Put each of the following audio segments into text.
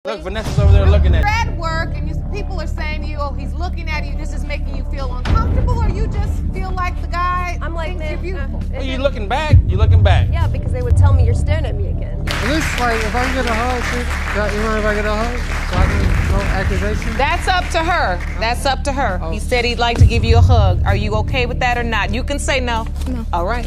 Look, Vanessa's over there looking at you. You're at work and people are saying to you, oh, he's looking at you, this is making you feel uncomfortable, or you just feel like the guy thinks you're beautiful? Well, you looking back? You looking back? Yeah, because they would tell me you're staring at me again. At least, like, if I can get a hug, you mind if I get a hug? So I can, no accusation? That's up to her. That's up to her. Oh. He said he'd like to give you a hug. Are you okay with that or not? You can say no. No. All right.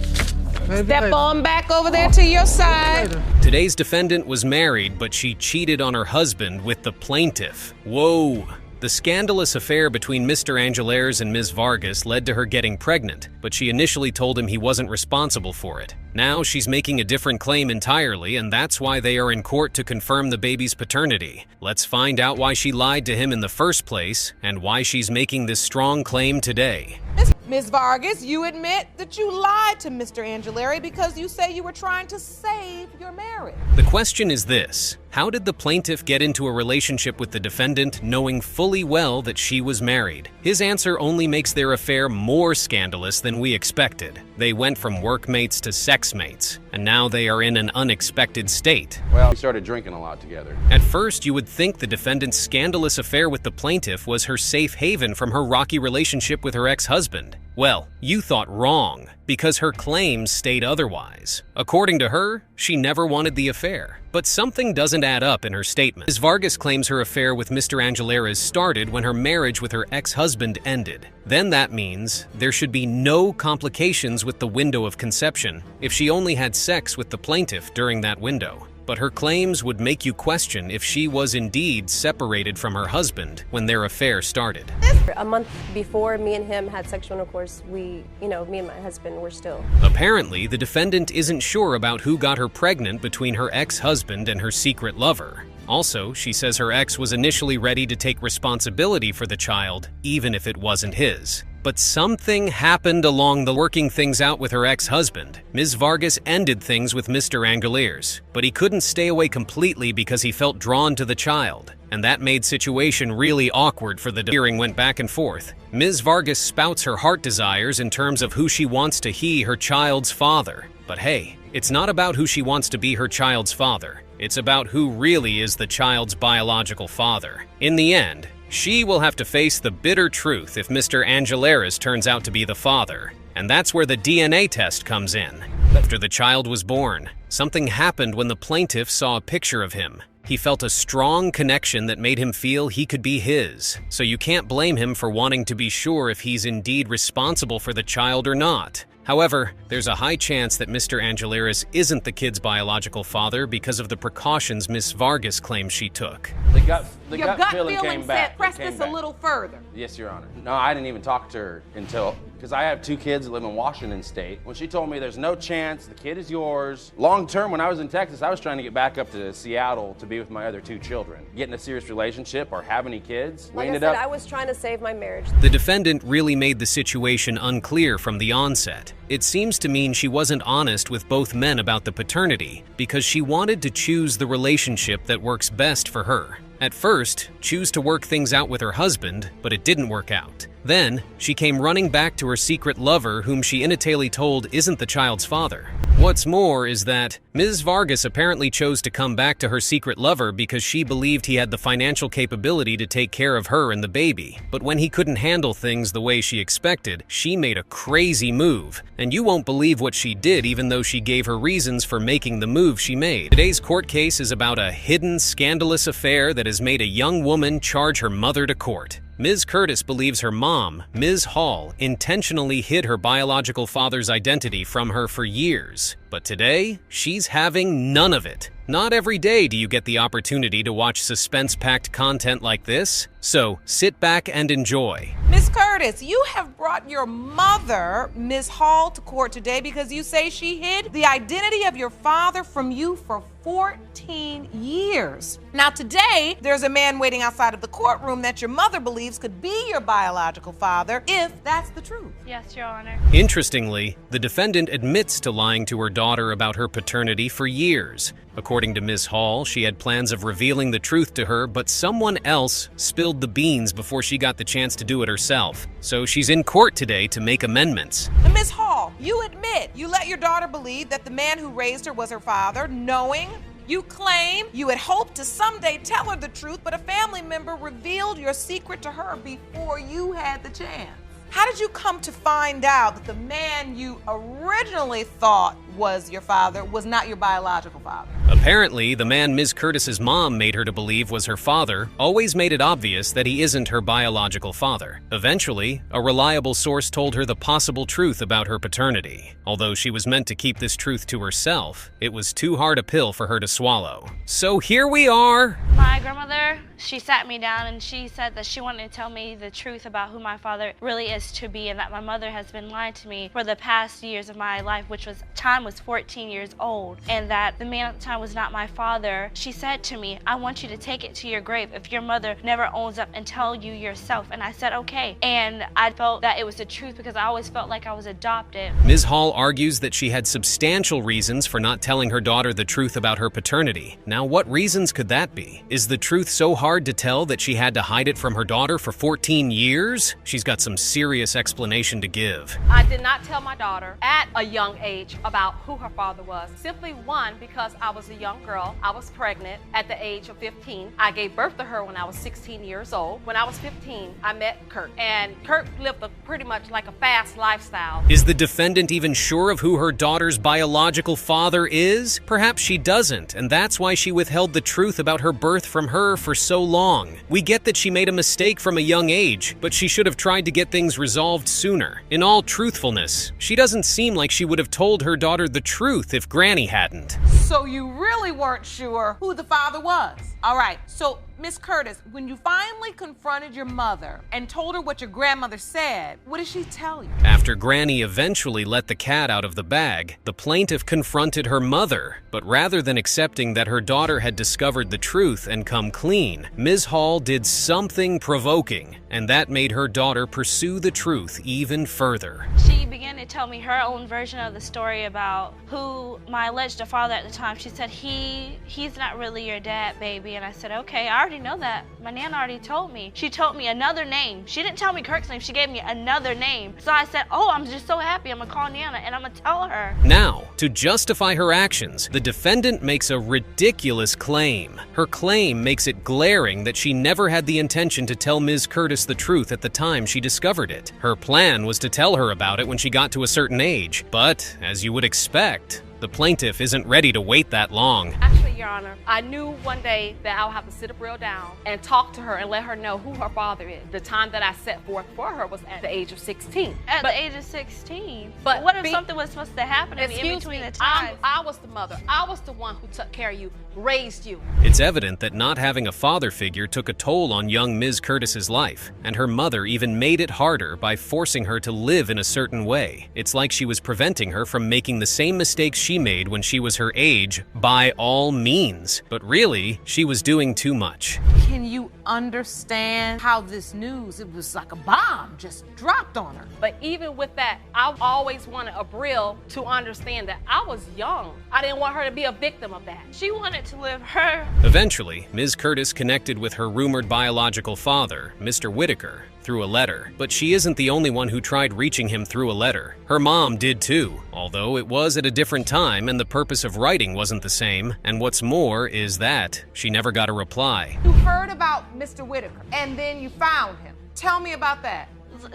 Maybe Step later. on back over there to your side. Later. Today's defendant was married, but she cheated on her husband with the plaintiff. Whoa! The scandalous affair between Mr. Angelares and Ms. Vargas led to her getting pregnant, but she initially told him he wasn't responsible for it. Now she's making a different claim entirely, and that's why they are in court to confirm the baby's paternity. Let's find out why she lied to him in the first place, and why she's making this strong claim today. Ms. Vargas, you admit that you lied to Mr. Angelari because you say you were trying to save your marriage. The question is this: how did the plaintiff get into a relationship with the defendant knowing fully well that she was married? His answer only makes their affair more scandalous than we expected. They went from workmates to sexmates, and now they are in an unexpected state. Well, we started drinking a lot together. At first, you would think the defendant's scandalous affair with the plaintiff was her safe haven from her rocky relationship with her ex-husband. Well, you thought wrong, because her claims state otherwise. According to her, she never wanted the affair. But something doesn't add up in her statement. Ms. Vargas claims her affair with Mr. Angelares started when her marriage with her ex-husband ended. Then that means there should be no complications with the window of conception if she only had sex with the plaintiff during that window. But her claims would make you question if she was indeed separated from her husband when their affair started. A month before me and him had sexual intercourse, me and my husband were still. Apparently, the defendant isn't sure about who got her pregnant between her ex-husband and her secret lover. Also, she says her ex was initially ready to take responsibility for the child, even if it wasn't his. But something happened along the working things out with her ex-husband. Ms. Vargas ended things with Mr. Angelares, but he couldn't stay away completely because he felt drawn to the child. And that made situation really awkward for the hearing went back and forth. Ms. Vargas spouts her heart desires in terms of who she wants to be her child's father. But hey, it's not about who she wants to be her child's father. It's about who really is the child's biological father. In the end, she will have to face the bitter truth if Mr. Angelares turns out to be the father. And that's where the DNA test comes in. After the child was born, something happened when the plaintiff saw a picture of him. He felt a strong connection that made him feel he could be his. So you can't blame him for wanting to be sure if he's indeed responsible for the child or not. However, there's a high chance that Mr. Angelares isn't the kid's biological father because of the precautions Ms. Vargas claims she took. The gut Your gut feeling came back. said, press It came this back. a little further. Yes, Your Honor. No, I didn't even talk to her until, because I have 2 kids that live in Washington State. When she told me there's no chance, the kid is yours. Long term, when I was in Texas, I was trying to get back up to Seattle to be with my other 2 children. Get in a serious relationship or have any kids. Like I said, I was trying to save my marriage. The defendant really made the situation unclear from the onset. It seems to mean she wasn't honest with both men about the paternity because she wanted to choose the relationship that works best for her. At first, choose to work things out with her husband, but it didn't work out. Then, she came running back to her secret lover whom she innately told isn't the child's father. What's more is that Ms. Vargas apparently chose to come back to her secret lover because she believed he had the financial capability to take care of her and the baby. But when he couldn't handle things the way she expected, she made a crazy move. And you won't believe what she did even though she gave her reasons for making the move she made. Today's court case is about a hidden, scandalous affair that has made a young woman charge her mother to court. Ms. Curtis believes her mom, Ms. Hall, intentionally hid her biological father's identity from her for years. But today, she's having none of it. Not every day do you get the opportunity to watch suspense-packed content like this, so sit back and enjoy. Miss Curtis, you have brought your mother, Ms. Hall, to court today because you say she hid the identity of your father from you for 14 years. Now today, there's a man waiting outside of the courtroom that your mother believes could be your biological father, if that's the truth. Yes, Your Honor. Interestingly, the defendant admits to lying to her daughter about her paternity for years. According to Ms. Hall, she had plans of revealing the truth to her, but someone else spilled the beans before she got the chance to do it herself. So she's in court today to make amendments. And Ms. Hall, you admit you let your daughter believe that the man who raised her was her father, knowing You claim you had hoped to someday tell her the truth, but a family member revealed your secret to her before you had the chance. How did you come to find out that the man you originally thought was your father was not your biological father? Apparently, the man Ms. Curtis's mom made her to believe was her father always made it obvious that he isn't her biological father. Eventually, a reliable source told her the possible truth about her paternity. Although she was meant to keep this truth to herself, it was too hard a pill for her to swallow. So here we are. My grandmother, she sat me down and she said that she wanted to tell me the truth about who my father really is to be, and that my mother has been lying to me for the past years of my life, which was time was 14 years old, and that the man at the time was not my father. She said to me, I want you to take it to your grave if your mother never owns up and tell you yourself. And I said, okay. And I felt that it was the truth because I always felt like I was adopted. Ms. Hall argues that she had substantial reasons for not telling her daughter the truth about her paternity. Now, what reasons could that be? Is the truth so hard to tell that she had to hide it from her daughter for 14 years? She's got some serious explanation to give. I did not tell my daughter at a young age about who her father was. Simply one, because I was a young girl. I was pregnant at the age of 15. I gave birth to her when I was 16 years old. When I was 15, I met Kurt. And Kurt lived pretty much like a fast lifestyle. Is the defendant even sure of who her daughter's biological father is? Perhaps she doesn't, and that's why she withheld the truth about her birth from her for so long. We get that she made a mistake from a young age, but she should have tried to get things resolved sooner. In all truthfulness, she doesn't seem like she would have told her daughter the truth if Granny hadn't. So you really weren't sure who the father was. All right, so Miss Curtis, when you finally confronted your mother and told her what your grandmother said, what did she tell you? After Granny eventually let the cat out of the bag, the plaintiff confronted her mother. But rather than accepting that her daughter had discovered the truth and come clean, Ms. Hall did something provoking, and that made her daughter pursue the truth even further. She began to tell me her own version of the story about who my alleged father at the time. She said, he's not really your dad, baby. And I said, okay, I already know that. My Nana already told me. She told me another name. She didn't tell me Kirk's name. She gave me another name. So I said, oh, I'm just so happy. I'm gonna call Nana and I'm gonna tell her. Now, to justify her actions, the defendant makes a ridiculous claim. Her claim makes it glaring that she never had the intention to tell Ms. Curtis the truth at the time she discovered it. Her plan was to tell her about it when she got to a certain age. But, as you would expect, the plaintiff isn't ready to wait that long. Actually, Your Honor, I knew one day that I would have to sit real down and talk to her and let her know who her father is. The time that I set forth for her was at the age of 16. At the age of 16? But what if something was supposed to happen to me in between the time? I was the mother. I was the one who took care of you, raised you. It's evident that not having a father figure took a toll on young Ms. Curtis's life, and her mother even made it harder by forcing her to live in a certain way. It's like she was preventing her from making the same mistakes she made when she was her age by all means. But really, she was doing too much. Can you understand how this news, it was like a bomb just dropped on her? But even with that, I always wanted Abril to understand that I was young. I didn't want her to be a victim of that. She wanted to live her. Eventually, Ms. Curtis connected with her rumored biological father, Mr. Whitaker, through a letter. But she isn't the only one who tried reaching him through a letter. Her mom did too, although it was at a different time and the purpose of writing wasn't the same. And what's more is that she never got a reply. You heard about Mr. Whitaker and then you found him. Tell me about that.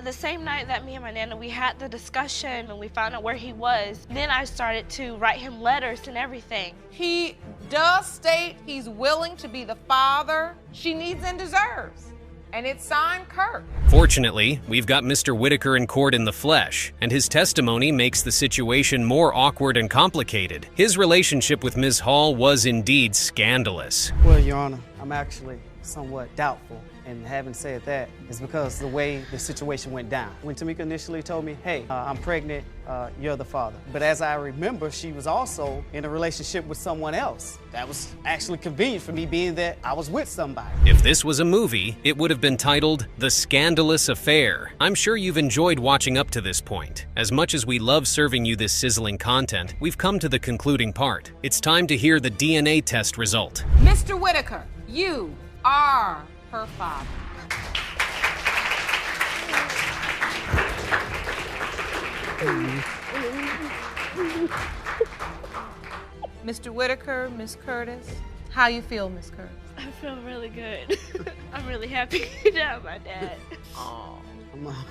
The same night that me and my Nana, we had the discussion and we found out where he was, then I started to write him letters and everything. He does state he's willing to be the father she needs and deserves. And it's signed Kirk. Fortunately, we've got Mr. Whitaker in court in the flesh, and his testimony makes the situation more awkward and complicated. His relationship with Ms. Hall was indeed scandalous. Well, Your Honor, I'm actually somewhat doubtful. And having said that, it's because the way the situation went down. When Tamika initially told me, hey, I'm pregnant, you're the father. But as I remember, she was also in a relationship with someone else. That was actually convenient for me, being that I was with somebody. If this was a movie, it would have been titled The Scandalous Affair. I'm sure you've enjoyed watching up to this point. As much as we love serving you this sizzling content, we've come to the concluding part. It's time to hear the DNA test result. Mr. Whitaker, you are her father. Mr. Whitaker, Miss Curtis, how you feel, Miss Curtis? I feel really good. I'm really happy to have my dad. Oh.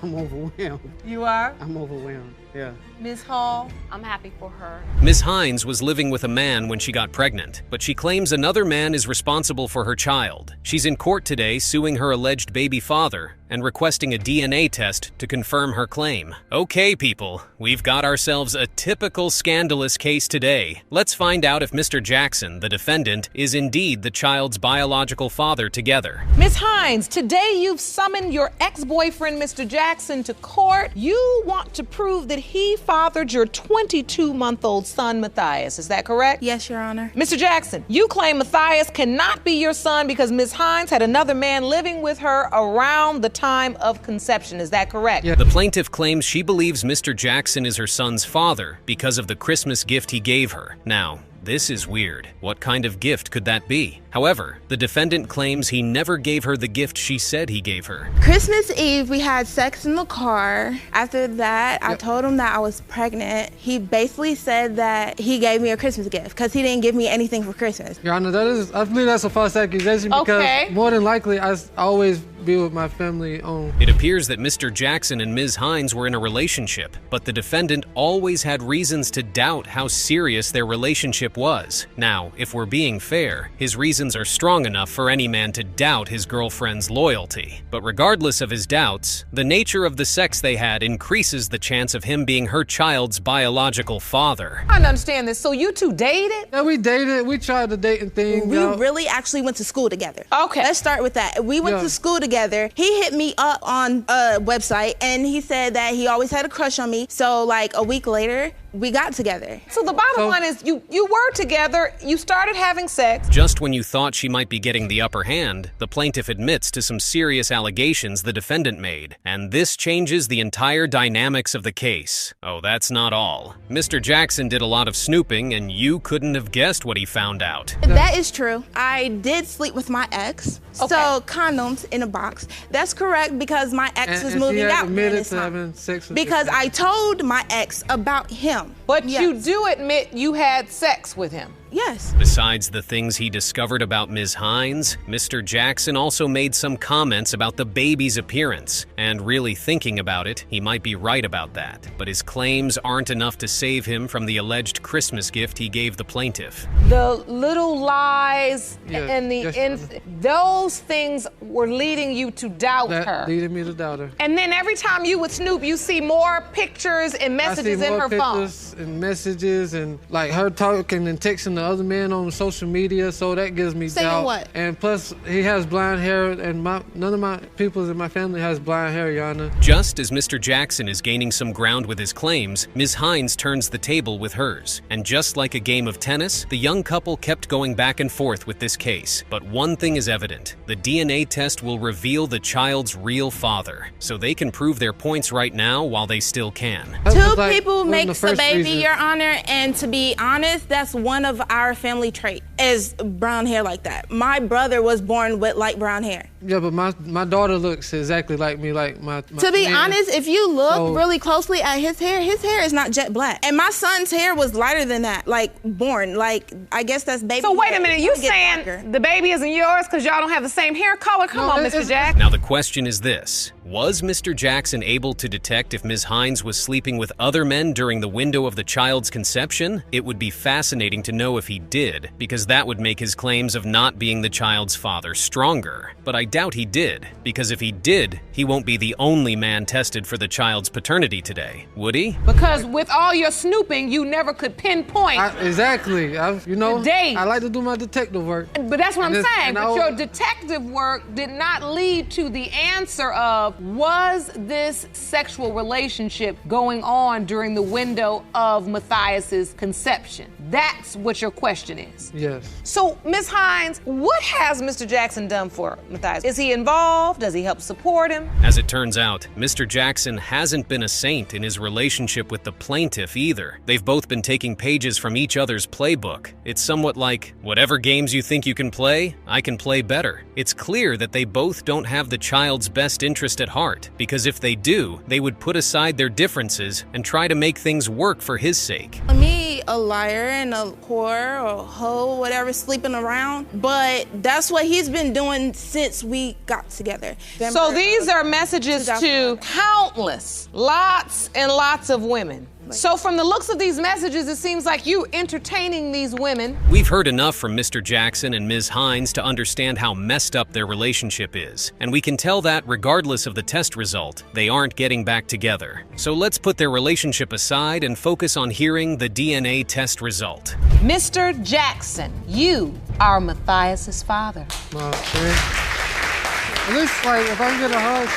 I'm overwhelmed. You are? I'm overwhelmed, yeah. Ms. Hall? I'm happy for her. Ms. Hines was living with a man when she got pregnant, but she claims another man is responsible for her child. She's in court today suing her alleged baby father and requesting a DNA test to confirm her claim. Okay, people, we've got ourselves a typical scandalous case today. Let's find out if Mr. Jackson, the defendant, is indeed the child's biological father together. Ms. Hines, today you've summoned your ex-boyfriend, Mr. Jackson, to court. You want to prove that he fathered your 22-month-old son, Matthias. Is that correct? Yes, Your Honor. Mr. Jackson, you claim Matthias cannot be your son because Ms. Hines had another man living with her around the time of conception. Is that correct? Yeah. The plaintiff claims she believes Mr. Jackson is her son's father because of the Christmas gift he gave her. Now, this is weird. What kind of gift could that be? However, the defendant claims he never gave her the gift she said he gave her. Christmas Eve, we had sex in the car. After that, I told him that I was pregnant. He basically said that he gave me a Christmas gift because he didn't give me anything for Christmas. Your Honor, I believe that's a false accusation because more than likely I always be with my family on. It appears that Mr. Jackson and Ms. Hines were in a relationship, but the defendant always had reasons to doubt how serious their relationship was. Now, if we're being fair, his reasons are strong enough for any man to doubt his girlfriend's loyalty. But regardless of his doubts, the nature of the sex they had increases the chance of him being her child's biological father. I don't understand this. So you two dated? Yeah, we dated. We tried the dating thing. We really actually went to school together. Okay. Let's start with that. We went to school together. He hit me up on a website and he said that he always had a crush on me. So like a week later, we got together. So the bottom line is you were together, you started having sex. Just when you thought she might be getting the upper hand, the plaintiff admits to some serious allegations the defendant made, and this changes the entire dynamics of the case. Oh, that's not all. Mr. Jackson did a lot of snooping, and you couldn't have guessed what he found out. That is true. I did sleep with my ex. Okay. So condoms in a box. That's correct because my ex was moving out. Admitted to having sex with because I told my ex about him. But you do admit you had sex with him. Yes. Besides the things he discovered about Ms. Hines, Mr. Jackson also made some comments about the baby's appearance, and really thinking about it, he might be right about that. But his claims aren't enough to save him from the alleged Christmas gift he gave the plaintiff. The little lies and those things were leading you to doubt her. Leading me to doubt her. And then every time you would snoop, you see more pictures and messages in her phone. And messages and like her talking and texting the other man on social media, so that gives me saying doubt. What? And plus, he has blonde hair, and none of my people in my family has blonde hair, Your Honor. Just as Mr. Jackson is gaining some ground with his claims, Ms. Hines turns the table with hers. And just like a game of tennis, the young couple kept going back and forth with this case. But one thing is evident: the DNA test will reveal the child's real father, so they can prove their points right now while they still can. Two people makes a baby, Your Honor, and to be honest, that's one of our family trait is brown hair like that. My brother was born with light brown hair. Yeah, but my daughter looks exactly like me, like my To be honest, if you look really closely at his hair is not jet black. And my son's hair was lighter than that, like born. Like, I guess that's baby. So wait a minute, you saying darker. The baby isn't yours because y'all don't have the same hair color? Come on, Mr. Jackson. Now the question is this: was Mr. Jackson able to detect if Ms. Hines was sleeping with other men during the window of the child's conception? It would be fascinating to know if he did, because that would make his claims of not being the child's father stronger. But I doubt he did, because if he did, he won't be the only man tested for the child's paternity today, would he? Because with all your snooping, you never could pinpoint exactly. the date. I like to do my detective work. But that's what I'm saying. But your detective work did not lead to the answer of, was this sexual relationship going on during the window of Matthias's conception? That's what your question is. Yes. So, Ms. Hines, what has Mr. Jackson done for Matthias? Is he involved? Does he help support him? As it turns out, Mr. Jackson hasn't been a saint in his relationship with the plaintiff either. They've both been taking pages from each other's playbook. It's somewhat like, whatever games you think you can play, I can play better. It's clear that they both don't have the child's best interest at heart, because if they do, they would put aside their differences and try to make things work for his sake. Me probably a liar and a whore or a hoe, whatever, sleeping around. But that's what he's been doing since we got together. So these are messages to countless, lots and lots of women. So from the looks of these messages, it seems like you entertaining these women. We've heard enough from Mr. Jackson and Ms. Hines to understand how messed up their relationship is. And we can tell that regardless of the test result, they aren't getting back together. So let's put their relationship aside and focus on hearing the DNA test result. Mr. Jackson, you are Matthias's father. Well, at least, like, if I can get a hug,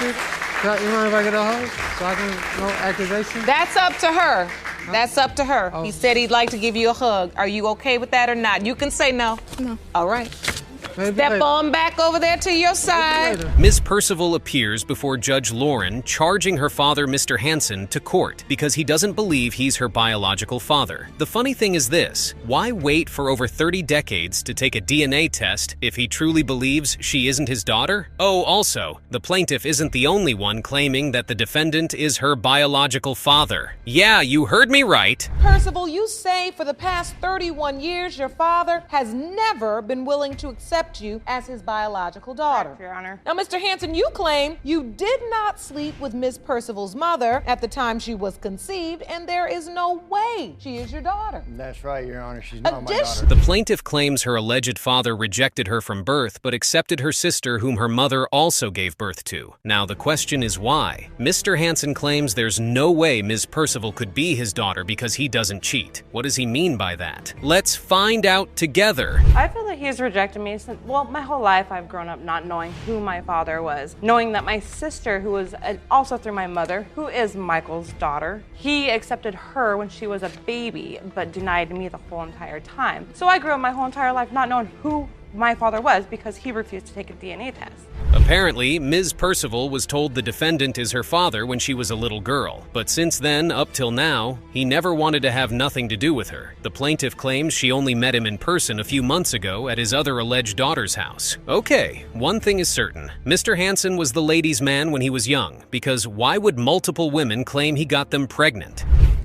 you mind if I get a hug? So I can, no accusation? That's up to her. That's up to her. Oh. He said he'd like to give you a hug. Are you okay with that or not? You can say no. No. All right. Maybe Step later. on back over there to your side. Ms. Percival appears before Judge Lauren, charging her father, Mr. Hansen, to court because he doesn't believe he's her biological father. The funny thing is this: why wait for over 30 decades to take a DNA test if he truly believes she isn't his daughter? Oh, also, the plaintiff isn't the only one claiming that the defendant is her biological father. Yeah, you heard me right. Percival, you say for the past 31 years your father has never been willing to accept you as his biological daughter. Correct, Your Honor. Now, Mr. Hansen, you claim you did not sleep with Miss Percival's mother at the time she was conceived, and there is no way she is your daughter. That's right, Your Honor. She's not my daughter. The plaintiff claims her alleged father rejected her from birth but accepted her sister whom her mother also gave birth to. Now, the question is why? Mr. Hansen claims there's no way Ms. Percival could be his daughter because he doesn't cheat. What does he mean by that? Let's find out together. I feel that he's rejected me since, well, my whole life I've grown up not knowing who my father was. Knowing that my sister, who was also through my mother, who is Michael's daughter, he accepted her when she was a baby, but denied me the whole entire time. So I grew up my whole entire life not knowing who my father was because he refused to take a DNA test. Apparently, Ms. Percival was told the defendant is her father when she was a little girl, but since then, up till now, he never wanted to have nothing to do with her. The plaintiff claims she only met him in person a few months ago at his other alleged daughter's house. Okay, one thing is certain. Mr. Hansen was the ladies' man when he was young, because why would multiple women claim he got them pregnant?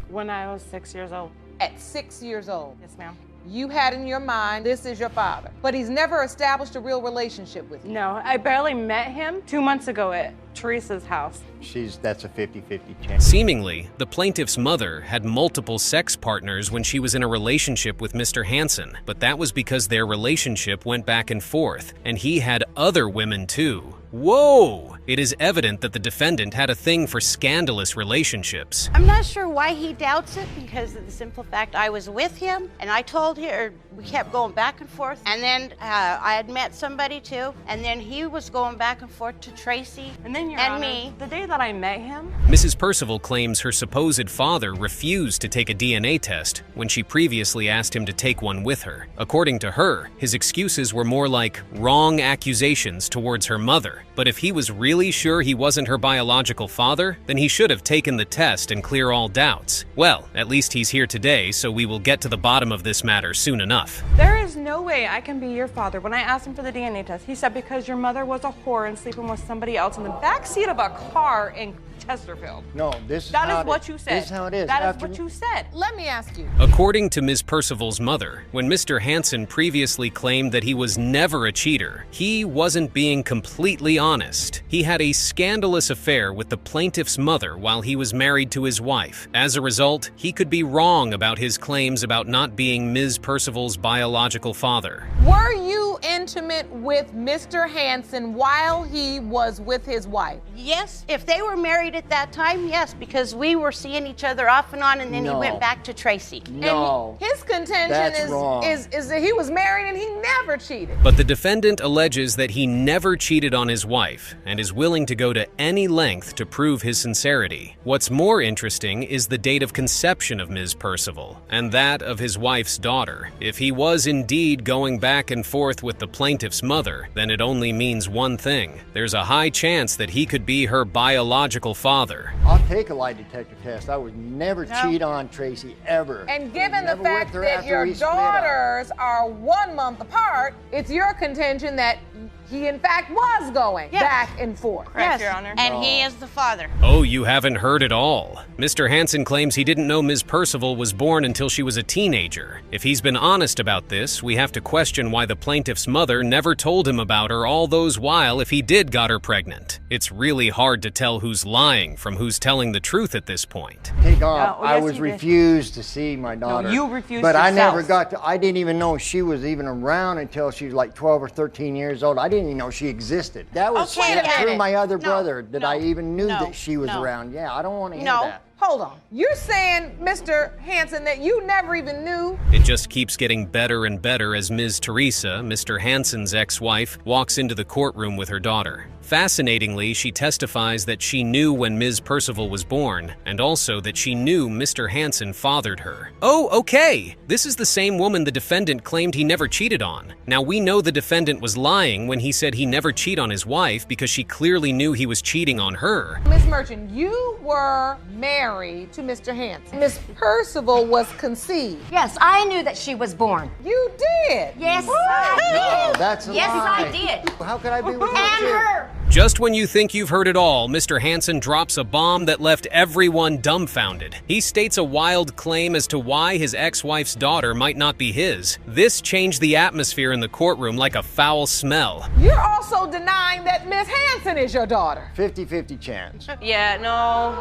When I was 6 years old. At 6 years old. Yes, ma'am. You had in your mind, this is your father, but he's never established a real relationship with you. No, I barely met him 2 months ago at Teresa's house. That's a 50-50 chance. Seemingly, the plaintiff's mother had multiple sex partners when she was in a relationship with Mr. Hansen, but that was because their relationship went back and forth, and he had other women too. Whoa! It is evident that the defendant had a thing for scandalous relationships. I'm not sure why he doubts it, because of the simple fact I was with him and I told her, we kept going back and forth, and then I had met somebody too, and then he was going back and forth to Tracy and then me. The day that I met him, Mrs. Percival claims her supposed father refused to take a DNA test when she previously asked him to take one with her. According to her, his excuses were more like wrong accusations towards her mother. But if he was really sure he wasn't her biological father, then he should have taken the test and clear all doubts. Well, at least he's here today, so we will get to the bottom of this matter soon enough. there is no way I can be your father. When I asked him for the DNA test, he said because your mother was a whore and sleeping with somebody else in the backseat of a car in Chesterfield. No, this is That how is what you said. This is how it is. That is what you said. Let me ask you. According to Ms. Percival's mother, when Mr. Hansen previously claimed that he was never a cheater, he wasn't being completely honest. He had a scandalous affair with the plaintiff's mother while he was married to his wife. As a result, he could be wrong about his claims about not being Ms. Percival's biological father. Were you intimate with Mr. Hansen while he was with his wife? Yes, if they were married at that time, yes, because we were seeing each other off and on, and then he went back to Tracy. No. And his contention That's wrong. is that he was married and he never cheated. But the defendant alleges that he never cheated on his wife and is willing to go to any length to prove his sincerity. What's more interesting is the date of conception of Ms. Percival and that of his wife's daughter. If he was indeed going back and forth with the plaintiff's mother, then it only means one thing. There's a high chance that he could be her biological father. I'll take a lie detector test. I would never cheat on Tracy, ever. And given the Never went fact through that after your we split up. daughters are 1 month apart, it's your contention that he in fact was going back and forth. Yes, and he is the father. Oh, you haven't heard it all. Mr. Hansen claims he didn't know Ms. Percival was born until she was a teenager. If he's been honest about this, we have to question why the plaintiff's mother never told him about her all those while if he did got her pregnant. It's really hard to tell who's lying from who's telling the truth at this point. Take off. I was refused to see my daughter. No, you refused But I yourself. never got to, I didn't even know she was even around until she was like 12 or 13 years old. I didn't even know she existed. That was through my other brother that I even knew that she was around. Yeah, I don't want to hear that. Hold on. You're saying, Mr. Hansen, that you never even knew? It just keeps getting better and better as Ms. Teresa, Mr. Hansen's ex-wife, walks into the courtroom with her daughter. Fascinatingly, she testifies that she knew when Ms. Percival was born, and also that she knew Mr. Hansen fathered her. Oh, okay! This is the same woman the defendant claimed he never cheated on. Now, we know the defendant was lying when he said he never cheated on his wife because she clearly knew he was cheating on her. Miss Merchant, you were married to Mr. Hansen. Miss Percival was conceived. Yes, I knew that she was born. You did? Yes, I did. No, that's a yes, lie. I did. How could I be with And you? her. Just when you think you've heard it all, Mr. Hansen drops a bomb that left everyone dumbfounded. He states a wild claim as to why his ex-wife's daughter might not be his. This changed the atmosphere in the courtroom like a foul smell. You're also denying that Miss Hansen is your daughter. 50-50 chance. Yeah, no.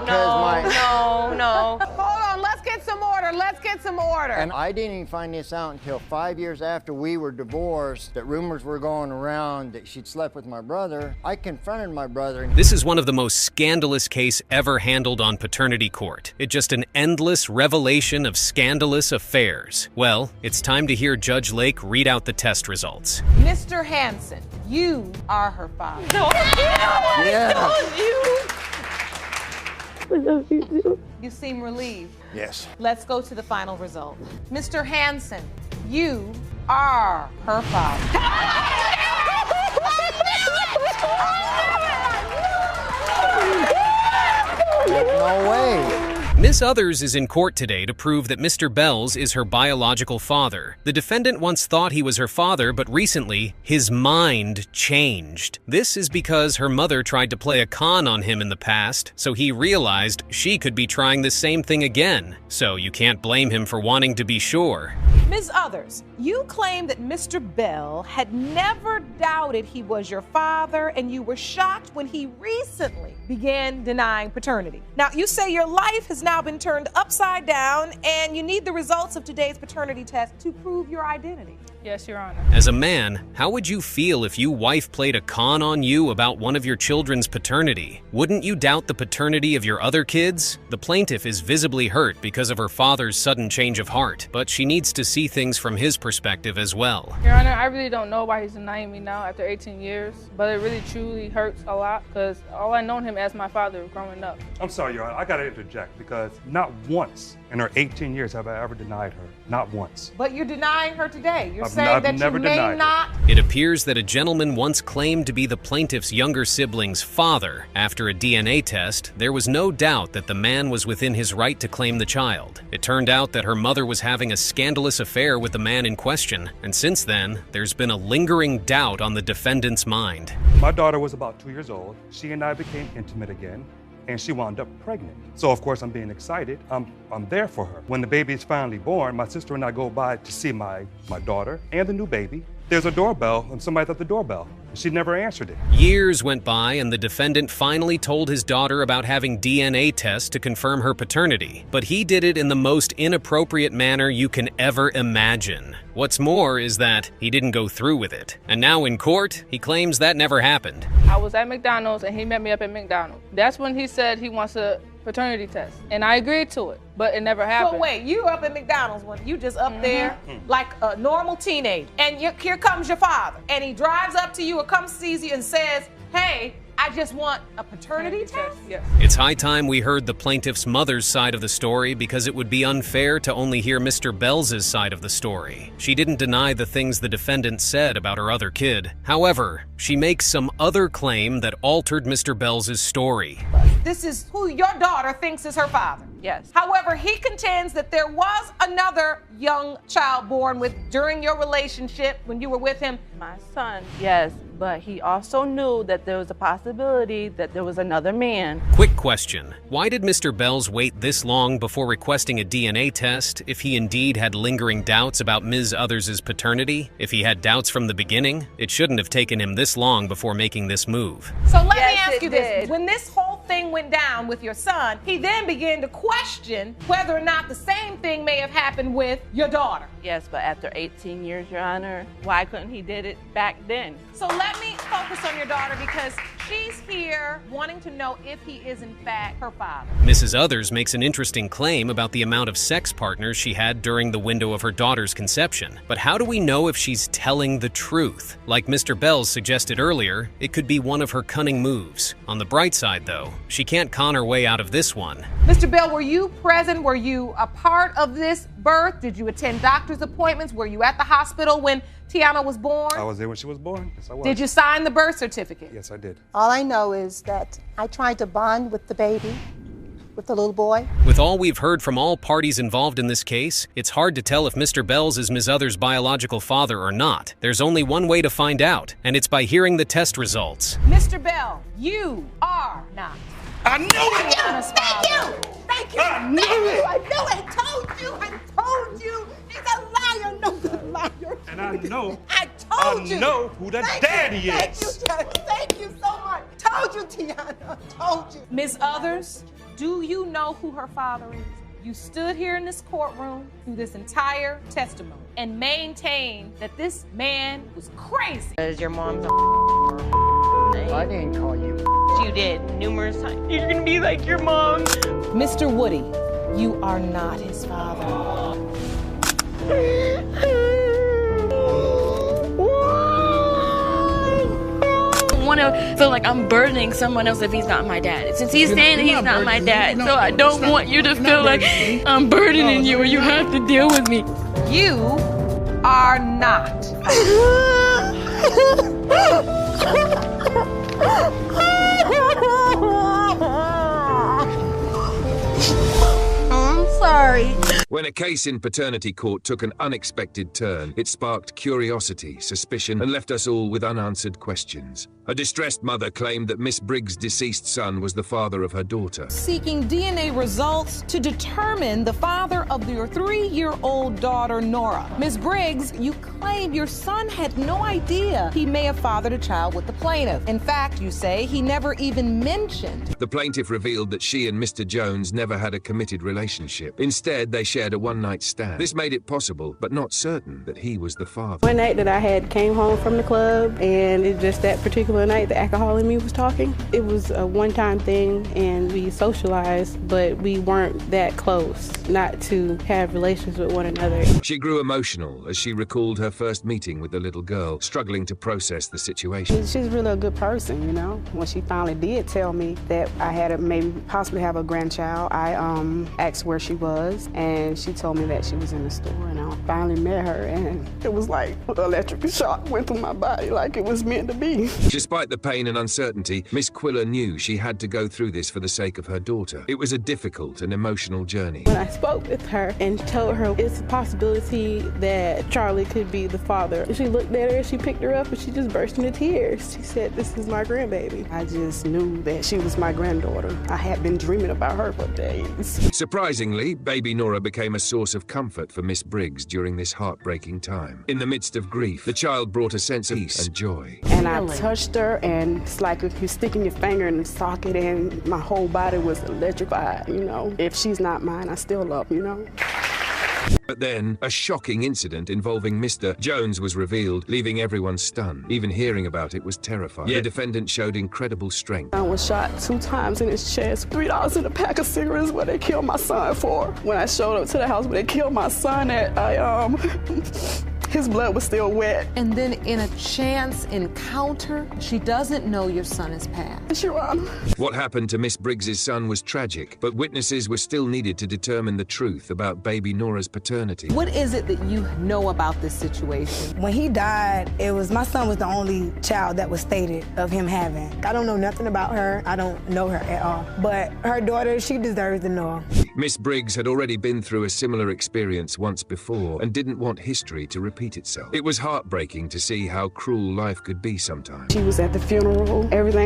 Hold on, let's get some order. Let's get some order. And I didn't even find this out until 5 years after we were divorced, that rumors were going around that she'd slept with my brother. I confronted my brother. This is one of the most scandalous cases ever handled on paternity court. It's just an endless revelation of scandalous affairs. Well, it's time to hear Judge Lake read out the test results. Mr. Hansen, you are her father. No, I love you too. You seem relieved. Yes. Let's go to the final result. Mr. Hansen, you are her father. No way. Miss Others is in court today to prove that Mr. Bells is her biological father. The defendant once thought he was her father, but recently, his mind changed. This is because her mother tried to play a con on him in the past, so he realized she could be trying the same thing again. So you can't blame him for wanting to be sure. Ms. Others, you claim that Mr. Bell had never doubted he was your father, and you were shocked when he recently began denying paternity. Now, you say your life has now been turned upside down, and you need the results of today's paternity test to prove your identity. Yes, Your Honor. As a man, how would you feel if your wife played a con on you about one of your children's paternity? Wouldn't you doubt the paternity of your other kids? The plaintiff is visibly hurt because of her father's sudden change of heart, but she needs to see things from his perspective as well. Your Honor, I really don't know why he's denying me now after 18 years, but it really truly hurts a lot because all I known him as my father growing up. I'm sorry, Your Honor, I gotta interject because not once in her 18 years have I ever denied her. Not once. But you're denying her today. You're I've saying that never you may denied not. It appears that a gentleman once claimed to be the plaintiff's younger sibling's father. After a DNA test, there was no doubt that the man was within his right to claim the child. It turned out that her mother was having a scandalous affair with the man in question, and since then, there's been a lingering doubt on the defendant's mind. My daughter was about 2 years old. She and I became intimate again, and she wound up pregnant. So of course I'm being excited. I'm there for her. When the baby is finally born, my sister and I go by to see my daughter and the new baby. There's a doorbell and somebody's at the doorbell. She never answered it. Years went by and the defendant finally told his daughter about having DNA tests to confirm her paternity. But he did it in the most inappropriate manner you can ever imagine. What's more is that he didn't go through with it. And now in court, he claims that never happened. I was at McDonald's and he met me up at McDonald's. That's when he said he wants a paternity test. And I agreed to it, but it never happened. So wait, you up at McDonald's when you just up there like a normal teenager, and here comes your father, and he drives up to you or comes sees you and says, hey, I just want a paternity test? Yes. It's high time we heard the plaintiff's mother's side of the story because it would be unfair to only hear Mr. Bells' side of the story. She didn't deny the things the defendant said about her other kid. However, she makes some other claim that altered Mr. Bells' story. this is who your daughter thinks is her father. Yes. However, he contends that there was another young child born during your relationship when you were with him. My son, yes, but he also knew that there was a possibility that there was another man. Quick question. Why did Mr. Bells wait this long before requesting a DNA test if he indeed had lingering doubts about Ms. Others' paternity? If he had doubts from the beginning, it shouldn't have taken him this long before making this move. So let me ask you this. When this whole thing went down with your son, he then began to question whether or not the same thing may have happened with your daughter. Yes, but after 18 years, Your Honor, why couldn't he did it back then? So let me focus on your daughter because she's here wanting to know if he is in fact her father. Mrs. Others makes an interesting claim about the amount of sex partners she had during the window of her daughter's conception. But how do we know if she's telling the truth? Like Mr. Bells suggested earlier, it could be one of her cunning moves. On the bright side, though, she can't con her way out of this one. Mr. Bell, were you present? Were you a part of this birth? Did you attend doctor's appointments? Were you at the hospital when Tiana was born? I was there when she was born. Yes, I was. Did you sign the birth certificate? Yes, I did. All I know is that I tried to bond with the baby, with the little boy. With all we've heard from all parties involved in this case, it's hard to tell if Mr. Bells is Ms. Others' biological father or not. There's only one way to find out, and it's by hearing the test results. Mr. Bell, you are not. I knew it! Thank you! Thank you! I knew it! I knew it! I told you! I told you! He's a liar! No good liar! And I know. I told you! I know who the daddy is! Thank you, Judge! Thank you so much! Told you, Tiana! Told you! Ms. Others, do you know who her father is? You stood here in this courtroom through this entire testimony and maintained that this man was crazy. Is your mom's I didn't call you. You did numerous times. You're gonna be like your mom. Mr. Woody, you are not his father. I want to feel like I'm burdening someone else if he's not my dad. Since he's saying that he's not my dad, so I don't want you to feel like I'm burdening you or you have to deal with me. You are not. I'm sorry. When a case in paternity court took an unexpected turn, it sparked curiosity, suspicion, and left us all with unanswered questions. A distressed mother claimed that Miss Briggs' deceased son was the father of her daughter. Seeking DNA results to determine the father of your 3-year-old daughter, Nora. Ms. Briggs, you claim your son had no idea he may have fathered a child with the plaintiff. In fact, you say he never even mentioned. The plaintiff revealed that she and Mr. Jones never had a committed relationship. Instead, they shared a one-night stand. This made it possible, but not certain, that he was the father. One night that I had came home from the club, and it just that particular night the alcohol in me was talking. It was a one-time thing, and we socialized, but we weren't that close, not to have relations with one another. She grew emotional as she recalled her first meeting with the little girl, struggling to process the situation. She's really a good person, you know. When she finally did tell me that I had to maybe possibly have a grandchild, I asked where she was, and she told me that she was in the store, and I finally met her, and it was like an electric shock went through my body like it was meant to be. Despite the pain and uncertainty, Miss Quiller knew she had to go through this for the sake of her daughter. It was a difficult and emotional journey. When I spoke with her and told her it's a possibility that Charlie could be the father, she looked at her, she picked her up, and she just burst into tears. She said, "This is my grandbaby." I just knew that she was my granddaughter. I had been dreaming about her for days. Surprisingly, baby Nora became a source of comfort for Miss Briggs during this heartbreaking time. In the midst of grief, the child brought a sense of peace and joy. And I touched her, and it's like if you're sticking your finger in the socket, and my whole body was electrified, you know. If she's not mine, I still love, you know. But then, a shocking incident involving Mr. Jones was revealed, leaving everyone stunned. Even hearing about it was terrifying. Yet the defendant showed incredible strength. I was shot 2 times in his chest. $3 in a pack of cigarettes where they killed my son for. When I showed up to the house where they killed my son at, his blood was still wet. And then in a chance encounter, she doesn't know your son has passed. Your Honor. What happened to Miss Briggs's son was tragic, but witnesses were still needed to determine the truth about baby Nora's paternity. What is it that you know about this situation? When he died, my son was the only child that was stated of him having. I don't know nothing about her. I don't know her at all. But her daughter, she deserves to know. Miss Briggs had already been through a similar experience once before and didn't want history to repeat itself. It was heartbreaking to see how cruel life could be sometimes. She was at the funeral, everything,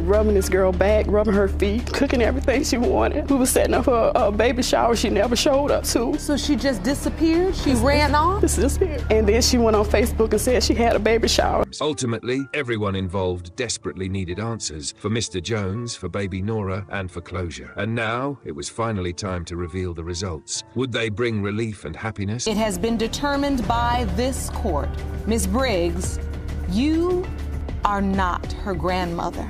rubbing this girl back, rubbing her feet, cooking everything she wanted. We were setting up her baby shower she never showed up to. So she just disappeared? She ran off? Disappeared. And then she went on Facebook and said she had a baby shower. Ultimately, everyone involved desperately needed answers for Mr. Jones, for baby Nora, and for closure. And now, it was finally time to reveal the results. Would they bring relief and happiness? It has been determined by this court. Ms. Briggs, you are not her grandmother.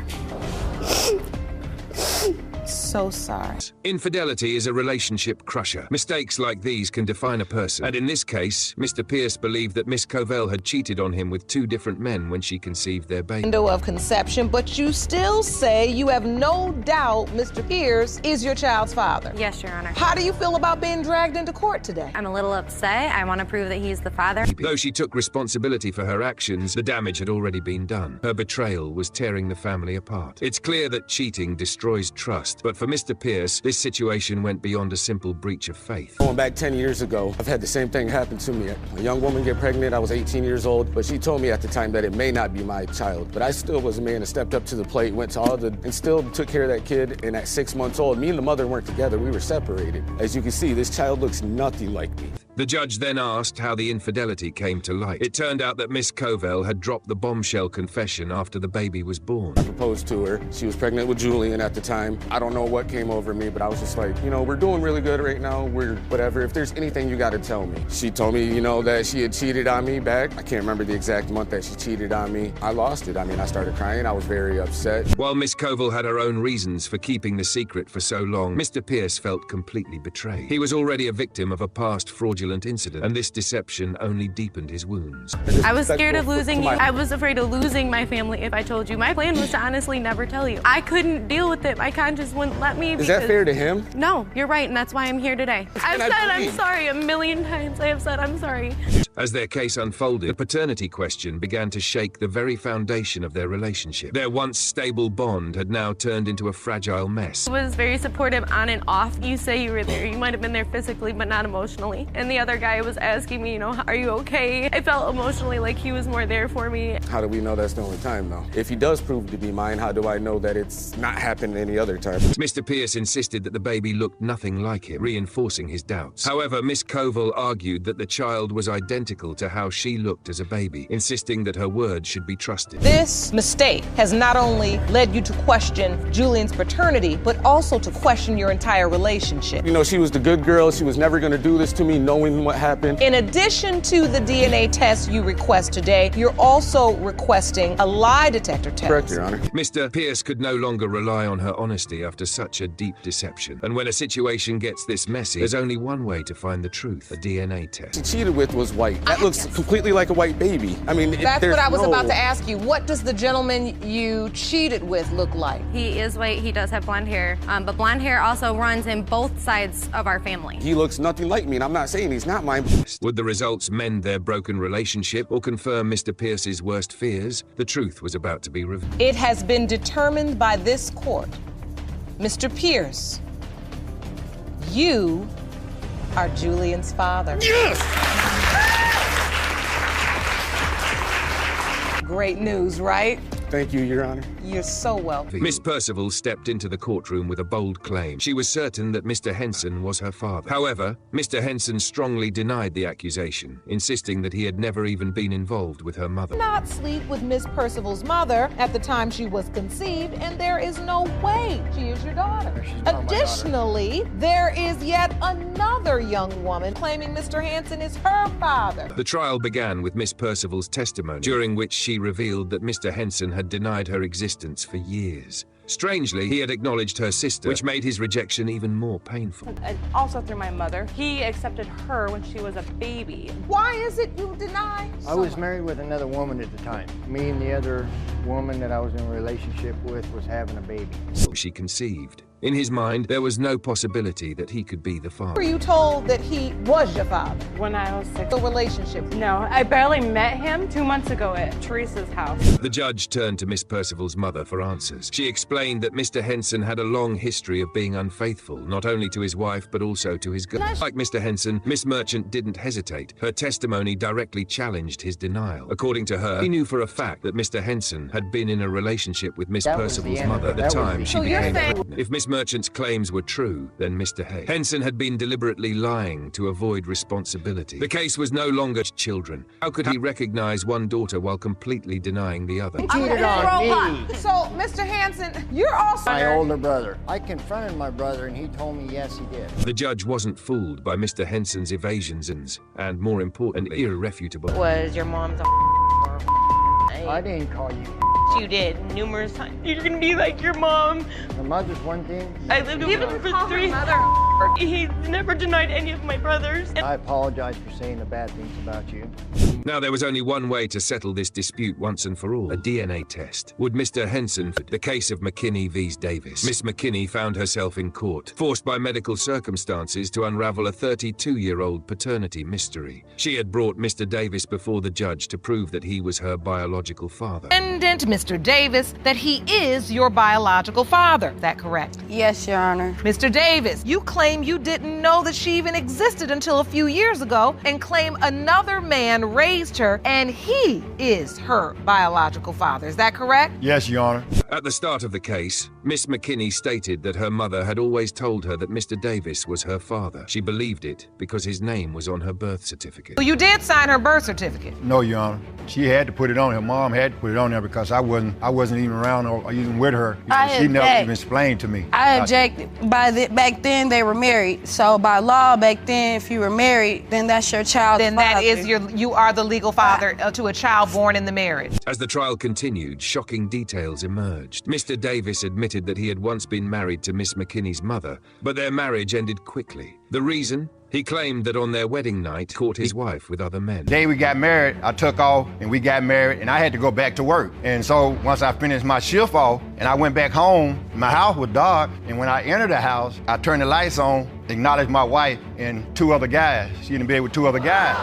So sorry. Infidelity is a relationship crusher. Mistakes like these can define a person. And in this case, Mr. Pierce believed that Miss Covell had cheated on him with 2 different men when she conceived their baby. Window of conception, but you still say you have no doubt Mr. Pierce is your child's father. Yes, Your Honor. How do you feel about being dragged into court today? I'm a little upset. I want to prove that he's the father. Though she took responsibility for her actions, the damage had already been done. Her betrayal was tearing the family apart. It's clear that cheating destroys trust, but for Mr. Pierce, this situation went beyond a simple breach of faith. Going back 10 years ago, I've had the same thing happen to me. A young woman get pregnant, I was 18 years old, but she told me at the time that it may not be my child. But I still was a man that stepped up to the plate, went to and still took care of that kid. And at 6 months old, me and the mother weren't together, we were separated. As you can see, this child looks nothing like me. The judge then asked how the infidelity came to light. It turned out that Miss Covell had dropped the bombshell confession after the baby was born. I proposed to her. She was pregnant with Julian at the time. I don't know what came over me, but I was just like, we're doing really good right now. We're whatever. If there's anything, you got to tell me. She told me, that she had cheated on me back. I can't remember the exact month that she cheated on me. I lost it. I started crying. I was very upset. While Miss Covell had her own reasons for keeping the secret for so long, Mr. Pierce felt completely betrayed. He was already a victim of a past fraudulent incident, and this deception only deepened his wounds. I was scared of losing you. I was afraid of losing my family if I told you. My plan was to honestly never tell you. I couldn't deal with it. My conscience wouldn't let me. Is that fair to him? No, you're right, and that's why I'm here today. I've said I'm sorry a million times. I have said I'm sorry. As their case unfolded, the paternity question began to shake the very foundation of their relationship. Their once stable bond had now turned into a fragile mess. He was very supportive on and off. You say you were there. You might have been there physically, but not emotionally. And the other guy was asking me, are you okay? I felt emotionally like he was more there for me. How do we know that's the only time, though? If he does prove to be mine, how do I know that it's not happened any other time? Mr. Pierce insisted that the baby looked nothing like him, reinforcing his doubts. However, Miss Covell argued that the child was identical to how she looked as a baby, insisting that her word should be trusted. This mistake has not only led you to question Julian's paternity, but also to question your entire relationship. She was the good girl. She was never going to do this to me, knowing what happened. In addition to the DNA test you request today, you're also requesting a lie detector test. Correct, Your Honor. Mr. Pierce could no longer rely on her honesty after such a deep deception. And when a situation gets this messy, there's only one way to find the truth: a DNA test. She cheated with was white. That looks completely like a white baby. That's what I was about to ask you. What does the gentleman you cheated with look like? He is white. He does have blonde hair. But blonde hair also runs in both sides of our family. He looks nothing like me, and I'm not saying he's not mine. Would the results mend their broken relationship or confirm Mr. Pierce's worst fears? The truth was about to be revealed. It has been determined by this court. Mr. Pierce, you are Julian's father. Yes! Great news, right? Thank you, Your Honor. You're so welcome. Miss Percival stepped into the courtroom with a bold claim. She was certain that Mr. Henson was her father. However, Mr. Henson strongly denied the accusation, insisting that he had never even been involved with her mother. Not sleep with Miss Percival's mother at the time she was conceived, and there is no way she is your daughter. Additionally, there is yet another young woman claiming Mr. Henson is her father. The trial began with Miss Percival's testimony, during which she revealed that Mr. Henson had denied her existence for years. Strangely, he had acknowledged her sister, which made his rejection even more painful. And also through my mother. He accepted her when she was a baby. Why is it you deny? I was married with another woman at the time. Me and the other woman that I was in a relationship with was having a baby. She conceived. In his mind, there was no possibility that he could be the father. Were you told that he was your father? When I was 6. The relationship? No, I barely met him 2 months ago at Teresa's house. The judge turned to Miss Percival's mother for answers. She explained that Mr. Henson had a long history of being unfaithful, not only to his wife, but also to his girl. Like Mr. Henson, Miss Merchant didn't hesitate. Her testimony directly challenged his denial. According to her, he knew for a fact that Mr. Henson had been in a relationship with Miss Percival's mother at the time she became pregnant. If Miss Merchant's claims were true, then Mr. Henson had been deliberately lying to avoid responsibility. The case was no longer children. How could he recognize one daughter while completely denying the other? He cheated on me. So, Mr. Hanson, you're also My older brother. I confronted my brother and he told me yes, he did. The judge wasn't fooled by Mr. Henson's evasions and, more importantly, irrefutable. Was your mom's a I didn't call you. You did numerous times. You're gonna be like your mom. My mother's one thing. I lived with him for 3 months. He's never denied any of my brothers. I apologize for saying the bad things about you. Now, there was only one way to settle this dispute once and for all: a DNA test. Would Mr. Henson fit the case of McKinney v. Davis? Miss McKinney found herself in court, forced by medical circumstances to unravel a 32-year-old paternity mystery. She had brought Mr. Davis before the judge to prove that he was her biological father. Defendant Mr. Davis that he is your biological father. Is that correct? Yes, Your Honor. Mr. Davis, you claim you didn't know that she even existed until a few years ago and claim another man raised her and he is her biological father. Is that correct? Yes, Your Honor. At the start of the case, Miss McKinney stated that her mother had always told her that Mr. Davis was her father. She believed it because his name was on her birth certificate. Well, you did sign her birth certificate. No, Your Honor. She had to put it on. Her mom had to put it on there because I wasn't even around or even with her. She never even explained to me. I objected. Back then they were married. So by law back then, if you were married, then that's your child's then father. That is you are the legal father to a child born in the marriage. As the trial continued, shocking details emerged. Mr. Davis admitted that he had once been married to Miss McKinney's mother, but their marriage ended quickly. The reason? He claimed that on their wedding night, caught his wife with other men. The day we got married, I took off and we got married and I had to go back to work. And so once I finished my shift off and I went back home, my house was dark. And when I entered the house, I turned the lights on, acknowledged my wife and 2 other guys. She in bed with 2 other guys.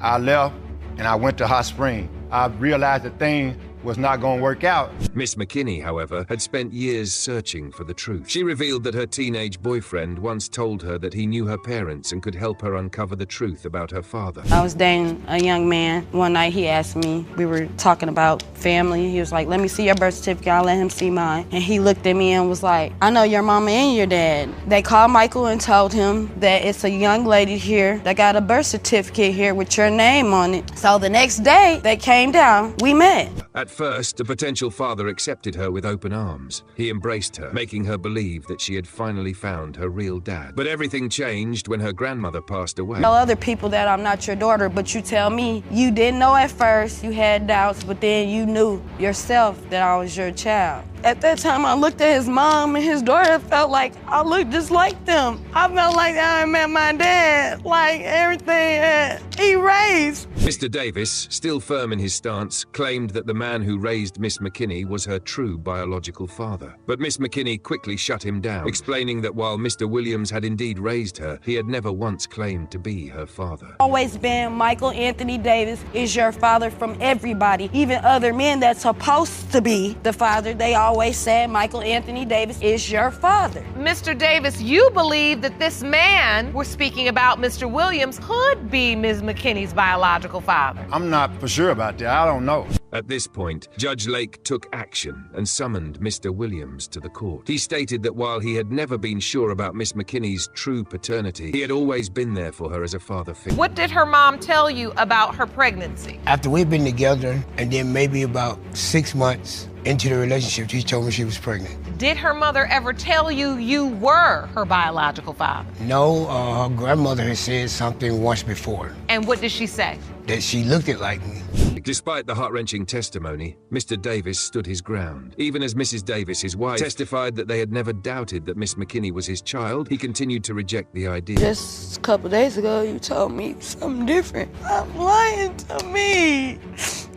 I left and I went to Hot Spring. I realized the thing was not going to work out. Miss McKinney, however, had spent years searching for the truth. She revealed that her teenage boyfriend once told her that he knew her parents and could help her uncover the truth about her father. I was dating a young man. One night he asked me, we were talking about family. He was like, let me see your birth certificate. I'll let him see mine. And he looked at me and was like, I know your mama and your dad. They called Michael and told him that it's a young lady here that got a birth certificate here with your name on it. So the next day they came down, we met. At first, the potential father accepted her with open arms. He embraced her, making her believe that she had finally found her real dad. But everything changed when her grandmother passed away. Tell other people that I'm not your daughter, but you tell me you didn't know at first, you had doubts, but then you knew yourself that I was your child. At that time, I looked at his mom and his daughter, felt like I looked just like them. I felt like I met my dad, like everything he raised. Mr. Davis, still firm in his stance, claimed that the man who raised Miss McKinney was her true biological father. But Miss McKinney quickly shut him down, explaining that while Mr. Williams had indeed raised her, he had never once claimed to be her father. Always been Michael Anthony Davis is your father from everybody, even other men that's supposed to be the father. They always said Michael Anthony Davis is your father. Mr. Davis, you believe that this man we're speaking about, Mr. Williams, could be Ms. McKinney's biological father. I'm not for sure about that. I don't know. At this point, Judge Lake took action and summoned Mr. Williams to the court. He stated that while he had never been sure about Miss McKinney's true paternity, he had always been there for her as a father figure. What did her mom tell you about her pregnancy? After we've been together, and then maybe about 6 months into the relationship, she told me she was pregnant. Did her mother ever tell you you were her biological father? No, her grandmother had said something once before. And what did she say? that she looked it like me. Despite the heart-wrenching testimony, Mr. Davis stood his ground. Even as Mrs. Davis, his wife, testified that they had never doubted that Miss McKinney was his child, he continued to reject the idea. Just a couple days ago, you told me something different. I'm lying to me.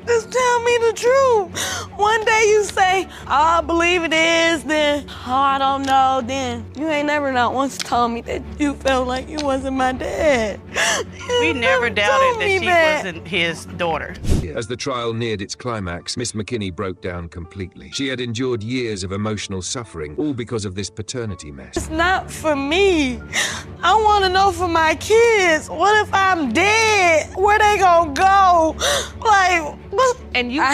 Just tell me the truth. One day you say, oh, I believe it is, then, oh, I don't know, then you ain't never not once told me that you felt like you wasn't my dad. We never doubted that she wasn't his daughter. As the trial neared its climax, Miss McKinney broke down completely. She had endured years of emotional suffering, all because of this paternity mess. It's not for me. I want to know for my kids. What if I'm dead? Where they gonna go? Like, and you I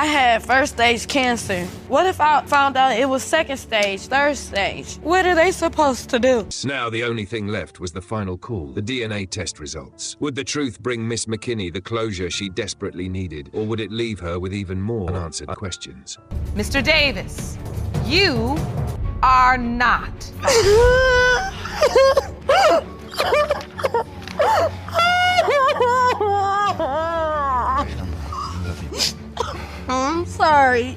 had first stage cancer. What if I found out it was second stage, third stage? What are they supposed to do? Now the only thing left was the final call, the DNA test results. Would the truth bring Miss McKinney the closure she desperately needed, or would it leave her with even more unanswered questions? Mr. Davis, you are not. I'm sorry.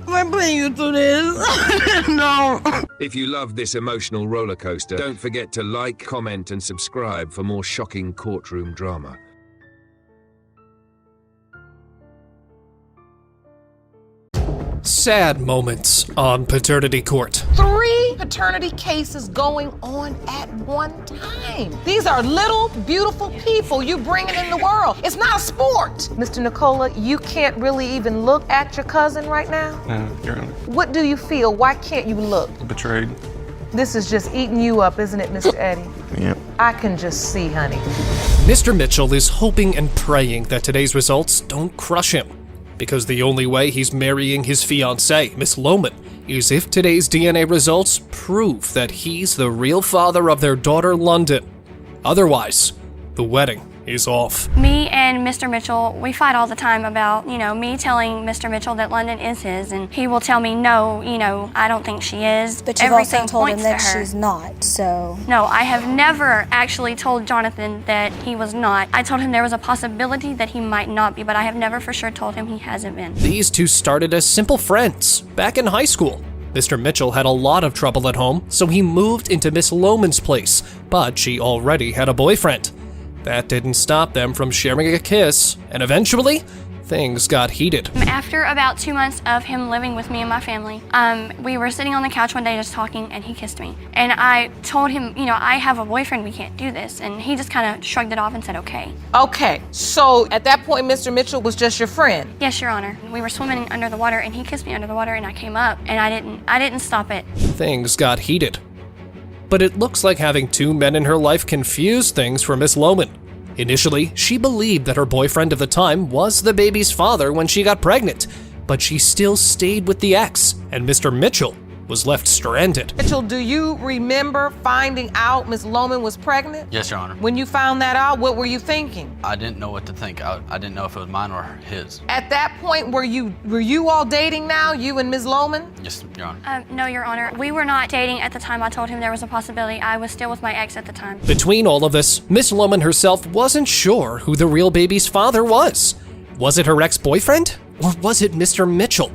I'm putting you through this. No. If you love this emotional roller coaster, don't forget to like, comment, and subscribe for more shocking courtroom drama. Sad moments on paternity court. 3 paternity cases going on at one time. These are little, beautiful people you bringing in the world. It's not a sport. Mr. Nicola, you can't really even look at your cousin right now? No, Your Honor. What do you feel? Why can't you look? Betrayed. This is just eating you up, isn't it, Mr. Eddie? Yep. I can just see, honey. Mr. Mitchell is hoping and praying that today's results don't crush him, because the only way he's marrying his fiancée, Miss Lohman, is if today's DNA results prove that he's the real father of their daughter, London. Otherwise, the wedding is off. Me and Mr. Mitchell, we fight all the time about, me telling Mr. Mitchell that London is his, and he will tell me, no, I don't think she is. But you've also told him that she's not, so... No, I have never actually told Jonathan that he was not. I told him there was a possibility that he might not be, but I have never for sure told him he hasn't been. These two started as simple friends back in high school. Mr. Mitchell had a lot of trouble at home, so he moved into Miss Lohman's place, but she already had a boyfriend. That didn't stop them from sharing a kiss, and eventually, things got heated. After about 2 months of him living with me and my family, we were sitting on the couch one day just talking, and he kissed me. And I told him, I have a boyfriend, we can't do this. And he just kind of shrugged it off and said, okay. Okay, so at that point, Mr. Mitchell was just your friend? Yes, Your Honor. We were swimming under the water, and he kissed me under the water, and I came up, and I didn't stop it. Things got heated. But it looks like having 2 men in her life confused things for Miss Lohman. Initially, she believed that her boyfriend of the time was the baby's father when she got pregnant, but she still stayed with the ex, and Mr. Mitchell was left stranded. Mitchell, do you remember finding out Miss Lohman was pregnant? Yes, Your Honor. When you found that out, what were you thinking? I didn't know what to think. I didn't know if it was mine or his. At that point, were you all dating now, you and Ms. Lohman? Yes, Your Honor. No, Your Honor. We were not dating at the time I told him there was a possibility. I was still with my ex at the time. Between all of this, Miss Lohman herself wasn't sure who the real baby's father was. Was it her ex-boyfriend? Or was it Mr. Mitchell?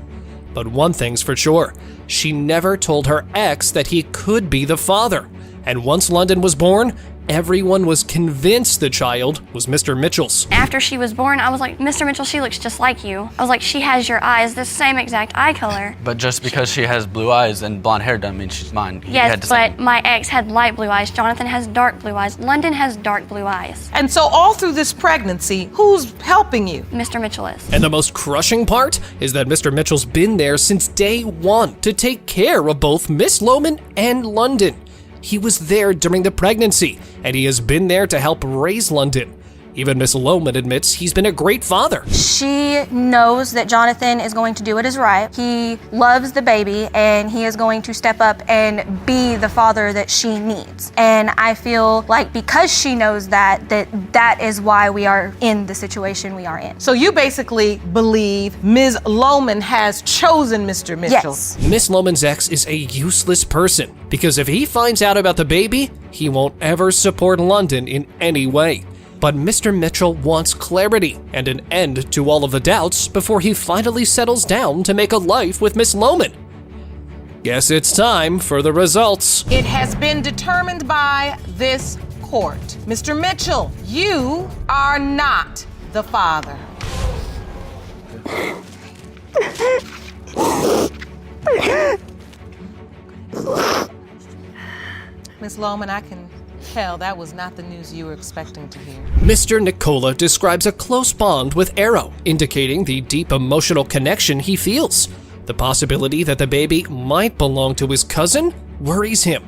But one thing's for sure, she never told her ex that he could be the father. And once London was born, everyone was convinced the child was Mr. Mitchell's. After she was born, I was like, Mr. Mitchell, she looks just like you. I was like, she has your eyes, the same exact eye color. But just because she has blue eyes and blonde hair doesn't mean she's mine. Yes, but my ex had light blue eyes. Jonathan has dark blue eyes. London has dark blue eyes. And so all through this pregnancy, who's helping you? Mr. Mitchell is. And the most crushing part is that Mr. Mitchell's been there since day one to take care of both Miss Lohman and London. He was there during the pregnancy, and he has been there to help raise London. Even Miss Lohman admits he's been a great father. She knows that Jonathan is going to do what is right. He loves the baby, and he is going to step up and be the father that she needs. And I feel like because she knows that is why we are in the situation we are in. So you basically believe Ms. Lohman has chosen Mr. Mitchell? Yes. Miss Lohman's ex is a useless person, because if he finds out about the baby, he won't ever support London in any way. But Mr. Mitchell wants clarity and an end to all of the doubts before he finally settles down to make a life with Miss Lohman. Guess it's time for the results. It has been determined by this court. Mr. Mitchell, you are not the father. Miss Lohman, I can tell that was not the news you were expecting to hear. Mr. Nicola describes a close bond with Arrow, indicating the deep emotional connection he feels. The possibility that the baby might belong to his cousin worries him.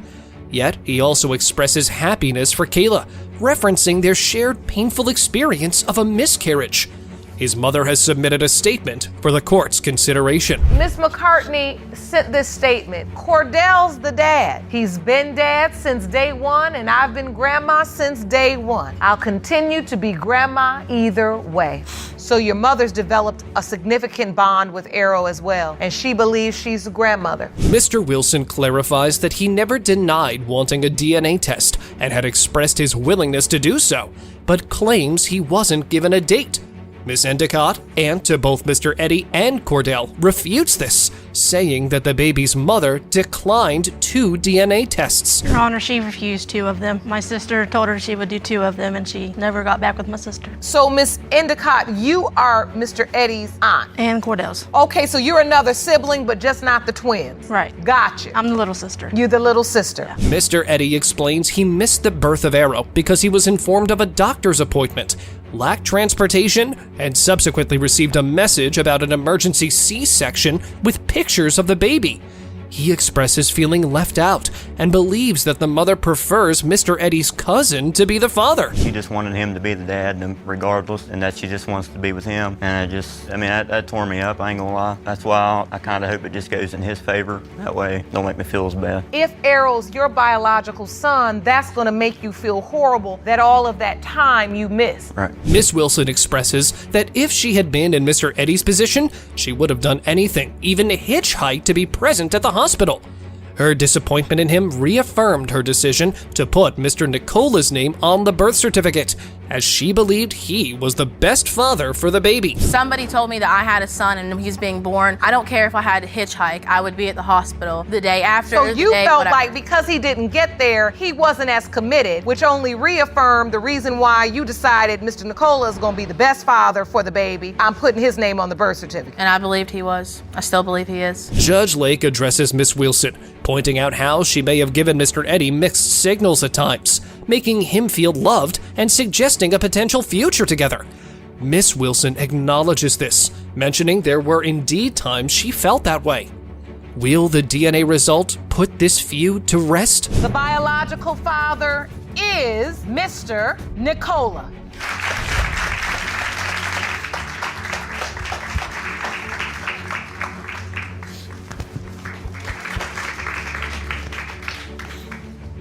Yet, he also expresses happiness for Kayla, referencing their shared painful experience of a miscarriage. His mother has submitted a statement for the court's consideration. Miss McCartney sent this statement. Cordell's the dad. He's been dad since day one, and I've been grandma since day one. I'll continue to be grandma either way. So your mother's developed a significant bond with Arrow as well, and she believes she's a grandmother. Mr. Wilson clarifies that he never denied wanting a DNA test and had expressed his willingness to do so, but claims he wasn't given a date. Miss Endicott, aunt to both Mr. Eddie and Cordell, refutes this, saying that the baby's mother declined 2 DNA tests. Your Honor, she refused 2 of them. My sister told her she would do 2 of them, and she never got back with my sister. So, Miss Endicott, you are Mr. Eddie's aunt? And Cordell's. Okay, so you're another sibling, but just not the twins. Right. Gotcha. I'm the little sister. You're the little sister. Mr. Eddie explains he missed the birth of Arrow because he was informed of a doctor's appointment, lacked transportation, and subsequently received a message about an emergency C-section with pictures of the baby. He expresses feeling left out and believes that the mother prefers Mr. Eddie's cousin to be the father. She just wanted him to be the dad regardless, and that she just wants to be with him. And that tore me up, I ain't gonna lie. That's why I kind of hope it just goes in his favor. That way, don't make me feel as bad. If Arrow's your biological son, that's gonna make you feel horrible that all of that time you missed. Right. Miss Wilson expresses that if she had been in Mr. Eddie's position, she would have done anything, even hitchhike, to be present at the hospital. Her disappointment in him reaffirmed her decision to put Mr. Nicola's name on the birth certificate, as she believed he was the best father for the baby. Somebody told me that I had a son and he's being born. I don't care if I had to hitchhike, I would be at the hospital the day after. So you felt like because he didn't get there, he wasn't as committed, which only reaffirmed the reason why you decided Mr. Nicola is going to be the best father for the baby. I'm putting his name on the birth certificate. And I believed he was. I still believe he is. Judge Lake addresses Miss Wilson, pointing out how she may have given Mr. Eddie mixed signals at times, making him feel loved and suggesting a potential future together. Miss Wilson acknowledges this, mentioning there were indeed times she felt that way. Will the DNA result put this feud to rest? The biological father is Mr. Nicola.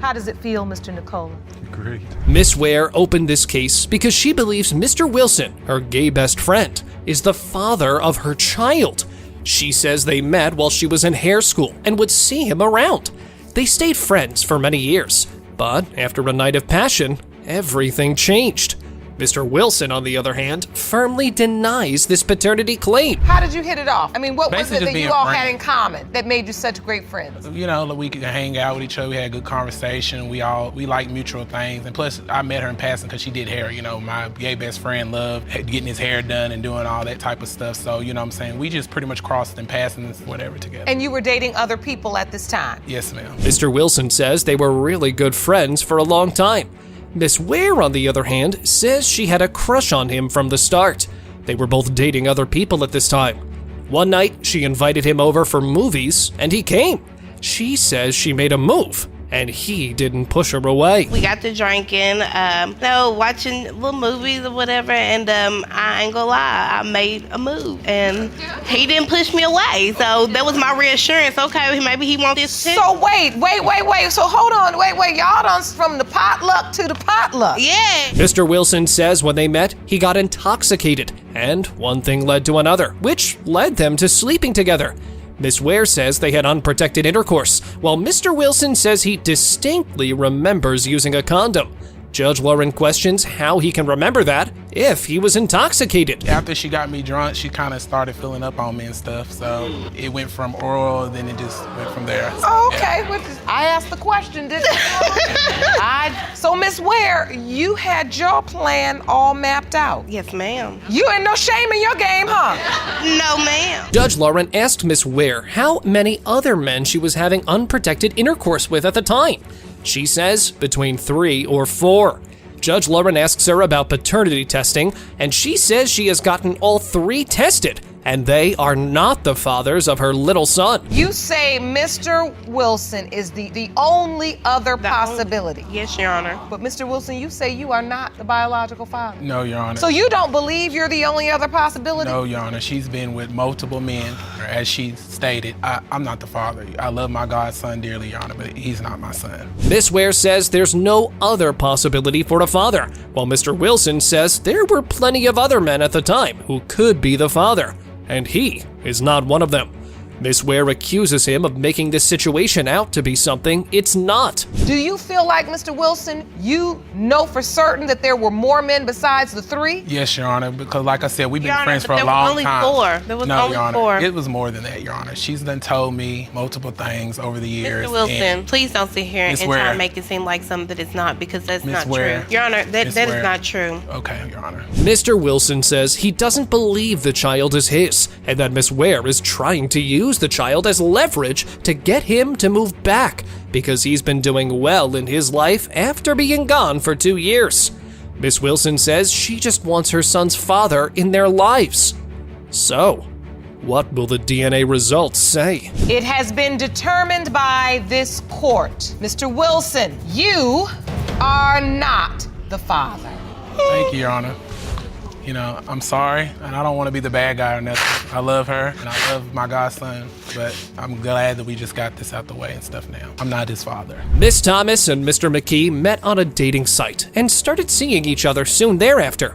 How does it feel, Mr. Nicola? Great. Miss Ware opened this case because she believes Mr. Wilson, her gay best friend, is the father of her child. She says they met while she was in hair school and would see him around. They stayed friends for many years, but after a night of passion, everything changed. Mr. Wilson, on the other hand, firmly denies this paternity claim. How did you hit it off? I mean, what was Basically it that just you being all friends. had in common that made you such great friends? You know, we could hang out with each other. We had a good conversation. We like mutual things. And plus, I met her in passing because she did hair. You know, my gay best friend loved getting his hair done and doing all that type of stuff. So, you know what I'm saying? We just pretty much crossed in passing and whatever together. And you were dating other people at this time? Yes, ma'am. Mr. Wilson says they were really good friends for a long time. Miss Ware, on the other hand, says she had a crush on him from the start. They were both dating other people at this time. One night, she invited him over for movies, and he came. She says she made a move, and he didn't push her away. We got to drinking, watching little movies or whatever, and I ain't gonna lie, I made a move, and he didn't push me away, so that was my reassurance. Okay, maybe he wants this too. So wait, so hold on, y'all done from the potluck to the potluck. Yeah. Mr. Wilson says when they met, he got intoxicated, and one thing led to another, which led them to sleeping together. Miss Ware says they had unprotected intercourse, while Mr. Wilson says he distinctly remembers using a condom. Judge Lauren questions how he can remember that if he was intoxicated. After she got me drunk, she kind of started filling up on me and stuff. So it went from oral, then it just went from there. Oh, okay. Yeah. I asked the question, didn't I? So, Miss Ware, you had your plan all mapped out. Yes, ma'am. You ain't no shame in your game, huh? No, ma'am. Judge Lauren asked Miss Ware how many other men she was having unprotected intercourse with at the time. She says between 3 or 4. Judge Lauren asks her about paternity testing, and she says she has gotten all 3 tested, and they are not the fathers of her little son. You say Mr. Wilson is the only other possibility. Yes, Your Honor. But Mr. Wilson, you say you are not the biological father. No, Your Honor. So you don't believe you're the only other possibility? No, Your Honor. She's been with multiple men. As she stated, I'm not the father. I love my godson dearly, Your Honor, but he's not my son. Miss Ware says there's no other possibility for a father, while Mr. Wilson says there were plenty of other men at the time who could be the father, and he is not one of them. Miss Ware accuses him of making this situation out to be something it's not. Do you feel like, Mr. Wilson, you know for certain that there were more men besides the 3? Yes, Your Honor, because like I said, we've been Your friends Honor, for a long time. There was only 4. There was only Your Honor, 4. It was more than that, Your Honor. She's done told me multiple things over the years. Mr. Wilson, please don't sit here and try to make it seem like something that it's not, because that's not true. Your Honor, that is not true. Okay, Your Honor. Mr. Wilson says he doesn't believe the child is his, and that Miss Ware is trying to use the child as leverage to get him to move back, because he's been doing well in his life after being gone for 2 years. Miss Wilson says she just wants her son's father in their lives. So, what will the DNA results say? It has been determined by this court. Mr. Wilson, you are not the father. Thank you, Your Honor. You know, I'm sorry, and I don't want to be the bad guy or nothing. I love her, and I love my godson, but I'm glad that we just got this out the way and stuff now. I'm not his father. Miss Thomas and Mr. McKee met on a dating site and started seeing each other soon thereafter.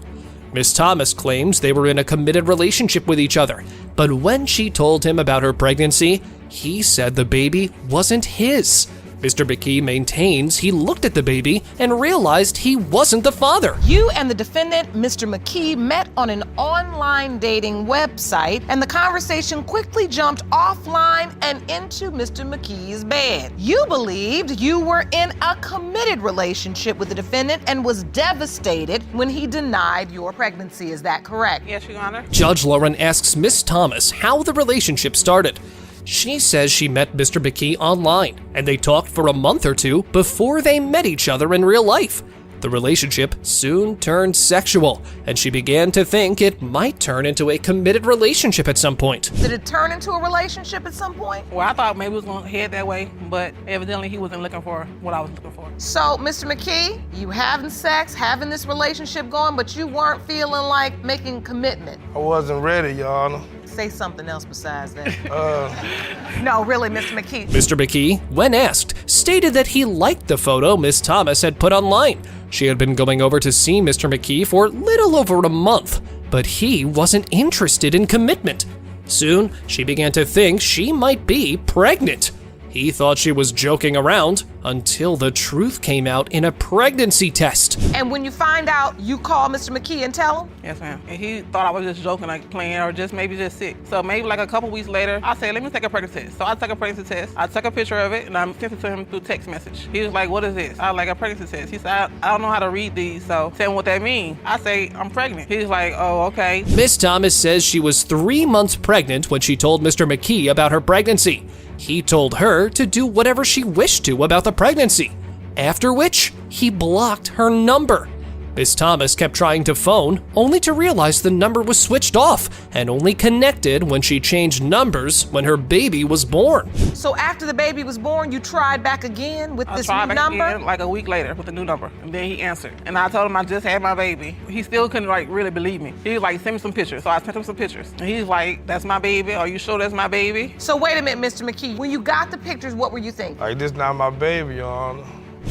Miss Thomas claims they were in a committed relationship with each other, but when she told him about her pregnancy, he said the baby wasn't his. Mr. McKee maintains he looked at the baby and realized he wasn't the father. You and the defendant, Mr. McKee, met on an online dating website, and the conversation quickly jumped offline and into Mr. McKee's bed. You believed you were in a committed relationship with the defendant and was devastated when he denied your pregnancy. Is that correct? Yes, Your Honor. Judge Lauren asks Miss Thomas how the relationship started. She says she met Mr. McKee online, and they talked for a month or 2 before they met each other in real life. The relationship soon turned sexual, and she began to think it might turn into a committed relationship at some point. Did it turn into a relationship at some point? Well, I thought maybe it was going to head that way, but evidently he wasn't looking for what I was looking for. So, Mr. McKee, you having sex, having this relationship going, but you weren't feeling like making commitment. I wasn't ready, Your Honor. Say something else besides that. No, really, Mr. McKee. Mr. McKee, when asked, stated that he liked the photo Miss Thomas had put online. She had been going over to see Mr. McKee for little over a month, but he wasn't interested in commitment. Soon, she began to think she might be pregnant. He thought she was joking around until the truth came out in a pregnancy test. And when you find out, you call Mr. McKee and tell him? Yes, ma'am. And he thought I was just joking, like playing, or just maybe just sick. So maybe like a couple weeks later, I said, let me take a pregnancy test. So I took a pregnancy test. I took a picture of it, and I sent it to him through text message. He was like, what is this? I was like, a pregnancy test. He said, I don't know how to read these, so tell him what that means. I say, I'm pregnant. He's like, oh, okay. Miss Thomas says she was 3 months pregnant when she told Mr. McKee about her pregnancy. He told her to do whatever she wished to about the pregnancy, after which he blocked her number. Miss Thomas kept trying to phone, only to realize the number was switched off and only connected when she changed numbers when her baby was born. So after the baby was born, you tried back again with this new number? Again, like a week later with a new number, and then he answered. And I told him I just had my baby. He still couldn't like really believe me. He was like, send me some pictures. So I sent him some pictures. And he's like, that's my baby. Are you sure that's my baby? So wait a minute, Mr. McKee. When you got the pictures, what were you thinking? Like, this not my baby, Your Honor.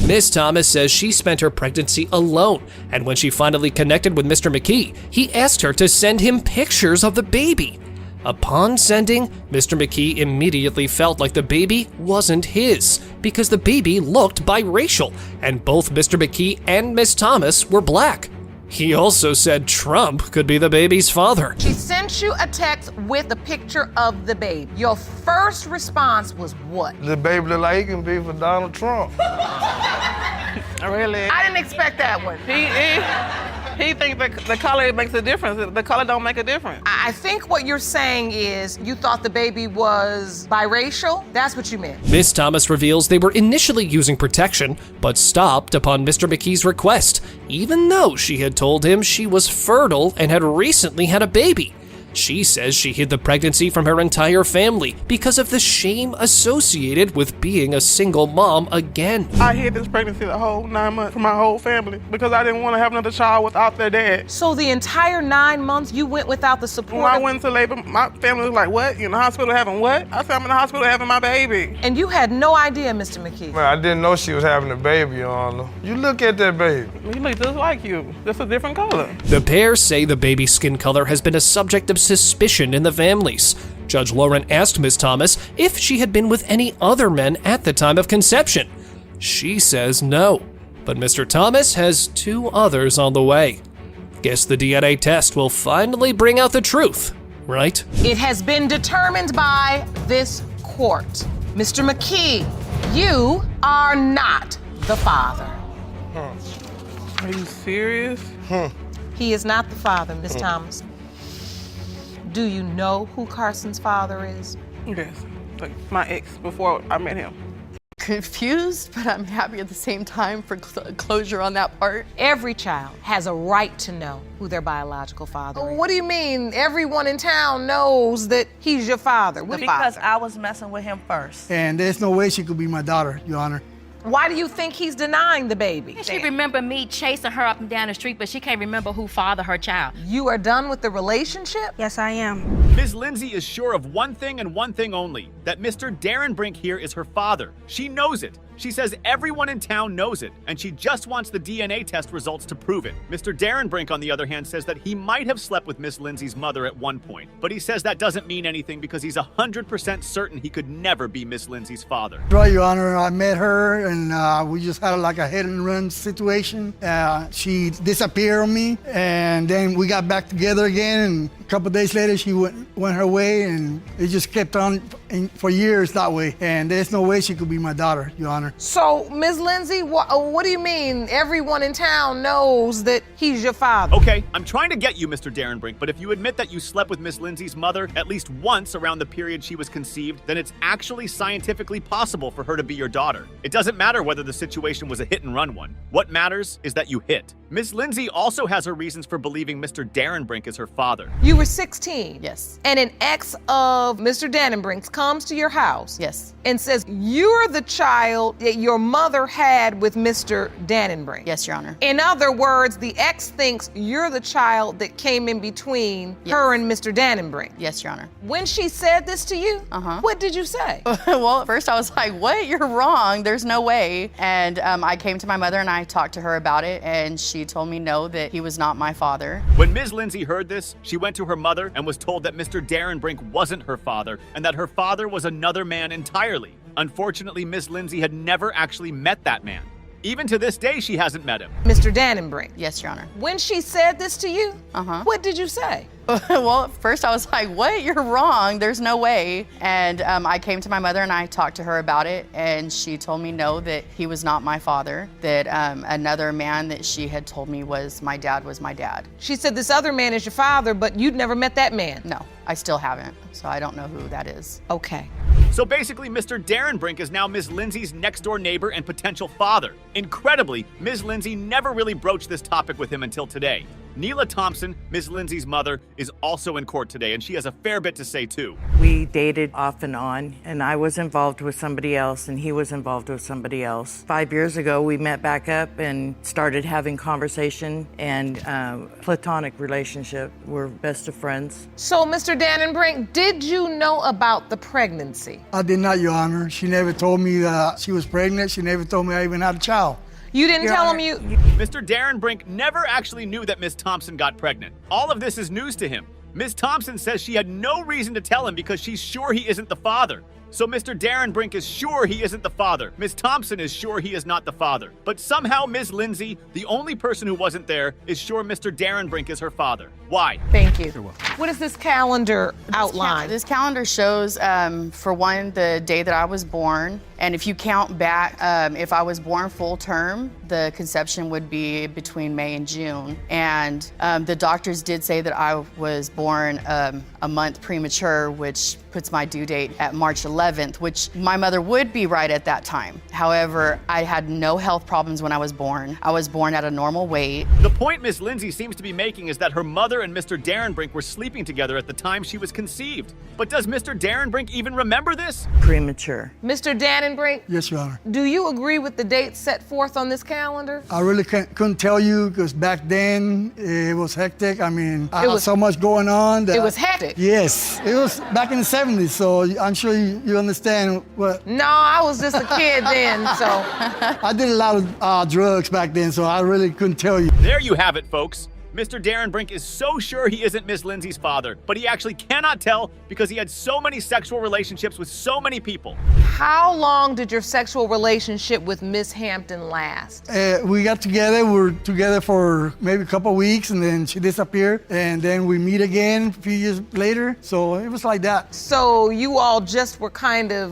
Miss Thomas says she spent her pregnancy alone, and when she finally connected with Mr. McKee, he asked her to send him pictures of the baby. Upon sending, Mr. McKee immediately felt like the baby wasn't his, because the baby looked biracial, and both Mr. McKee and Miss Thomas were black. He also said Trump could be the baby's father. She sent you a text with a picture of the baby. Your first response was what? The baby look like he can be for Donald Trump. Really? I didn't expect that one. He thinks the color makes a difference. The color don't make a difference. I think what you're saying is you thought the baby was biracial? That's what you meant. Miss Thomas reveals they were initially using protection, but stopped upon Mr. McKee's request, even though she had told him she was fertile and had recently had a baby. She says she hid the pregnancy from her entire family because of the shame associated with being a single mom again. I hid this pregnancy the whole 9 months from my whole family because I didn't want to have another child without their dad. So the entire 9 months you went without the support? When I went into labor, my family was like, what? You in the hospital having what? I said, I'm in the hospital having my baby. And you had no idea, Mr. McKee? Man, I didn't know she was having a baby, Your Honor. You look at that baby. He looks just like you, just a different color. The pair say the baby's skin color has been a subject of suspicion in the families. Judge Lauren asked Ms. Thomas if she had been with any other men at the time of conception. She says no, but Mr. Thomas has 2 others on the way. Guess the DNA test will finally bring out the truth, right? It has been determined by this court. Mr. McKee, you are not the father. Are you serious? He is not the father, Ms. Thomas. Do you know who Carson's father is? Yes, like my ex before I met him. Confused, but I'm happy at the same time for closure on that part. Every child has a right to know who their biological father is. What do you mean everyone in town knows that he's your father? Because I was messing with him first. And there's no way she could be my daughter, Your Honor. Why do you think he's denying the baby? She remember me chasing her up and down the street, but she can't remember who fathered her child. You are done with the relationship? Yes, I am. Ms. Lindsay is sure of one thing and one thing only, that Mr. Darren Brink here is her father. She knows it. She says everyone in town knows it, and she just wants the DNA test results to prove it. Mr. Darren Brink, on the other hand, says that he might have slept with Miss Lindsay's mother at one point, but he says that doesn't mean anything because he's 100% certain he could never be Miss Lindsay's father. Right, Your Honor, I met her and we just had like a hit and run situation. She disappeared on me, and then we got back together again, and a couple days later she went her way, and it just kept on for years that way, and there's no way she could be my daughter, Your Honor. So, Ms. Lindsay, what do you mean everyone in town knows that he's your father? Okay, I'm trying to get you, Mr. Darren Brink, but if you admit that you slept with Miss Lindsay's mother at least once around the period she was conceived, then it's actually scientifically possible for her to be your daughter. It doesn't matter whether the situation was a hit and run one. What matters is that you hit. Miss Lindsay also has her reasons for believing Mr. Darren Brink is her father. You were 16. Yes. And an ex of Mr. Darren Brink's comes to your house. Yes. And says you're the child that your mother had with Mr. Darren Brink. Yes, Your Honor. In other words, the ex thinks you're the child that came in between her and Mr. Darren Brink. Yes, Your Honor. When she said this to you, what did you say? Well, at first I was like, what? You're wrong. There's no way. And I came to my mother and I talked to her about it, and she told me no, that he was not my father. When Ms. Lindsay heard this, she went to her mother and was told that Mr. Darren Brink wasn't her father and that her father was another man entirely. Unfortunately, Ms. Lindsay had never actually met that man. Even to this day, she hasn't met him. Mr. Darren Brink. Yes, Your Honor. When she said this to you, what did you say? Well, at first I was like, what? You're wrong. There's no way. And I came to my mother and I talked to her about it, and she told me no, that he was not my father, that another man that she had told me was my dad was my dad. She said this other man is your father, but you'd never met that man. No, I still haven't, so I don't know who that is. Okay. So basically, Mr. Darren Brink is now Ms. Lindsay's next-door neighbor and potential father. Incredibly, Ms. Lindsay never really broached this topic with him until today. Neela Thompson, Ms. Lindsay's mother, is also in court today, and she has a fair bit to say, too. We dated off and on, and I was involved with somebody else, and he was involved with somebody else. 5 years ago, we met back up and started having conversation and platonic relationship. We're best of friends. So, Mr. Darren Brink, did you know about the pregnancy? I did not, Your Honor. She never told me that she was pregnant. She never told me I even had a child. You didn't tell him you... Mr. Darren Brink never actually knew that Ms. Thompson got pregnant. All of this is news to him. Ms. Thompson says she had no reason to tell him because she's sure he isn't the father. So Mr. Darren Brink is sure he isn't the father. Ms. Thompson is sure he is not the father. But somehow Ms. Lindsay, the only person who wasn't there, is sure Mr. Darren Brink is her father. Why? Thank you. What does this calendar outline? This calendar shows, for one, the day that I was born. And if you count back, if I was born full term, the conception would be between May and June. And the doctors did say that I was born a month premature, which puts my due date at March 11th, which my mother would be right at that time. However, I had no health problems when I was born. I was born at a normal weight. The point Miss Lindsay seems to be making is that her mother and Mr. Darren Brink were sleeping together at the time she was conceived. But does Mr. Darren Brink even remember this? Premature. Mr. Darren Brink, Yes, Your Honor. do you agree with the dates set forth on this calendar? I really couldn't tell you because back then it was hectic. I mean, I had so much going on. That It was hectic. Yes, it was back in the 70s, so I'm sure you understand what. No, I was just a kid then, so. I did a lot of drugs back then, so I really couldn't tell you. There you have it, folks. Mr. Darren Brink is so sure he isn't Miss Lindsay's father, but he actually cannot tell because he had so many sexual relationships with so many people. How long did your sexual relationship with Miss Hampton last? We got together. We were together for maybe a couple of weeks, and then she disappeared. And then we meet again a few years later. So it was like that. So you all just were kind of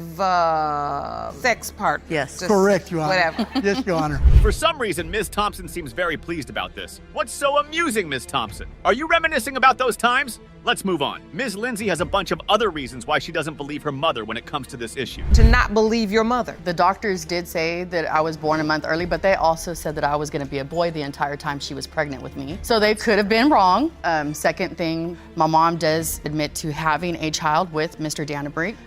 sex partners? Yes. Correct, Your Honor. Whatever. Yes, Your Honor. For some reason, Ms. Thompson seems very pleased about this. What's so amusing, Ms. Thompson? Are you reminiscing about those times? Let's move on. Ms. Lindsay has a bunch of other reasons why she doesn't believe her mother when it comes to this issue. To not believe your mother. The doctors did say that I was born a month early, but they also said that I was going to be a boy the entire time she was pregnant with me. So they could have been wrong. Second thing, my mom does admit to having a child with Mr. Darren Brink.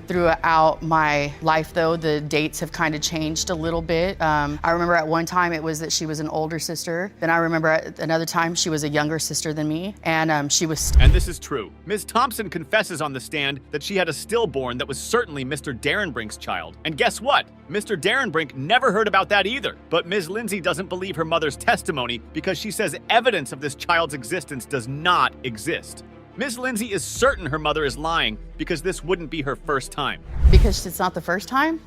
Throughout my life, though, the dates have kind of changed a little bit. I remember at one time it was that she was an older sister. Then I remember at another time she was a younger sister than me, and she was. And this is true. Ms. Thompson confesses on the stand that she had a stillborn that was certainly Mr. Darren Brink's child. And guess what? Mr. Darren Brink never heard about that either. But Ms. Lindsay doesn't believe her mother's testimony because she says evidence of this child's existence does not exist. Ms. Lindsay is certain her mother is lying because this wouldn't be her first time. Because it's not the first time.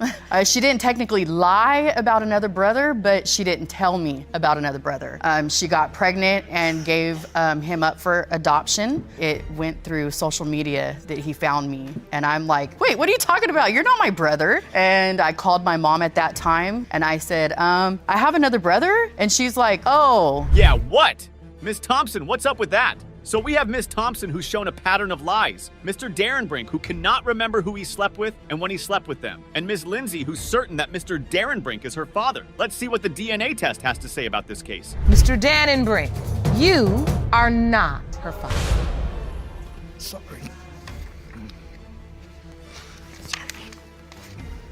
She didn't technically lie about another brother, but she didn't tell me about another brother. She got pregnant and gave him up for adoption. It went through social media that he found me. And I'm like, wait, what are you talking about? You're not my brother. And I called my mom at that time and I said, I have another brother? And she's like, oh. Yeah, what? Ms. Thompson, what's up with that? So we have Ms. Thompson who's shown a pattern of lies, Mr. Darren Brink who cannot remember who he slept with and when he slept with them, and Ms. Lindsay who's certain that Mr. Darren Brink is her father. Let's see what the DNA test has to say about this case. Mr. Darren Brink, you are not her father. Sorry.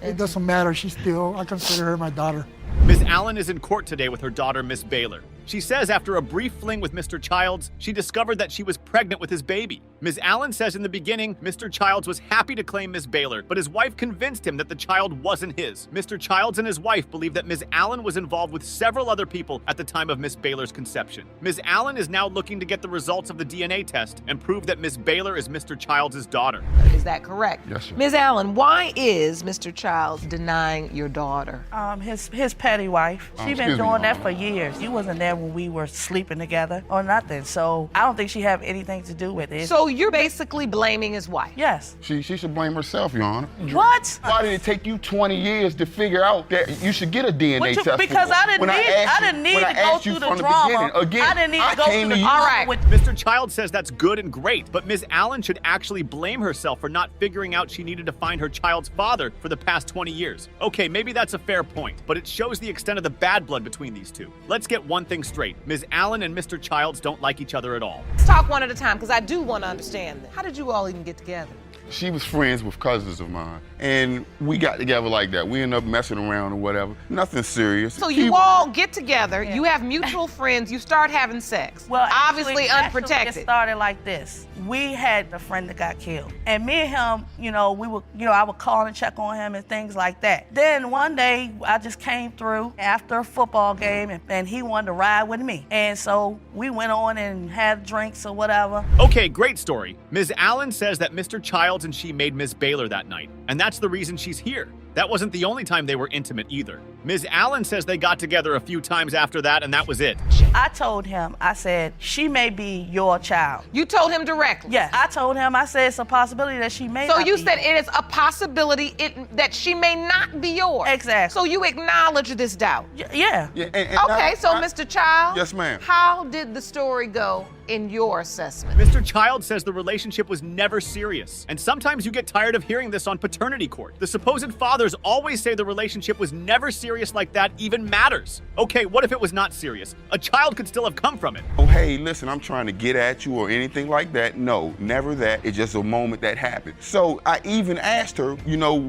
It doesn't matter. I consider her my daughter. Ms. Allen is in court today with her daughter, Miss Baylor. She says after a brief fling with Mr. Childs, she discovered that she was pregnant with his baby. Ms. Allen says in the beginning, Mr. Childs was happy to claim Miss Baylor, but his wife convinced him that the child wasn't his. Mr. Childs and his wife believe that Ms. Allen was involved with several other people at the time of Miss Baylor's conception. Ms. Allen is now looking to get the results of the DNA test and prove that Miss Baylor is Mr. Childs' daughter. Is that correct? Yes, sir. Ms. Allen, why is Mr. Childs denying your daughter? His petty wife. She's been doing that for years. You wasn't there when we were sleeping together or nothing. So I don't think she have anything to do with it. So you're basically blaming his wife? Yes. She should blame herself, Your Honor. What? Why did it take you 20 years to figure out that you should get a DNA test? Because I didn't need to go through the drama. I didn't need to go through the drama. All right. Mr. Childs says that's good and great, but Ms. Allen should actually blame herself for not figuring out she needed to find her child's father for the past 20 years. Okay, maybe that's a fair point, but it shows the extent of the bad blood between these two. Let's get one thing straight. Ms. Allen and Mr. Childs don't like each other at all. Let's talk one at a time, because I do want to understand this. How did you all even get together? She was friends with cousins of mine, and we got together like that. We ended up messing around or whatever. Nothing serious. So you all get together, you have mutual friends, you start having sex. Well, obviously unprotected. It started like this. We had a friend that got killed, and me and him, I would call and check on him and things like that. Then one day, I just came through after a football game, and he wanted to ride with me, and so we went on and had drinks or whatever. Okay, great story. Ms. Allen says that Mr. Childs Childs and she made Ms. Baylor that night, and that's the reason she's here. That wasn't the only time they were intimate either. Ms. Allen says they got together a few times after that, and that was it. I told him, I said, she may be your child. You told him directly? Yes. I told him, I said, it's a possibility that she may So not you be said yours. it is a possibility that she may not be yours. Exactly. So you acknowledge this doubt? Yeah. Okay, so Mr. Child. Yes, ma'am. How did the story go in your assessment? Mr. Child says the relationship was never serious, and sometimes you get tired of hearing this on paternity court. The supposed fathers always say the relationship was never serious like that even matters. Okay, what if it was not serious? A child could still have come from it. Oh, hey, listen, I'm trying to get at you or anything like that. No, never that. It's just a moment that happened. So I even asked her,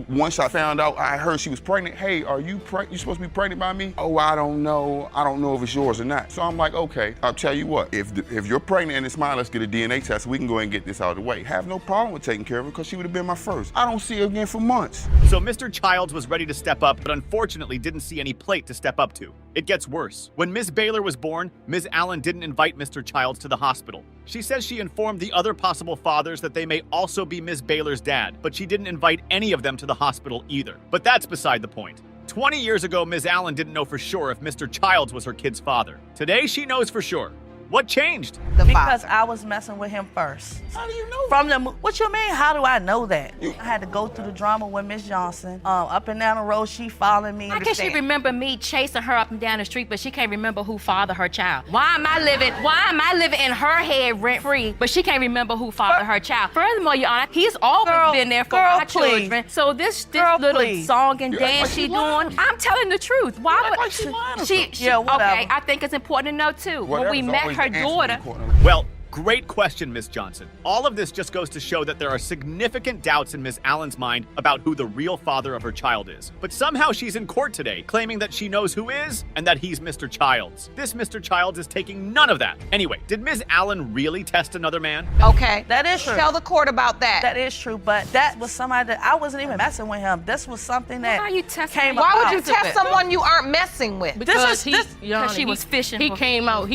once I found out, I heard she was pregnant. Hey, are you pregnant? You supposed to be pregnant by me? Oh, I don't know. I don't know if it's yours or not. So I'm like, okay, I'll tell you what. If you're pregnant and it's mine, let's get a DNA test. We can go ahead and get this out of the way. Have no problem with taking care of her because she would have been my first. I don't see her again for months. So Mr. Childs was ready to step up, but unfortunately didn't see any plate to step up to. It gets worse. When Ms. Baylor was born, Ms. Allen didn't invite Mr. Childs to the hospital. She says she informed the other possible fathers that they may also be Ms. Baylor's dad, but she didn't invite any of them to the hospital either. But that's beside the point. 20 years ago, Ms. Allen didn't know for sure if Mr. Childs was her kid's father. Today, she knows for sure. What changed? Because I was messing with him first. How do you know? What you mean? How do I know that? I had to go through the drama with Miss Johnson. Up and down the road, she following me. How can she remember me chasing her up and down the street, but she can't remember who fathered her child? Why am I living in her head rent free, but she can't remember who fathered her child? Furthermore, Your Honor, he's always been there for my children. So this little song and dance she doing, I'm telling the truth. Why would she? Okay, I think it's important to know too. When we met her daughter. Well, great question, Miss Johnson. All of this just goes to show that there are significant doubts in Miss Allen's mind about who the real father of her child is. But somehow she's in court today, claiming that she knows who is and that he's Mr. Childs. This Mr. Childs is taking none of that. Anyway, did Ms. Allen really test another man? Okay. That is true. Tell the court about that. That is true, but that was somebody that I wasn't even messing with him. This was something that came Why about. would you test someone you aren't messing with? Because she was fishing. He came out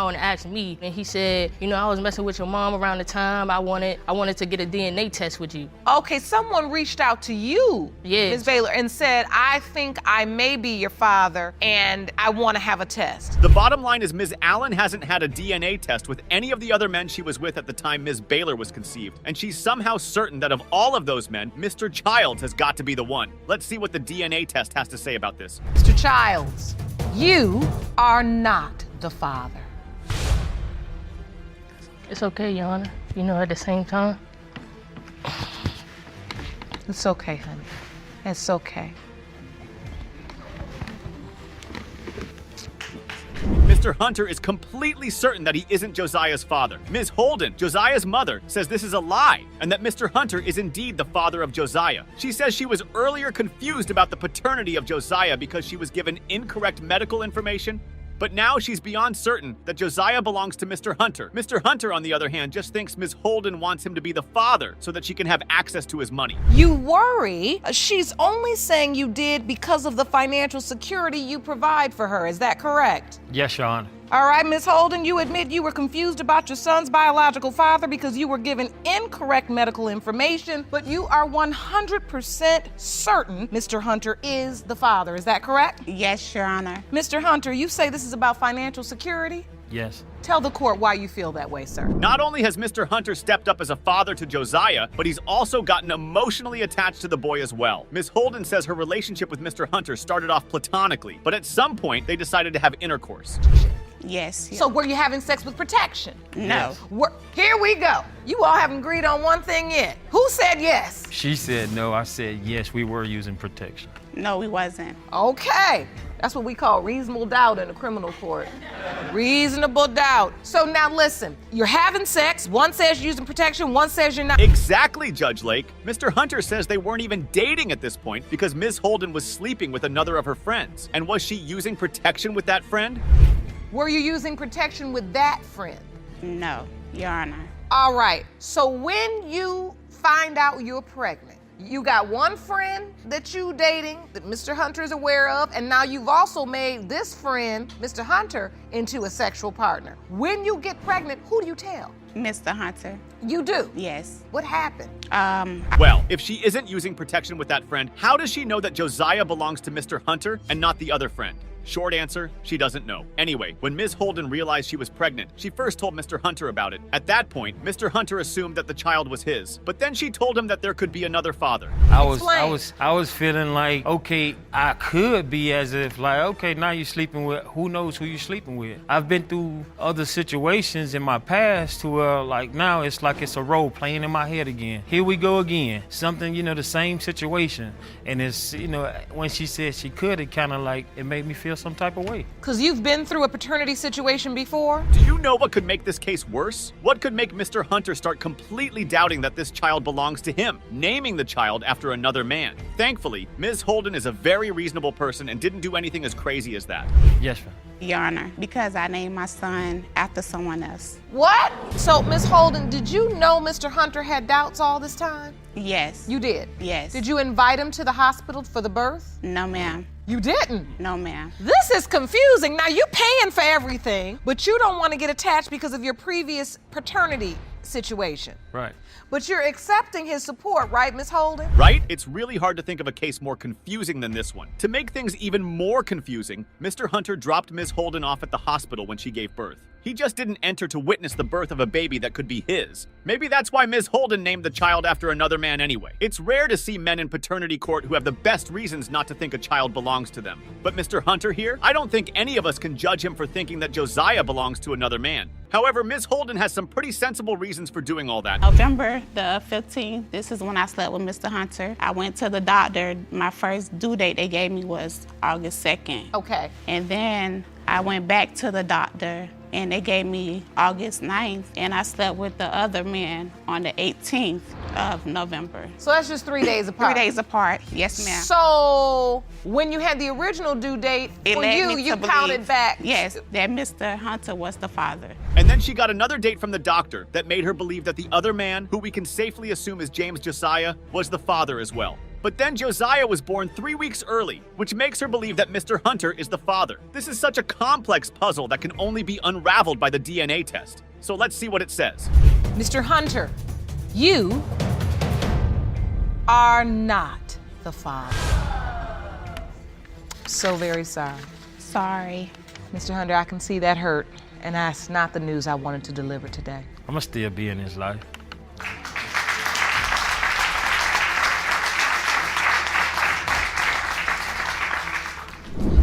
and asked me, and he said, I was messing with your mom around the time I wanted to get a DNA test with you. Okay, someone reached out to you, Ms. Baylor, and said, I think I may be your father, and I want to have a test. The bottom line is Ms. Allen hasn't had a DNA test with any of the other men she was with at the time Ms. Baylor was conceived, and she's somehow certain that of all of those men, Mr. Childs has got to be the one. Let's see what the DNA test has to say about this. Mr. Childs, you are not the father. It's okay, Your Honor. At the same time. It's okay, honey. It's okay. Mr. Hunter is completely certain that he isn't Josiah's father. Ms. Holden, Josiah's mother, says this is a lie and that Mr. Hunter is indeed the father of Josiah. She says she was earlier confused about the paternity of Josiah because she was given incorrect medical information. But now she's beyond certain that Josiah belongs to Mr. Hunter. Mr. Hunter, on the other hand, just thinks Ms. Holden wants him to be the father so that she can have access to his money. You worry she's only saying you did because of the financial security you provide for her. Is that correct? Yes, Your Honor. All right, Ms. Holden, you admit you were confused about your son's biological father because you were given incorrect medical information, but you are 100% certain Mr. Hunter is the father. Is that correct? Yes, Your Honor. Mr. Hunter, you say this is about financial security? Yes. Tell the court why you feel that way, sir. Not only has Mr. Hunter stepped up as a father to Josiah, but he's also gotten emotionally attached to the boy as well. Ms. Holden says her relationship with Mr. Hunter started off platonically, but at some point they decided to have intercourse. Yes. So were you having sex with protection? No. Here we go. You all haven't agreed on one thing yet. Who said yes? She said no. I said yes, we were using protection. No, we wasn't. Okay. That's what we call reasonable doubt in a criminal court. Reasonable doubt. So now listen, you're having sex. One says you're using protection, one says you're not. Exactly, Judge Lake. Mr. Hunter says they weren't even dating at this point because Ms. Holden was sleeping with another of her friends. And was she using protection with that friend? Were you using protection with that friend? No, Your Honor. All right. So when you find out you're pregnant, you got one friend that you dating that Mr. Hunter is aware of, and now you've also made this friend, Mr. Hunter, into a sexual partner. When you get pregnant, who do you tell? Mr. Hunter. You do? Yes. What happened? Well, if she isn't using protection with that friend, how does she know that Josiah belongs to Mr. Hunter and not the other friend? Short answer, she doesn't know. Anyway, when Ms. Holden realized she was pregnant, she first told Mr. Hunter about it. At that point, Mr. Hunter assumed that the child was his, but then she told him that there could be another father. I was feeling like, okay, I could be as if like, okay, now you're sleeping with, who knows who you're sleeping with. I've been through other situations in my past to where like now it's like it's a role playing in my head again. Here we go again. Something, the same situation. And it's, when she said she could, it kind of like, it made me feel some type of way. Because you've been through a paternity situation before? Do you know what could make this case worse? What could make Mr. Hunter start completely doubting that this child belongs to him, naming the child after another man? Thankfully, Ms. Holden is a very reasonable person and didn't do anything as crazy as that. Yes, ma'am. Your Honor, because I named my son after someone else. What? So, Ms. Holden, did you know Mr. Hunter had doubts all this time? Yes. You did? Yes. Did you invite him to the hospital for the birth? No, ma'am. You didn't? No, ma'am. This is confusing. Now, you're paying for everything, but you don't want to get attached because of your previous paternity situation. Right. But you're accepting his support, right, Ms. Holden? Right? It's really hard to think of a case more confusing than this one. To make things even more confusing, Mr. Hunter dropped Ms. Holden off at the hospital when she gave birth. He just didn't enter to witness the birth of a baby that could be his. Maybe that's why Ms. Holden named the child after another man anyway. It's rare to see men in paternity court who have the best reasons not to think a child belongs to them. But Mr. Hunter here, I don't think any of us can judge him for thinking that Josiah belongs to another man. However, Ms. Holden has some pretty sensible reasons for doing all that. November the 15th, this is when I slept with Mr. Hunter. I went to the doctor. My first due date they gave me was August 2nd. Okay. And then I went back to the doctor and they gave me August 9th, and I slept with the other man on the 18th of November. So that's just 3 days apart? 3 days apart, yes, ma'am. So when you had the original due date, for you counted back? Yes, that Mr. Hunter was the father. And then she got another date from the doctor that made her believe that the other man, who we can safely assume is James Josiah, was the father as well. But then Josiah was born 3 weeks early, which makes her believe that Mr. Hunter is the father. This is such a complex puzzle that can only be unraveled by the DNA test. So let's see what it says. Mr. Hunter, you are not the father. So very sorry. Sorry. Mr. Hunter, I can see that hurt, and that's not the news I wanted to deliver today. I'm gonna still be in his life.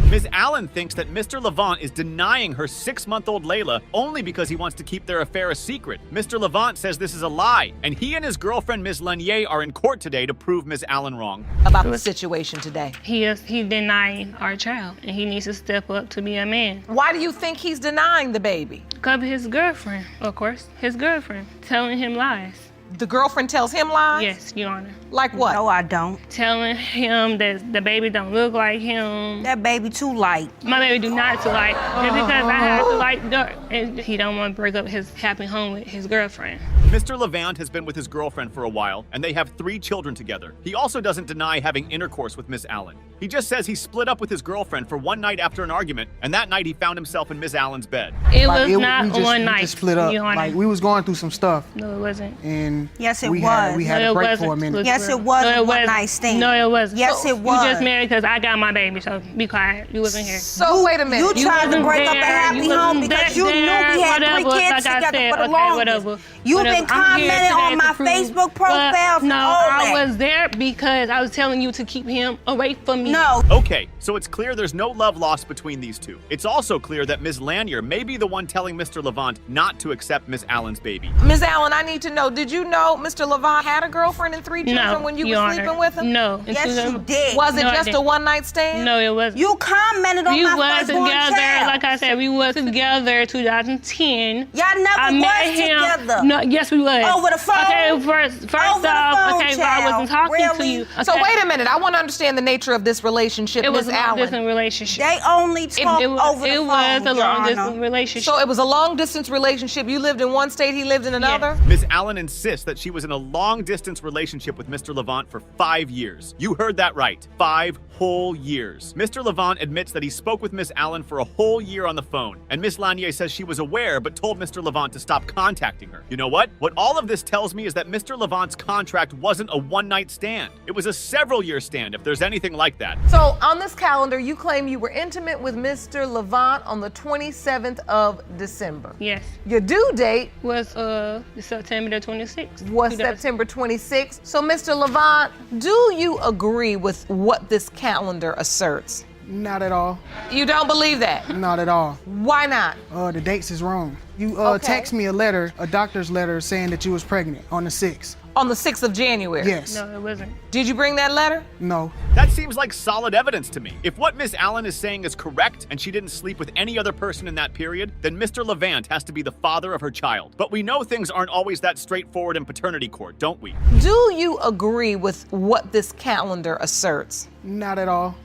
Ms. Allen thinks that Mr. Levant is denying her 6-month-old Layla only because he wants to keep their affair a secret. Mr. Levant says this is a lie, and he and his girlfriend, Ms. Lanier, are in court today to prove Ms. Allen wrong. About the situation today. He's denying our child, and he needs to step up to be a man. Why do you think he's denying the baby? Because of his girlfriend, of course. His girlfriend telling him lies. The girlfriend tells him lies? Yes, Your Honor. Like what? No, I don't. Telling him that the baby don't look like him. That baby too light. My baby do not too light. Just because I have to like dark. And he don't want to break up his happy home with his girlfriend. Mr. Levant has been with his girlfriend for a while, and they have 3 children together. He also doesn't deny having intercourse with Miss Allen. He just says he split up with his girlfriend for one night after an argument, and that night he found himself in Miss Allen's bed. It was not one night. We just split up. Your Honor. Like we was going through some stuff. No, it wasn't. And yes, it we was. We had a break for a minute. Yes, it was No, a one-night stand. No, it wasn't. Yes, it was. You just married because I got my baby, so be quiet. You wasn't here. So wait a minute. You tried to break up a happy home because you knew we had 3 kids together for the longest. You've been commenting on my Facebook profile. No, I was there because I was telling you to keep him away from me. No. Okay, so it's clear there's no love lost between these two. It's also clear that Ms. Lanier may be the one telling Mr. Levant not to accept Miss Allen's baby. Ms. Allen, I need to know, did you know Mr. Levant had a girlfriend and 3 children when you were sleeping with him? No. Yes, you did. Was it just a one-night stand? No, it wasn't. You commented on my firstborn child. Like I said, we was together 2010. Y'all never was together. No, yes, we was. Over the phone? Okay, first off, okay, I wasn't talking to you. Okay. So wait a minute, I want to understand the nature of this relationship, It was Ms. a Allen. long-distance relationship. They only talk over the phone. It was a Your long-distance Honor. relationship. So it was a long-distance relationship. You lived in one state, he lived in another? Miss Allen insists that she was in a long-distance relationship with Mr. Levant for 5 years. You heard that right. 5 whole years. Mr. Levant admits that he spoke with Miss Allen for a whole year on the phone, and Miss Lanier says she was aware but told Mr. Levant to stop contacting her. You know what? What all of this tells me is that Mr. Levant's contract wasn't a one-night stand. It was a several-year stand, if there's anything like that. So on this calendar, you claim you were intimate with Mr. Levant on the 27th of December. Yes. Your due date was September the 26th. Was September 26th. So Mr. Levant, do you agree with what this calendar asserts? Not at all. You don't believe that? Not at all. Why not? The dates is wrong. You Okay. text me a letter, a doctor's letter, saying that you was pregnant on the 6th. On the 6th of January? Yes. No, it wasn't. Did you bring that letter? No. That seems like solid evidence to me. If what Miss Allen is saying is correct and she didn't sleep with any other person in that period, then Mr. Levant has to be the father of her child. But we know things aren't always that straightforward in paternity court, don't we? Do you agree with what this calendar asserts? Not at all.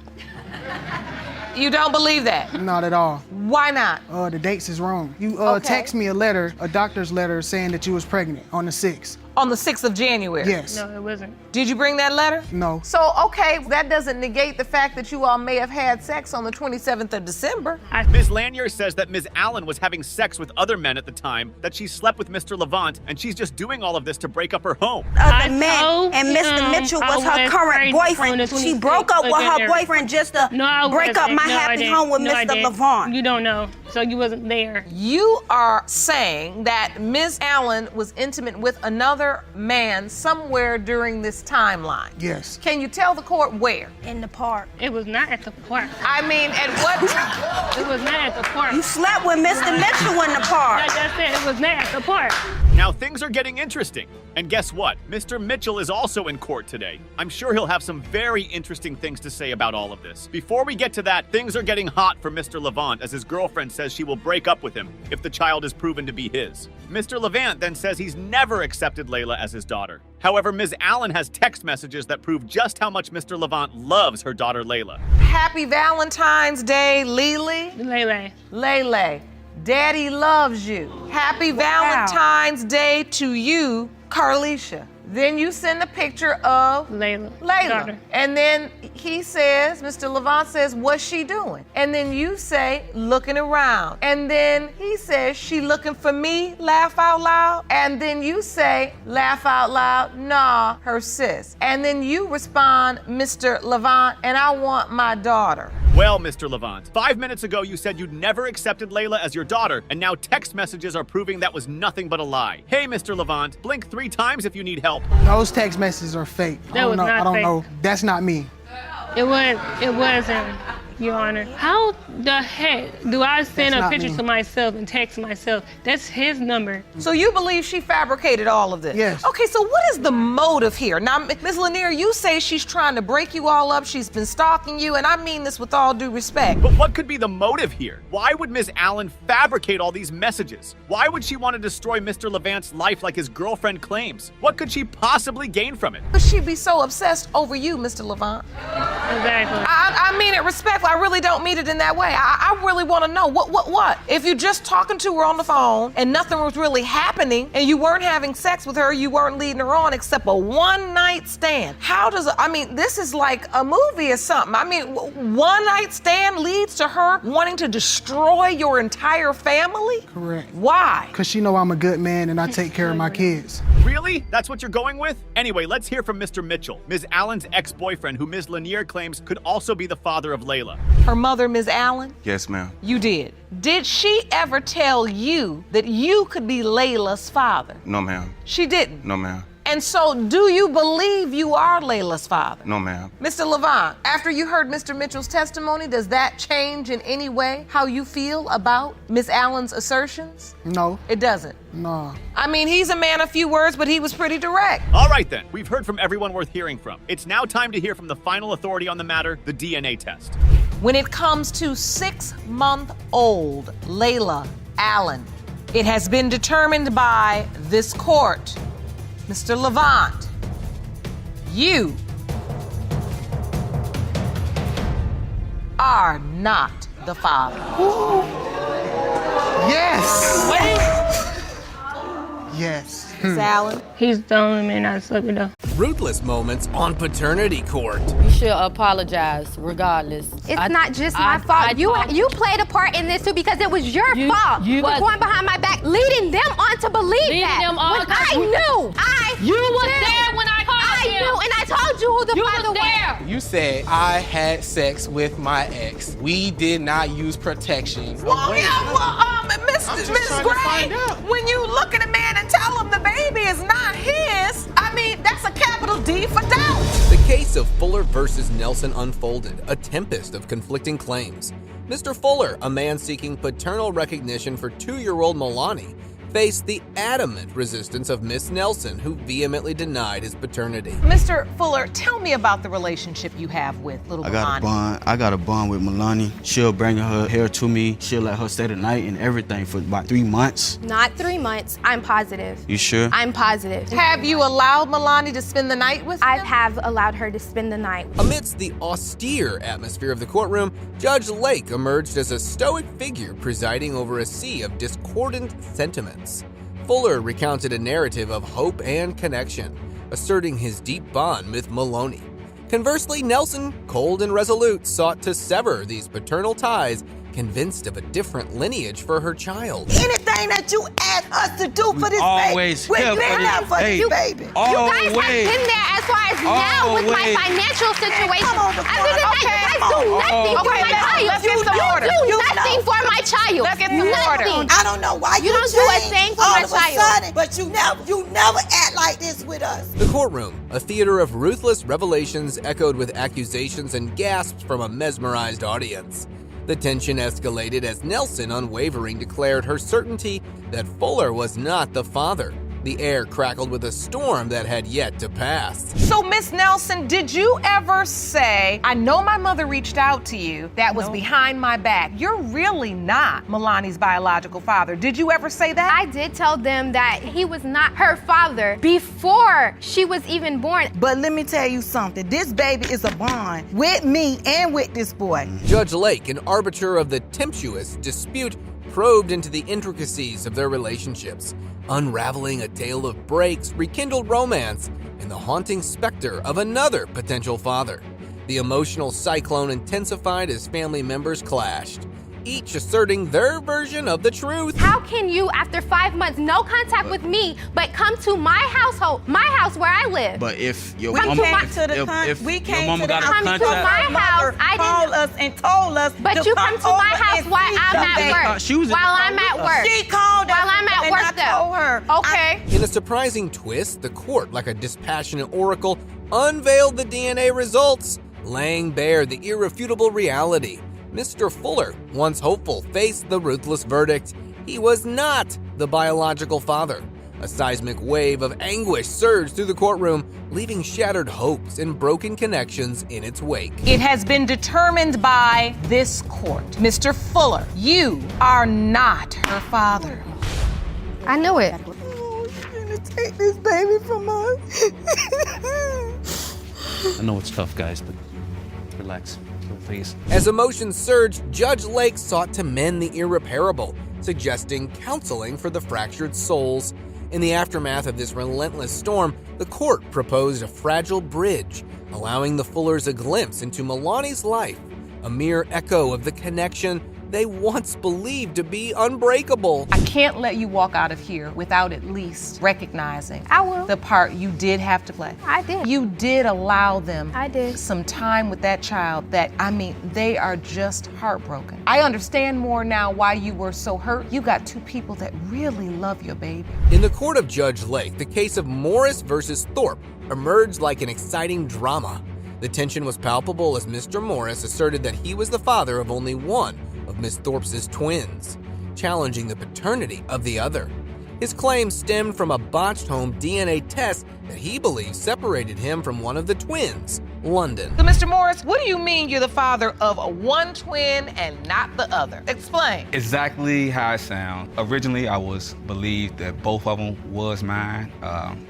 You don't believe that? Not at all. Why not? The dates is wrong. You Okay. text me a letter, a doctor's letter, saying that you was pregnant on the 6th. On the 6th of January? Yes. No, it wasn't. Did you bring that letter? No. So, okay, that doesn't negate the fact that you all may have had sex on the 27th of December. Ms. Lanier says that Ms. Allen was having sex with other men at the time, that she slept with Mr. Levant, and she's just doing all of this to break up her home. The man, and Mr. Mitchell was her current boyfriend. She broke up with her boyfriend just to break up my happy home with Mr. Levant. You don't know, so you wasn't there. You are saying that Ms. Allen was intimate with another man somewhere during this timeline. Yes. Can you tell the court where? In the park. It was not at the park. I mean, at what? It was not at the park. You slept with Mr. Mitchell in the park. Like I said, it was not at the park. Now things are getting interesting. And guess what? Mr. Mitchell is also in court today. I'm sure he'll have some very interesting things to say about all of this. Before we get to that, things are getting hot for Mr. Levant as his girlfriend says she will break up with him if the child is proven to be his. Mr. Levant then says he's never accepted Layla as his daughter. However, Ms. Allen has text messages that prove just how much Mr. Levant loves her daughter Layla. Happy Valentine's Day, Lele. Lele. Lele. Daddy loves you. Happy Valentine's Day to you, Carlisha. Then you send a picture of Layla. Layla. And then he says, Mr. Levant says, what's she doing? And then you say, looking around. And then he says, she looking for me, laugh out loud. And then you say, laugh out loud, nah, her sis. And then you respond, Mr. Levant, and I want my daughter. Well, Mr. Levant, 5 minutes ago you said you'd never accepted Layla as your daughter, and now text messages are proving that was nothing but a lie. Hey, Mr. Levant, blink 3 times if you need help. Those text messages are fake. That was not I don't fake. know. That's not me. It wasn't, Your Honor. How the heck do I send That's a not picture me. to myself and text myself? That's his number. So you believe she fabricated all of this? Yes. Okay, so what is the motive here? Now, Ms. Lanier, you say she's trying to break you all up. She's been stalking you, and I mean this with all due respect. But what could be the motive here? Why would Ms. Allen fabricate all these messages? Why would she want to destroy Mr. Levant's life like his girlfriend claims? What could she possibly gain from it? But she'd be so obsessed over you, Mr. Levant. Exactly. I mean it respectfully. I really don't mean it in that way. I really want to know what? If you're just talking to her on the phone and nothing was really happening and you weren't having sex with her, you weren't leading her on except a one-night stand. This is like a movie or something. I mean, one-night stand leads to her wanting to destroy your entire family? Correct. Why? Because she know I'm a good man and I take care of my kids. Really? That's what you're going with? Anyway, let's hear from Mr. Mitchell, Ms. Allen's ex-boyfriend, who Ms. Lanier claims could also be the father of Layla. Her mother, Ms. Allen? Yes, ma'am. You did. Did she ever tell you that you could be Layla's father? No, ma'am. She didn't. No, ma'am. And so, do you believe you are Layla's father? No, ma'am. Mr. Levant, after you heard Mr. Mitchell's testimony, does that change in any way how you feel about Ms. Allen's assertions? No. It doesn't? No. I mean, he's a man of few words, but he was pretty direct. All right then, we've heard from everyone worth hearing from. It's now time to hear from the final authority on the matter, the DNA test. When it comes to 6-month-old Layla Allen, it has been determined by this court, Mr. Levant, you are not the father. Yes! Yes. Allen? He's the only man I slept with, though. Ruthless moments on paternity court. You should apologize regardless. It's not just my fault. You played a part in this too because it was your fault. You were going behind my back, leading them on to believe that. Them on when I knew. You was there when I called him. I knew, and I told you who the father was. You said I had sex with my ex. We did not use protection. Miss Gray, when you look at a man and tell him the baby is not his, I mean, that's a capital D for doubt. The case of Fuller versus Nelson unfolded, a tempest of conflicting claims. Mr. Fuller, a man seeking paternal recognition for 2-year-old Milani, faced the adamant resistance of Miss Nelson, who vehemently denied his paternity. Mr. Fuller, tell me about the relationship you have with little Milani. I got a bond with Milani. She'll bring her hair to me. She'll let her stay the night and everything for about 3 months. Not 3 months. I'm positive. You sure? I'm positive. Have you allowed Milani to spend the night with him? I have allowed her to spend the night. Amidst the austere atmosphere of the courtroom, Judge Lake emerged as a stoic figure presiding over a sea of discordant sentiments. Fuller recounted a narrative of hope and connection, asserting his deep bond with Maloney. Conversely, Nelson, cold and resolute, sought to sever these paternal ties, convinced of a different lineage for her child. Anything that you ask us to do for this baby, we've been there for this baby. You guys have been there as far as now with my financial situation. Other than that, you guys do nothing for my child. Let's get some order. You do nothing for my child. Let's get some order. I don't know why you don't do a thing for all my of a child. sudden, but you never act like this with us. The courtroom, a theater of ruthless revelations echoed with accusations and gasps from a mesmerized audience. The tension escalated as Nelson, unwavering, declared her certainty that Fuller was not the father. The air crackled with a storm that had yet to pass. So, Miss Nelson, did you ever say, I know my mother reached out to you, that was behind my back. You're really not Milani's biological father. Did you ever say that? I did tell them that he was not her father before she was even born. But let me tell you something. This baby is a bond with me and with this boy. Judge Lake, an arbiter of the tempestuous dispute, probed into the intricacies of their relationships, unraveling a tale of breaks, rekindled romance, and the haunting specter of another potential father. The emotional cyclone intensified as family members clashed, each asserting their version of the truth. How can you, after 5 months, no contact with me, but come to my household, my house where I live? But if your We mama, came if to the your mama got a come to contract, my house. I called us and told us But to you come to over my house and while see I'm the at baby. work. she was in While the I'm car at with us. work. She called us while I'm at and work, I though. told her. Okay. In a surprising twist, the court, like a dispassionate oracle, unveiled the DNA results, laying bare the irrefutable reality. Mr. Fuller, once hopeful, faced the ruthless verdict. He was not the biological father. A seismic wave of anguish surged through the courtroom, leaving shattered hopes and broken connections in its wake. It has been determined by this court. Mr. Fuller, you are not her father. I knew it. Oh, you're gonna take this baby from us. I know it's tough, guys, but relax, please. As emotions surged, Judge Lake sought to mend the irreparable, suggesting counseling for the fractured souls. In the aftermath of this relentless storm, the court proposed a fragile bridge, allowing the Fullers a glimpse into Milani's life, a mere echo of the connection they once believed to be unbreakable. I can't let you walk out of here without at least recognizing I will. the part you did have to play. I did. You did allow them I did. some time with that child that, I mean, they are just heartbroken. I understand more now why you were so hurt. You got two people that really love your baby. In the court of Judge Lake, the case of Morris versus Thorpe emerged like an exciting drama. The tension was palpable as Mr. Morris asserted that he was the father of only one of Miss Thorpe's twins, challenging the paternity of the other. His claim stemmed from a botched home DNA test that he believes separated him from one of the twins, London. So, Mr. Morris, what do you mean you're the father of one twin and not the other? Explain. Exactly how it sounds. Originally, I was believed that both of them was mine.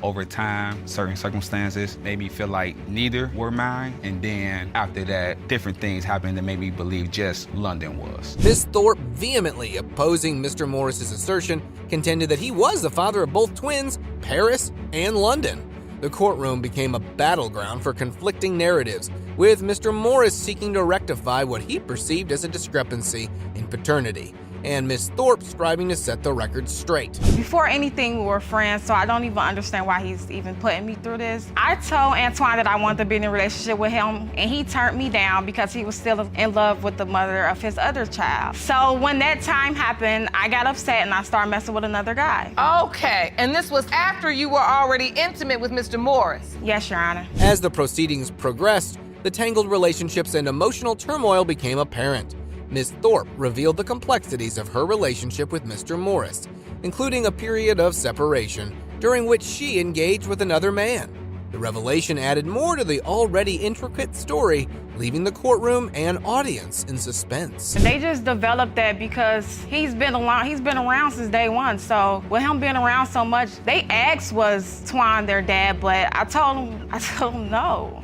Over time, certain circumstances made me feel like neither were mine. And then after that, different things happened that made me believe just London was. Ms. Thorpe, vehemently opposing Mr. Morris's assertion, contended that he was the father of both twins, Paris and London. The courtroom became a battleground for conflicting narratives, with Mr. Morris seeking to rectify what he perceived as a discrepancy in paternity, and Ms. Thorpe striving to set the record straight. Before anything, we were friends, so I don't even understand why he's even putting me through this. I told Antoine that I wanted to be in a relationship with him, and he turned me down because he was still in love with the mother of his other child. So when that time happened, I got upset and I started messing with another guy. Okay, and this was after you were already intimate with Mr. Morris? Yes, Your Honor. As the proceedings progressed, the tangled relationships and emotional turmoil became apparent. Ms. Thorpe revealed the complexities of her relationship with Mr. Morris, including a period of separation during which she engaged with another man. The revelation added more to the already intricate story, leaving the courtroom and audience in suspense. They just developed that because he's been around since day one. So with him being around so much, they asked was Twan their dad, but I told him no.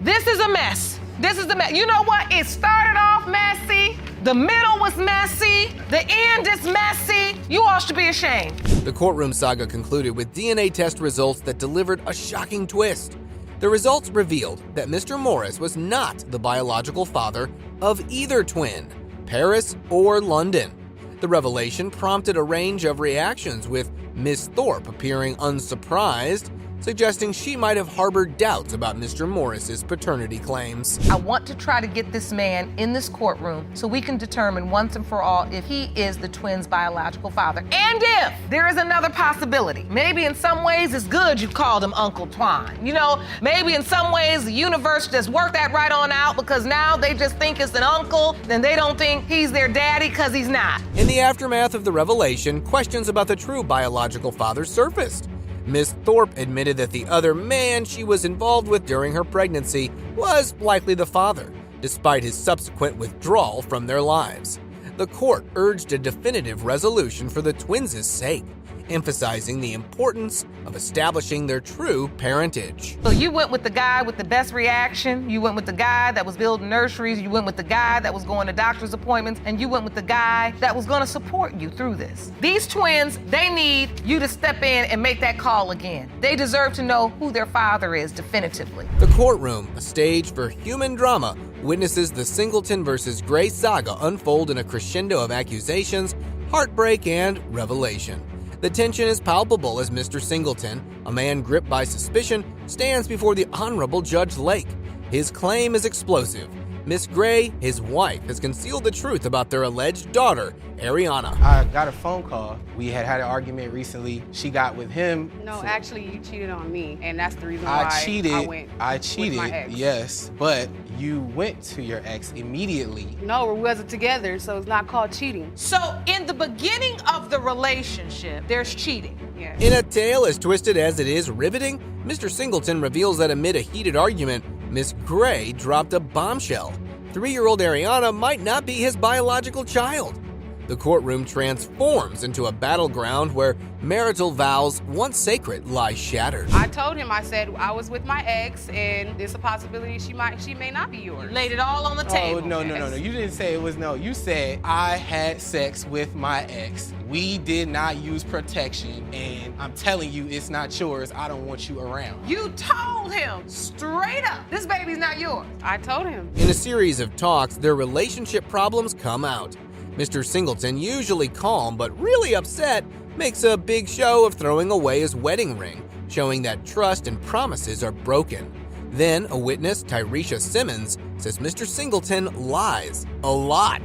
This is a mess. This is the mess. You know what? It started off messy. The middle was messy. The end is messy. You all should be ashamed. The courtroom saga concluded with DNA test results that delivered a shocking twist. The results revealed that Mr. Morris was not the biological father of either twin, Paris or London. The revelation prompted a range of reactions, with Ms. Thorpe appearing unsurprised, suggesting she might have harbored doubts about Mr. Morris's paternity claims. I want to try to get this man in this courtroom so we can determine once and for all if he is the twins' biological father. And if there is another possibility, maybe in some ways it's good you called him Uncle Twan. You know, maybe in some ways the universe just worked that right on out, because now they just think it's an uncle, then they don't think he's their daddy because he's not. In the aftermath of the revelation, questions about the true biological father surfaced. Ms. Thorpe admitted that the other man she was involved with during her pregnancy was likely the father, despite his subsequent withdrawal from their lives. The court urged a definitive resolution for the twins' sake, emphasizing the importance of establishing their true parentage. So you went with the guy with the best reaction, you went with the guy that was building nurseries, you went with the guy that was going to doctor's appointments, and you went with the guy that was going to support you through this. These twins, they need you to step in and make that call again. They deserve to know who their father is definitively. The courtroom, a stage for human drama, witnesses the Singleton versus Gray saga unfold in a crescendo of accusations, heartbreak, and revelation. The tension is palpable as Mr. Singleton, a man gripped by suspicion, stands before the Honorable Judge Lake. His claim is explosive. Miss Gray, his wife, has concealed the truth about their alleged daughter, Ariana. I got a phone call. We had an argument recently. She got with him. No, actually, you cheated on me, and that's the reason why I went with my ex. Yes, but you went to your ex immediately. No, we wasn't together, so it's not called cheating. So in the beginning of the relationship, there's cheating. Yeah. In a tale as twisted as it is riveting, Mr. Singleton reveals that amid a heated argument, Miss Gray dropped a bombshell. 3-year-old Ariana might not be his biological child. The courtroom transforms into a battleground where marital vows, once sacred, lie shattered. I told him, I said, I was with my ex, and there's a possibility she may not be yours. You laid it all on the table. Oh, no. You didn't say it was no. You said, I had sex with my ex. We did not use protection, and I'm telling you, it's not yours. I don't want you around. You told him straight up, this baby's not yours. I told him. In a series of talks, their relationship problems come out. Mr. Singleton, usually calm but really upset, makes a big show of throwing away his wedding ring, showing that trust and promises are broken. Then a witness, Tyresha Simmons, says Mr. Singleton lies a lot.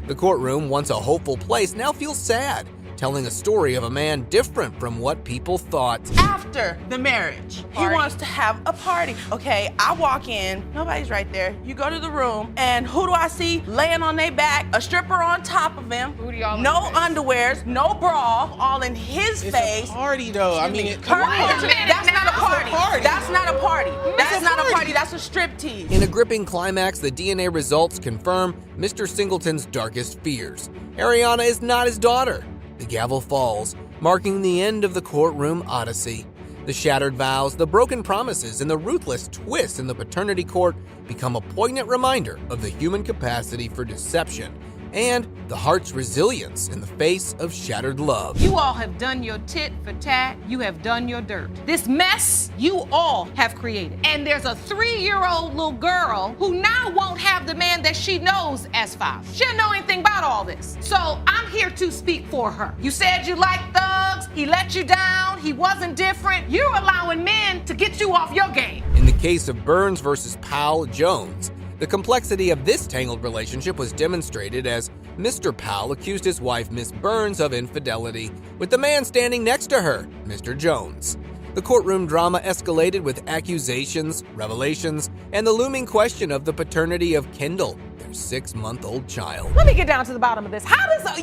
The courtroom, once a hopeful place, now feels sad, telling a story of a man different from what people thought. After the marriage, he wants to have a party. Okay, I walk in, nobody's right there. You go to the room, and who do I see laying on their back? A stripper on top of him. No underwears, no bra, all in his face. It's a party, though. I mean, That's not a party. That's not a party. That's not a party. That's a striptease. In a gripping climax, the DNA results confirm Mr. Singleton's darkest fears. Ariana is not his daughter. The gavel falls, marking the end of the courtroom odyssey. The shattered vows, the broken promises, and the ruthless twists in the paternity court become a poignant reminder of the human capacity for deception and the heart's resilience in the face of shattered love. You all have done your tit for tat. You have done your dirt. This mess you all have created. And there's a 3-year-old little girl who now won't have the man that she knows as father. She doesn't know anything about all this. So I'm here to speak for her. You said you liked thugs. He let you down. He wasn't different. You're allowing men to get you off your game. In the case of Burns versus Powell Jones, the complexity of this tangled relationship was demonstrated as Mr. Powell accused his wife, Miss Burns, of infidelity, with the man standing next to her, Mr. Jones. The courtroom drama escalated with accusations, revelations, and the looming question of the paternity of Kendall, their 6-month-old child. Let me get down to the bottom of this.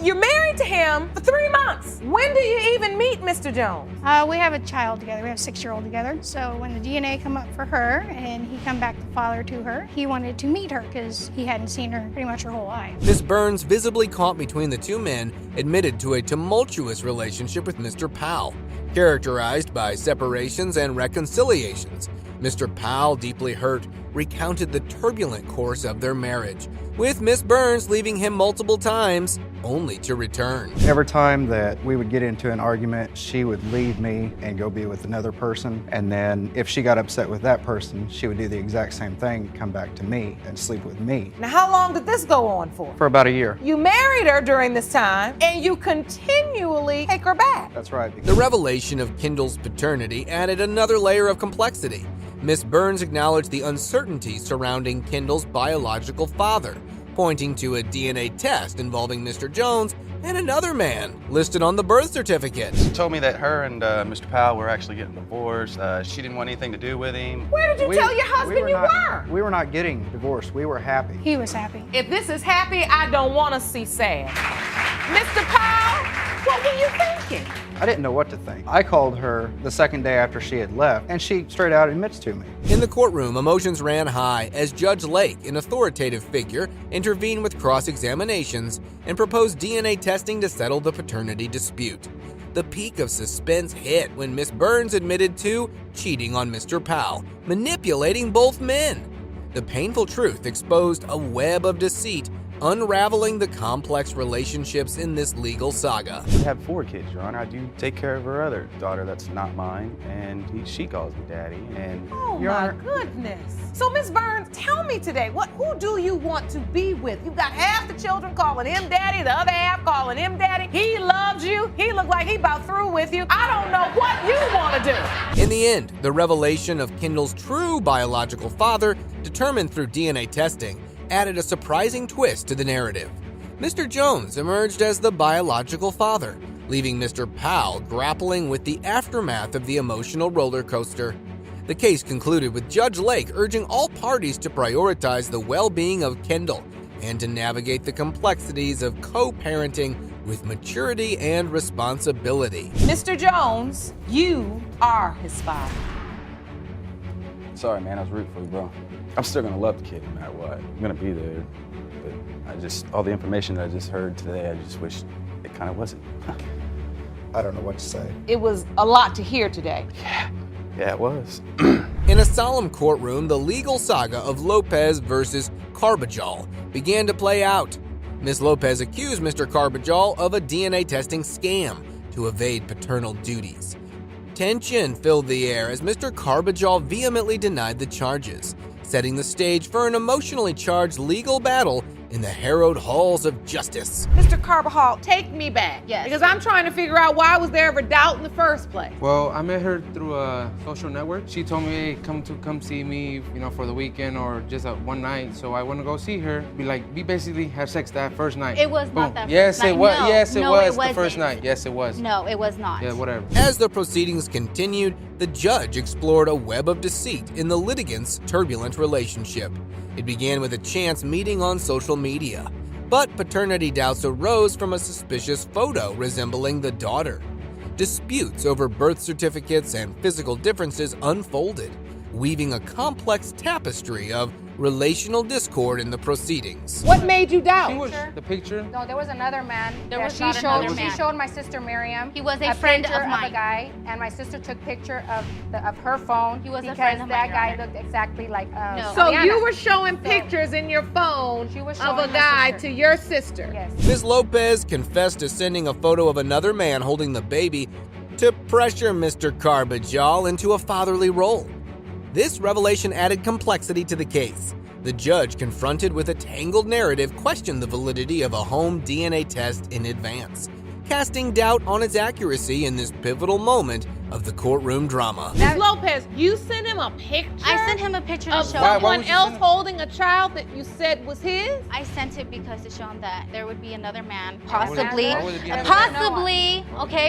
You're married to him for 3 months. When do you even meet Mr. Jones? We have a child together. We have a 6-year-old together. So when the DNA come up for her and he come back the father to her, he wanted to meet her because he hadn't seen her pretty much her whole life. Miss Burns, visibly caught between the two men, admitted to a tumultuous relationship with Mr. Powell, characterized by separations and reconciliations. Mr. Powell, deeply hurt, recounted the turbulent course of their marriage, with Miss Burns leaving him multiple times, only to return. Every time that we would get into an argument, she would leave me and go be with another person. And then if she got upset with that person, she would do the exact same thing, come back to me and sleep with me. Now, how long did this go on for? For about a year. You married her during this time, and you continually take her back. That's right. The revelation of Kendall's paternity added another layer of complexity. Miss Burns acknowledged the uncertainties surrounding Kendall's biological father, pointing to a DNA test involving Mr. Jones and another man listed on the birth certificate. She told me that her and Mr. Powell were actually getting divorced. She didn't want anything to do with him. Where did you tell your husband you were? We were not getting divorced. We were happy. He was happy. If this is happy, I don't want to see sad. Mr. Powell, what were you thinking? I didn't know what to think. I called her the second day after she had left, and she straight out admits to me. In the courtroom, emotions ran high as Judge Lake, an authoritative figure, intervened with cross-examinations and proposed DNA testing to settle the paternity dispute. The peak of suspense hit when Miss Burns admitted to cheating on Mr. Powell, manipulating both men. The painful truth exposed a web of deceit, unraveling the complex relationships in this legal saga. We have 4 kids, Your Honor. I do take care of her other daughter that's not mine, and she calls me daddy. And oh my goodness. So Ms. Burns, tell me today, who do you want to be with? You got half the children calling him daddy, the other half calling him daddy. He loves you. He looked like he about through with you. I don't know what you want to do. In the end, the revelation of Kendall's true biological father, determined through DNA testing, added a surprising twist to the narrative. Mr. Jones emerged as the biological father, leaving Mr. Powell grappling with the aftermath of the emotional roller coaster. The case concluded with Judge Lake urging all parties to prioritize the well-being of Kendall and to navigate the complexities of co-parenting with maturity and responsibility. Mr. Jones, you are his father. sorry, man, I was rooting for you, bro. I'm still gonna love the kid no matter what. I'm gonna be there. But all the information that I just heard today, I just wish it kind of wasn't. I don't know what to say. It was a lot to hear today. Yeah, it was. In a solemn courtroom, the legal saga of Lopez versus Carbajal began to play out. Ms. Lopez accused Mr. Carbajal of a DNA testing scam to evade paternal duties. Tension filled the air as Mr. Carbajal vehemently denied the charges, setting the stage for an emotionally charged legal battle in the harrowed halls of justice. Mr. Carbajal, take me back. Yes. Because I'm trying to figure out why was there ever doubt in the first place. Well, I met her through a social network. She told me, hey, come see me, for the weekend or just one night. So I want to go see her. We basically have sex that first night. It was not Boom. that Yes, first it night. was. No, Yes, it no, was it the first wasn't. night. Yes, it was. No, it was not. Yeah, whatever. As the proceedings continued, the judge explored a web of deceit in the litigants' turbulent relationship. It began with a chance meeting on social media, but paternity doubts arose from a suspicious photo resembling the daughter. Disputes over birth certificates and physical differences unfolded, weaving a complex tapestry of relational discord in the proceedings. What made you doubt? The picture? No, there was another man. There that was not another man. She showed my sister Miriam. He was a friend picture of mine. a guy, and my sister took picture of her phone. He was a because friend of that mine, guy Your Honor. looked exactly like. So Rihanna. you were showing pictures in your phone was of a showing my guy sister. to your sister. Yes. Ms. Lopez confessed to sending a photo of another man holding the baby to pressure Mr. Carbajal into a fatherly role. This revelation added complexity to the case. The judge, confronted with a tangled narrative, questioned the validity of a home DNA test in advance, casting doubt on its accuracy in this pivotal moment of the courtroom drama. Ms. Lopez, you sent him a picture? I sent him a picture to of show someone him. else holding a child that you said was his? I sent it because to show him that there would be another man, Why would it possibly, be another man?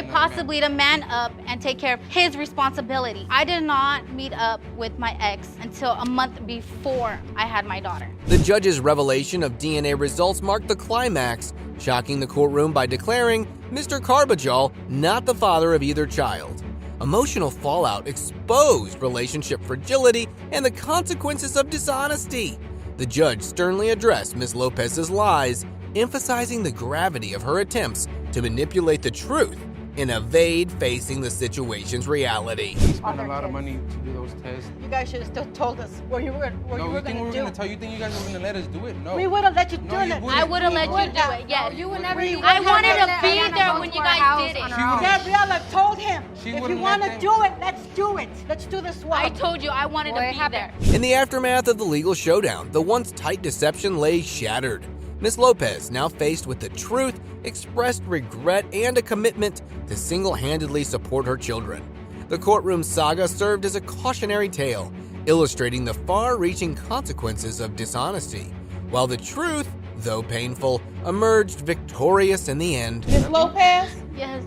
possibly to man up and take care of his responsibility. I did not meet up with my ex until a month before I had my daughter. The judge's revelation of DNA results marked the climax, shocking the courtroom by declaring Mr. Carbajal not the father of either child. Emotional fallout exposed relationship fragility and the consequences of dishonesty. The judge sternly addressed Ms. Lopez's lies, emphasizing the gravity of her attempts to manipulate the truth and evade facing the situation's reality. We spent a lot of money to do those tests. You guys should have still told us what you were No, you going think we to were do. going to tell you? Think you guys were going to let us do it? No. We would have let you do it. I would have let you do it, yes. You would never. I wanted to be there when you guys did it. Gabriella told him, if you wouldn't want let to them- do it, let's do it. Let's do the swap. I told you I wanted to be there. In the aftermath of the legal showdown, the once tight deception lay shattered. Ms. Lopez, now faced with the truth, expressed regret and a commitment to single-handedly support her children. The courtroom saga served as a cautionary tale, illustrating the far-reaching consequences of dishonesty, while the truth, though painful, emerged victorious in the end. Ms. Lopez? Yes.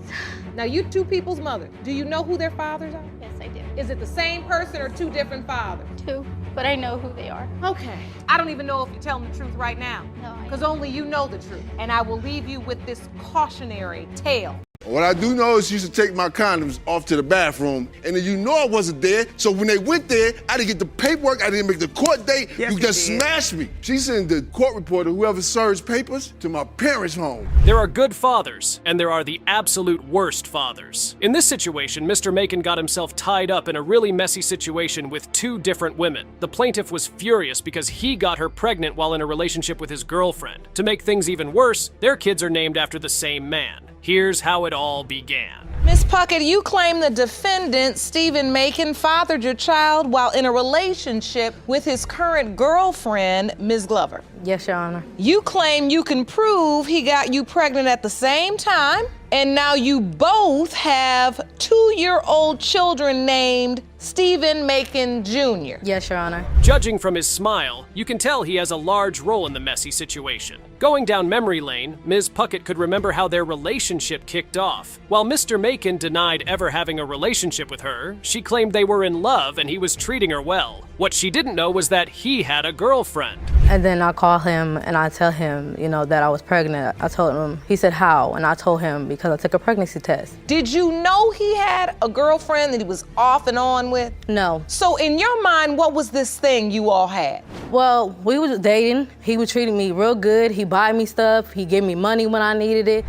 Now, you two people's mother. Do you know who their fathers are? Yes, I do. Is it the same person or two different fathers? Two, but I know who they are. Okay. I don't even know if you're telling the truth right now. No, Because only you know the truth. And I will leave you with this cautionary tale. What I do know is she used to take my condoms off to the bathroom, and then you know I wasn't there. So when they went there, I didn't get the paperwork, I didn't make the court date. Yes, you just smashed me. She sent the court reporter, whoever serves papers, to my parents' home. There are good fathers, and there are the absolute worst fathers. In this situation, Mr. Macon got himself tied up in a really messy situation with two different women. The plaintiff was furious because he got her pregnant while in a relationship with his girlfriend. To make things even worse, their kids are named after the same man. Here's how it all began. Ms. Puckett, you claim the defendant, Stephen Macon, fathered your child while in a relationship with his current girlfriend, Ms. Glover. Yes, Your Honor. You claim you can prove he got you pregnant at the same time, and now you both have 2-year-old children named Stephen Macon Jr. Yes, Your Honor. Judging from his smile, you can tell he has a large role in the messy situation. Going down memory lane, Ms. Puckett could remember how their relationship kicked off. While Mr. Macon denied ever having a relationship with her, she claimed they were in love and he was treating her well. What she didn't know was that he had a girlfriend. And then I call him and I tell him, that I was pregnant. I told him, he said, how? And I told him, because I took a pregnancy test. Did you know he had a girlfriend that he was off and on with? No. So in your mind, what was this thing you all had? Well, we was dating. He was treating me real good. He buy me stuff. He gave me money when I needed it.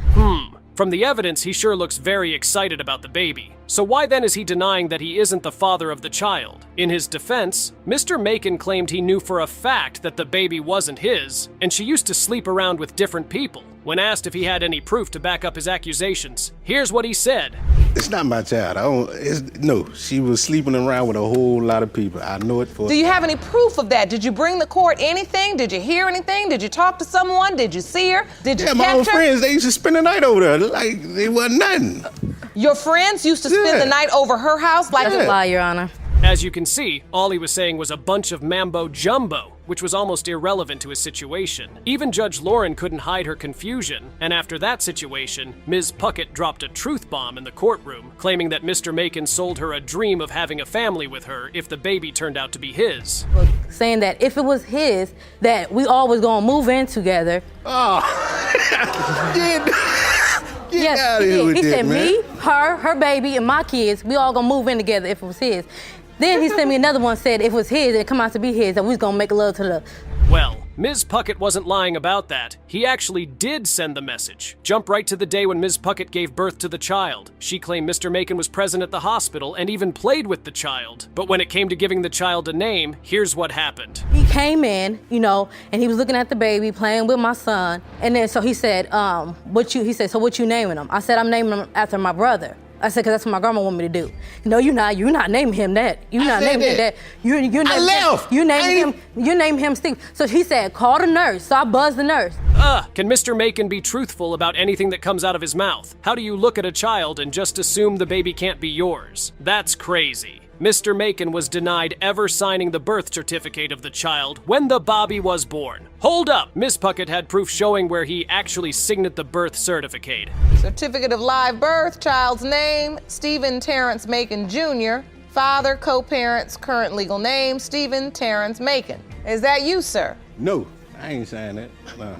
From the evidence, he sure looks very excited about the baby. So why then is he denying that he isn't the father of the child? In his defense, Mr. Macon claimed he knew for a fact that the baby wasn't his, and she used to sleep around with different people. When asked if he had any proof to back up his accusations, here's what he said. It's not my child. No, she was sleeping around with a whole lot of people. I know it for. Do you have any proof of that? Did you bring the court anything? Did you hear anything? Did you talk to someone? Did you see her? Did you catch her? Yeah, my own friends, they used to spend the night over there. Like, it wasn't nothing. Your friends used to spend the night over her house? Like That's a lie, Your Honor. As you can see, all he was saying was a bunch of mambo jumbo, which was almost irrelevant to his situation. Even Judge Lauren couldn't hide her confusion, and after that situation, Ms. Puckett dropped a truth bomb in the courtroom, claiming that Mr. Macon sold her a dream of having a family with her if the baby turned out to be his. Saying that if it was his, that we all was gonna move in together. Oh, Yes, out of here with he that, said man. me, her baby, and my kids, we all gonna move in together if it was his. Then he sent me another one, said if it was his, it come out to be his, and we was gonna make love to the. Well, Ms. Puckett wasn't lying about that. He actually did send the message. Jump right to the day when Ms. Puckett gave birth to the child. She claimed Mr. Macon was present at the hospital and even played with the child. But when it came to giving the child a name, here's what happened. He came in, and he was looking at the baby, playing with my son, and then so he said, so what you naming him? I said, I'm naming him after my brother. I said, because that's what my grandma wanted me to do. No, you're not naming him that. You're not naming him that. You name him Steve. So he said, call the nurse. So I buzzed the nurse. Can Mr. Macon be truthful about anything that comes out of his mouth? How do you look at a child and just assume the baby can't be yours? That's crazy. Mr. Macon was denied ever signing the birth certificate of the child when the Bobby was born. Hold up, Miss Puckett had proof showing where he actually signed the birth certificate. Certificate of live birth, child's name, Stephen Terrence Macon Jr., father, co-parents, current legal name, Stephen Terrence Macon. Is that you, sir? No, I ain't saying that. No.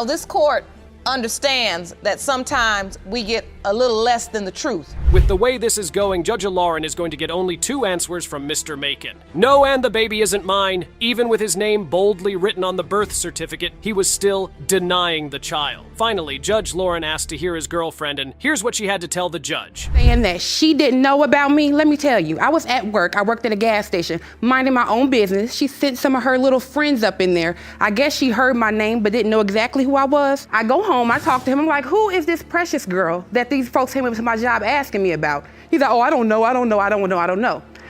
This court understands that sometimes we get a little less than the truth. With the way this is going, Judge Lauren is going to get only 2 answers from Mr. Macon. No, and the baby isn't mine. Even with his name boldly written on the birth certificate, he was still denying the child. Finally, Judge Lauren asked to hear his girlfriend, and here's what she had to tell the judge. Saying that she didn't know about me, let me tell you, I was at work. I worked at a gas station, minding my own business. She sent some of her little friends up in there. I guess she heard my name but didn't know exactly who I was. I go home, I talk to him, I'm like, who is this precious girl that these folks came up to my job asking me about? He's like, oh, I don't know.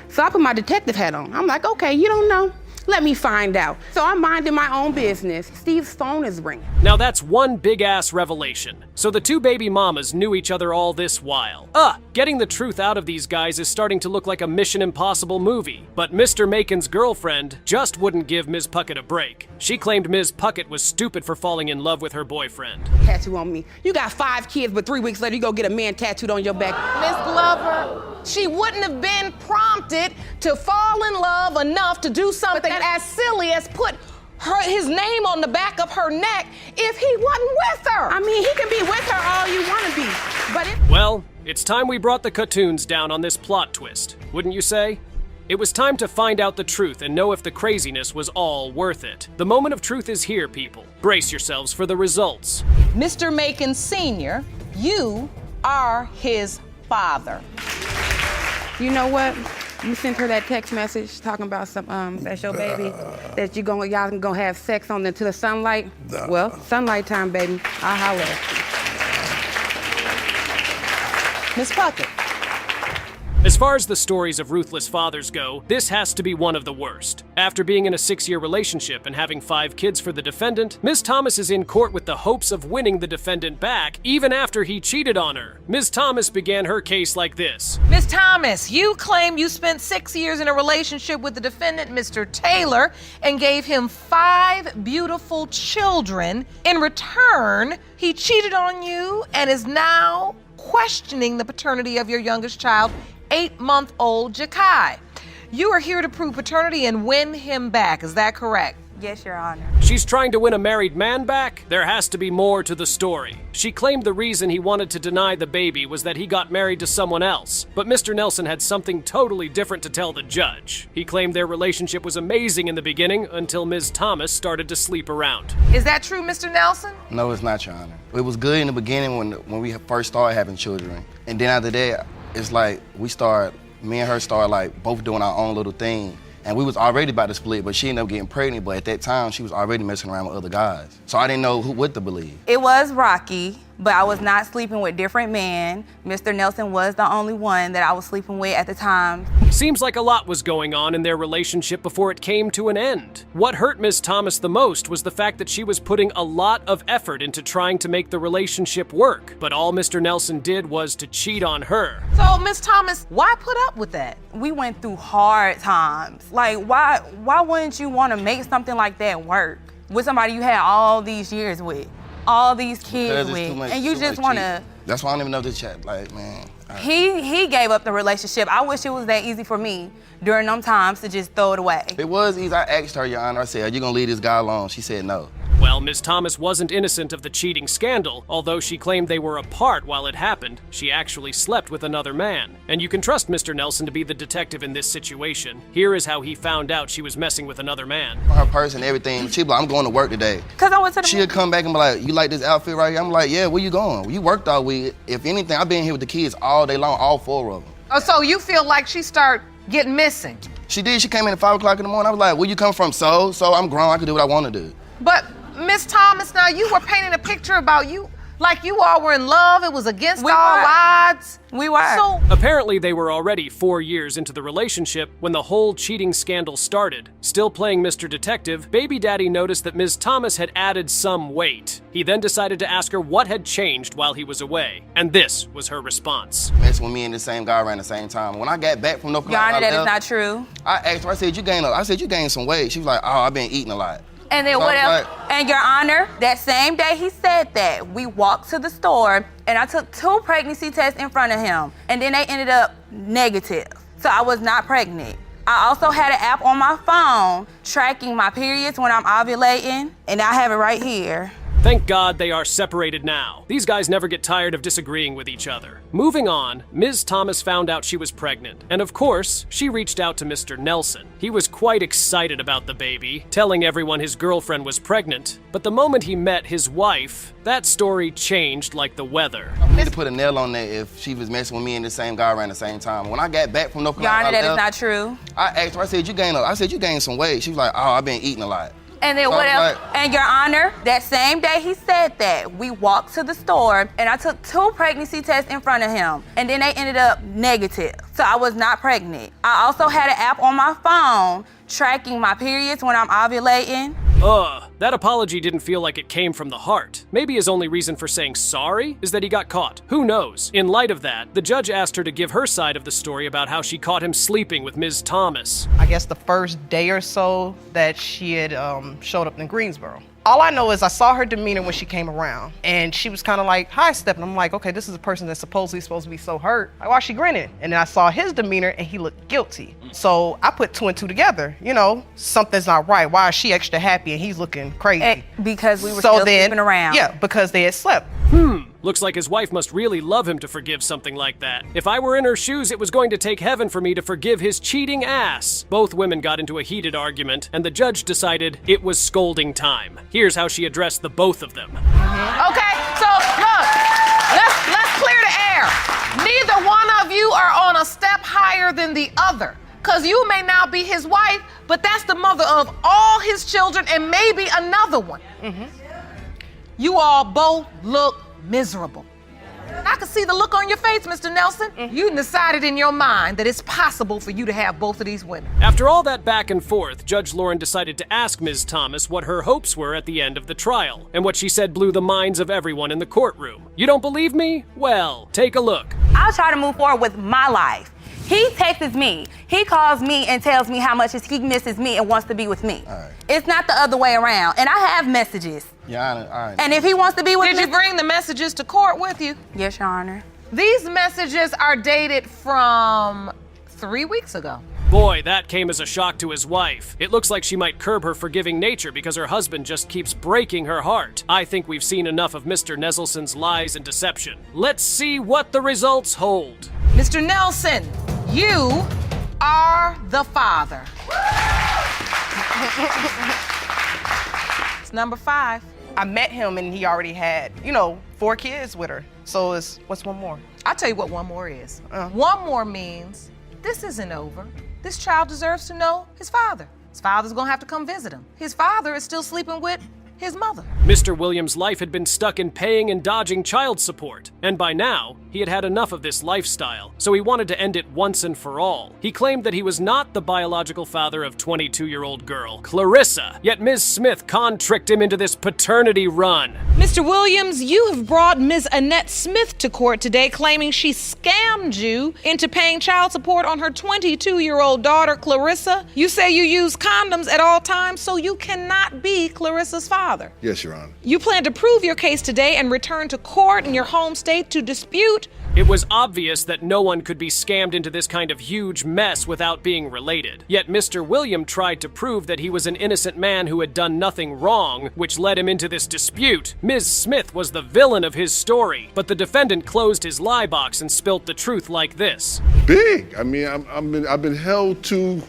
So I put my detective hat on. I'm like, okay, you don't know? Let me find out. So I'm minding my own business. Steve's phone is ringing. Now that's one big-ass revelation. So the 2 baby mamas knew each other all this while. Getting the truth out of these guys is starting to look like a Mission Impossible movie. But Mr. Macon's girlfriend just wouldn't give Ms. Puckett a break. She claimed Ms. Puckett was stupid for falling in love with her boyfriend. Tattoo on me. You got 5 kids, but 3 weeks later you go get a man tattooed on your back. Miss Glover, she wouldn't have been prompted to fall in love enough to do something as silly as put his name on the back of her neck if he wasn't with her. I mean, he can be with her all you want to be, but Well, it's time we brought the cartoons down on this plot twist, wouldn't you say? It was time to find out the truth and know if the craziness was all worth it. The moment of truth is here, people. Brace yourselves for the results. Mr. Macon Sr., you are his father. You know what? You sent her that text message talking about some that's your baby, that y'all gonna have sex on into the sunlight. Well, sunlight time, baby. I'll holler at you. Miss Puckett. As far as the stories of ruthless fathers go, this has to be one of the worst. After being in a 6-year relationship and having 5 kids for the defendant, Ms. Thomas is in court with the hopes of winning the defendant back, even after he cheated on her. Ms. Thomas began her case like this. Miss Thomas, you claim you spent 6 years in a relationship with the defendant, Mr. Taylor, and gave him 5 beautiful children. In return, he cheated on you and is now questioning the paternity of your youngest child, 8-month-old Jakai. You are here to prove paternity and win him back, is that correct? Yes, Your Honor. She's trying to win a married man back? There has to be more to the story. She claimed the reason he wanted to deny the baby was that he got married to someone else. But Mr. Nelson had something totally different to tell the judge. He claimed their relationship was amazing in the beginning until Ms. Thomas started to sleep around. Is that true, Mr. Nelson? No, it's not, Your Honor. It was good in the beginning when we first started having children. And then after that, it's like me and her started like both doing our own little thing. And we was already about to split, but she ended up getting pregnant. But at that time, she was already messing around with other guys. So I didn't know what to believe. It was rocky, but I was not sleeping with different men. Mr. Nelson was the only one that I was sleeping with at the time. Seems like a lot was going on in their relationship before it came to an end. What hurt Ms. Thomas the most was the fact that she was putting a lot of effort into trying to make the relationship work, but all Mr. Nelson did was to cheat on her. So, Miss Thomas, why put up with that? We went through hard times. Like, why wouldn't you want to make something like that work with somebody you had all these years with, all these kids with, and you just want to... That's why I don't even know the chat, like, man. He gave up the relationship. I wish it was that easy for me during them times to just throw it away. It was easy. I asked her, Your Honor, I said, are you gonna leave this guy alone? She said no. Well, Ms. Thomas wasn't innocent of the cheating scandal. Although she claimed they were apart while it happened, she actually slept with another man. And you can trust Mr. Nelson to be the detective in this situation. Here is how he found out she was messing with another man. Her purse and everything, she'd be like, I'm going to work today. Cause I went to the She'd come back and be like, you like this outfit right here? I'm like, yeah, where you going? Well, you worked all week. If anything, I've been here with the kids all day long, all 4 of them. Oh, so you feel like she started getting missing? She did. She came in at 5 o'clock in the morning. I was like, where you come from? So I'm grown. I can do what I want to do. But Miss Thomas, now you were painting a picture about you, like you all were in love. It was against all odds. We were. So apparently they were already 4 years into the relationship when the whole cheating scandal started. Still playing Mr. Detective, Baby Daddy noticed that Ms. Thomas had added some weight. He then decided to ask her what had changed while he was away. And this was her response. Messing with me and the same guy around the same time. When I got back from North Carolina, Your Honor, that is not true. I asked her, I said, you gained some weight. She was like, oh, I've been eating a lot. And then what else? And Your Honor, that same day he said that, we walked to the store and I took 2 pregnancy tests in front of him and then they ended up negative. So I was not pregnant. I also had an app on my phone tracking my periods when I'm ovulating, and I have it right here. Thank God they are separated now. These guys never get tired of disagreeing with each other. Moving on, Ms. Thomas found out she was pregnant, and of course, she reached out to Mr. Nelson. He was quite excited about the baby, telling everyone his girlfriend was pregnant, but the moment he met his wife, that story changed like the weather. I need to put a nail on that if she was messing with me and the same guy around the same time. When I got back from North Carolina, Your Honor, that is not true. I asked her, I said, you gained some weight. She was like, oh, I've been eating a lot. And then what else? And Your Honor, that same day he said that, we walked to the store and I took 2 pregnancy tests in front of him and then they ended up negative. So I was not pregnant. I also had an app on my phone tracking my periods when I'm ovulating. That apology didn't feel like it came from the heart. Maybe his only reason for saying sorry is that he got caught. Who knows? In light of that, the judge asked her to give her side of the story about how she caught him sleeping with Ms. Thomas. I guess the first day or so that she had showed up in Greensboro. All I know is I saw her demeanor when she came around, and she was kind of like high-stepping. I'm like, okay, this is a person that's supposedly supposed to be so hurt. Like, why is she grinning? And then I saw his demeanor, and he looked guilty. So I put 2 and 2 together. You know, something's not right. Why is she extra happy and he's looking crazy? Because we were still sleeping around. Yeah, because they had slept. Looks like his wife must really love him to forgive something like that. If I were in her shoes, it was going to take heaven for me to forgive his cheating ass. Both women got into a heated argument, and the judge decided it was scolding time. Here's how she addressed the both of them. Okay, so look, let's clear the air. Neither one of you are on a step higher than the other. Because you may now be his wife, but that's the mother of all his children and maybe another one. You all both look miserable. I can see the look on your face, Mr. Nelson. You decided in your mind that it's possible for you to have both of these women. After all that back and forth, Judge Lauren decided to ask Ms. Thomas what her hopes were at the end of the trial, and what she said blew the minds of everyone in the courtroom. You don't believe me? Well, take a look. I'll try to move forward with my life. He texts me, he calls me and tells me how much he misses me and wants to be with me. It's not the other way around, and I have messages. Your Honor, all right. And if he wants to be with me— Did you bring the messages to court with you? Yes, Your Honor. These messages are dated from 3 weeks ago. Boy, that came as a shock to his wife. It looks like she might curb her forgiving nature because her husband just keeps breaking her heart. I think we've seen enough of Mr. Nelson's lies and deception. Let's see what the results hold. Mr. Nelson, you are the father. It's number 5. I met him and he already had, 4 kids with her. So what's one more? I'll tell you what one more is. One more means this isn't over. This child deserves to know his father. His father's gonna have to come visit him. His father is still sleeping with his mother. Mr. Williams' life had been stuck in paying and dodging child support, and by now, he had had enough of this lifestyle, so he wanted to end it once and for all. He claimed that he was not the biological father of 22-year-old girl, Clarissa, yet Ms. Smith con-tricked him into this paternity run. Mr. Williams, you have brought Ms. Annette Smith to court today claiming she scammed you into paying child support on her 22-year-old daughter, Clarissa. You say you use condoms at all times, so you cannot be Clarissa's father. Yes, Your Honor. You plan to prove your case today and return to court in your home state to dispute. It was obvious that no one could be scammed into this kind of huge mess without being related. Yet Mr. William tried to prove that he was an innocent man who had done nothing wrong, which led him into this dispute. Ms. Smith was the villain of his story, but the defendant closed his lie box and spilt the truth like this. Big. I mean, I've been held to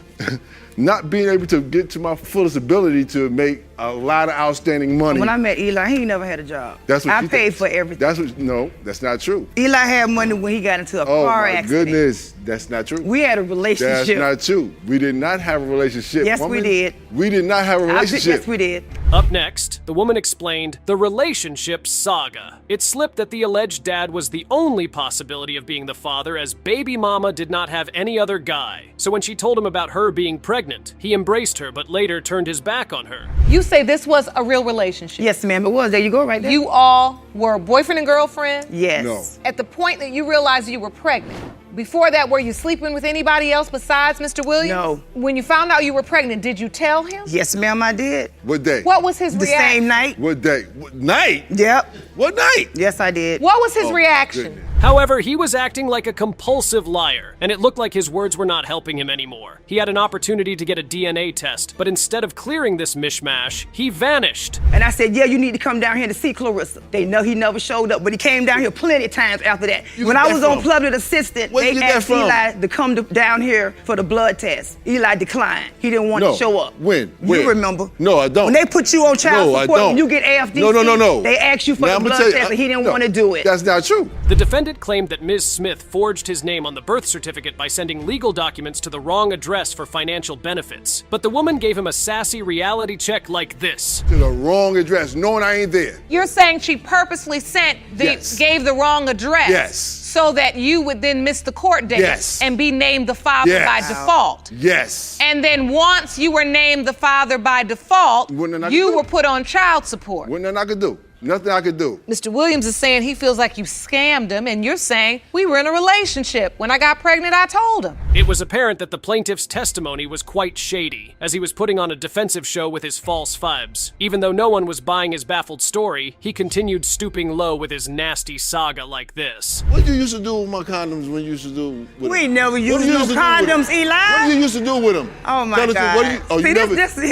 not being able to get to my fullest ability to make a lot of outstanding money. When I met Eli, he never had a job. That's what I paid for everything. No, that's not true. Eli had money when he got into a car accident. Oh my goodness, that's not true. We had a relationship. That's not true. We did not have a relationship. Yes, we did. We did not have a relationship. Yes, we did. Up next, the woman explained the relationship saga. It slipped that the alleged dad was the only possibility of being the father, as baby mama did not have any other guy. So when she told him about her being pregnant, he embraced her but later turned his back on her. You say this was a real relationship? Yes, ma'am, it was. There you go, right there. You all were boyfriend and girlfriend? Yes. No. At the point that you realized you were pregnant, before that, were you sleeping with anybody else besides Mr. Williams? No. When you found out you were pregnant, did you tell him? Yes, ma'am, I did. What day? What was his reaction? The same night. What day? What night? Yep. What night? Yes, I did. What was his reaction? Goodness. However, he was acting like a compulsive liar, and it looked like his words were not helping him anymore. He had an opportunity to get a DNA test, but instead of clearing this mishmash, he vanished. And I said, yeah, you need to come down here to see Clarissa. They know he never showed up, but he came down here plenty of times after that. When I was on Public Assistant, they asked Eli to come down here for the blood test. Eli declined. He didn't want to show up. When? You remember? No, I don't. When they put you on child support, when you get AFDC, no. they asked you for the blood test, and he didn't want to do it. That's not true. The defendant claimed that Ms. Smith forged his name on the birth certificate by sending legal documents to the wrong address for financial benefits. But the woman gave him a sassy reality check like this. To the wrong address, knowing I ain't there. You're saying she purposely gave the wrong address? Yes. So that you would then miss the court date and be named the father by default. Yes. And then once you were named the father by default, you were put on child support. Wasn't nothing I could do. Nothing I could do. Mr. Williams is saying he feels like you scammed him, and you're saying we were in a relationship. When I got pregnant, I told him. It was apparent that the plaintiff's testimony was quite shady, as he was putting on a defensive show with his false fibs. Even though no one was buying his baffled story, he continued stooping low with his nasty saga like this. What did you used to do with my condoms when you used to do with them? We never used no condoms, Eli. What did you used to do with them? Oh, my God. Why are you doing this? You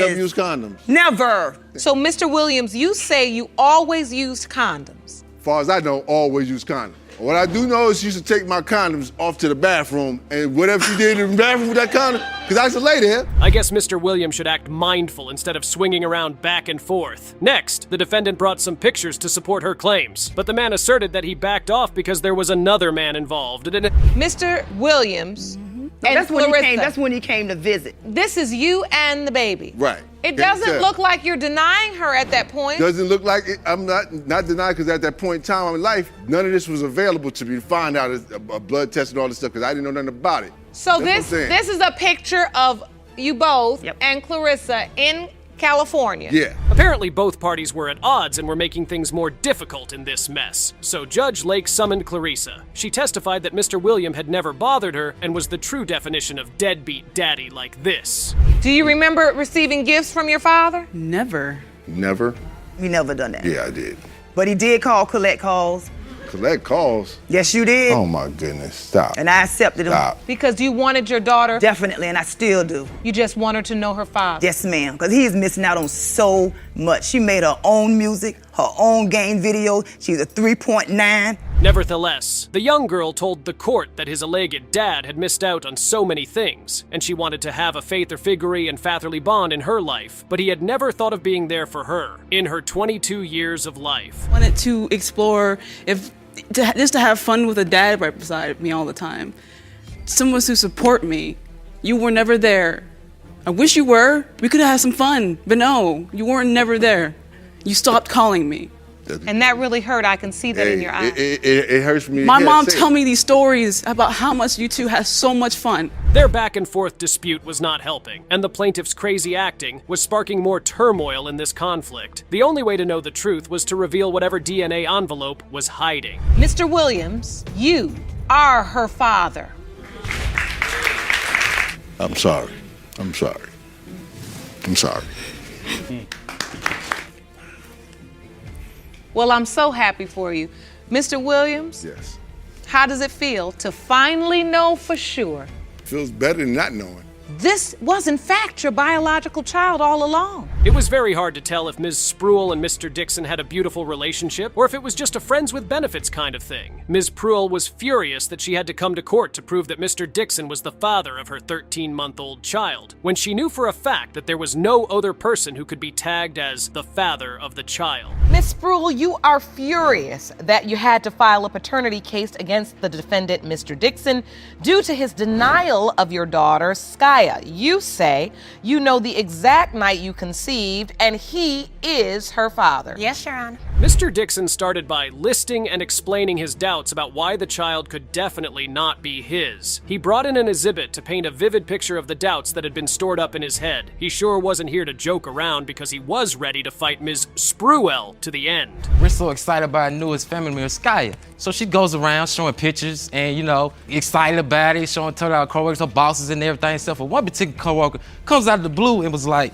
never used condoms? Never. So, Mr. Williams, you say you always used condoms. As far as I know, always use condoms. What I do know is she used to take my condoms off to the bathroom, and whatever she did in the bathroom with that condom, because I used to lay there. I guess Mr. Williams should act mindful instead of swinging around back and forth. Next, the defendant brought some pictures to support her claims, but the man asserted that he backed off because there was another man involved. Mr. Williams and Clarissa. That's when he came to visit. This is you and the baby. Right. It doesn't look like you're denying her at that point. Doesn't look like it. I'm not denying, because at that point in time in life, none of this was available to me to find out a blood test and all this stuff, because I didn't know nothing about it. So this is a picture of you both and Clarissa in California. Yeah. Apparently both parties were at odds and were making things more difficult in this mess. So Judge Lake summoned Clarissa. She testified that Mr. William had never bothered her and was the true definition of deadbeat daddy like this. Do you remember receiving gifts from your father? Never. Never? We never done that. Yeah, I did. But he did collect calls. Collect calls? Yes, you did. Oh, my goodness. Stop. And I accepted them. Stop. Because you wanted your daughter? Definitely, and I still do. You just want her to know her father? Yes, ma'am, because he is missing out on so much. She made her own music, her own game video. She's a 3.9. Nevertheless, the young girl told the court that his alleged dad had missed out on so many things, and she wanted to have a father figure and fatherly bond in her life, but he had never thought of being there for her in her 22 years of life. Wanted to explore just to have fun with a dad right beside me all the time. Someone to support me. You were never there. I wish you were. We could have had some fun. But no, you weren't never there. You stopped calling me. And that really hurt. I can see that in your eyes. It hurts me. My mom say it. tell me these stories about how much you two had so much fun. Their back and forth dispute was not helping, and the plaintiff's crazy acting was sparking more turmoil in this conflict. The only way to know the truth was to reveal whatever DNA envelope was hiding. Mr. Williams, you are her father. I'm sorry. I'm sorry. I'm sorry. Well, I'm so happy for you. Mr. Williams? Yes. How does it feel to finally know for sure? Feels better than not knowing. This was, in fact, your biological child all along. It was very hard to tell if Ms. Spruill and Mr. Dixon had a beautiful relationship, or if it was just a friends with benefits kind of thing. Ms. Spruill was furious that she had to come to court to prove that Mr. Dixon was the father of her 13-month-old child, when she knew for a fact that there was no other person who could be tagged as the father of the child. Ms. Spruill, you are furious that you had to file a paternity case against the defendant, Mr. Dixon, due to his denial of your daughter, Skya. You say you know the exact night you conceived, and he is her father. Yes, Your Honor. Mr. Dixon started by listing and explaining his doubts about why the child could definitely not be his. He brought in an exhibit to paint a vivid picture of the doubts that had been stored up in his head. He sure wasn't here to joke around because he was ready to fight Ms. Spruill to the end. We're so excited about our newest family member, Skya. So she goes around showing pictures and, excited about it, showing to our coworkers, her bosses and everything. Except for one particular coworker comes out of the blue and was like,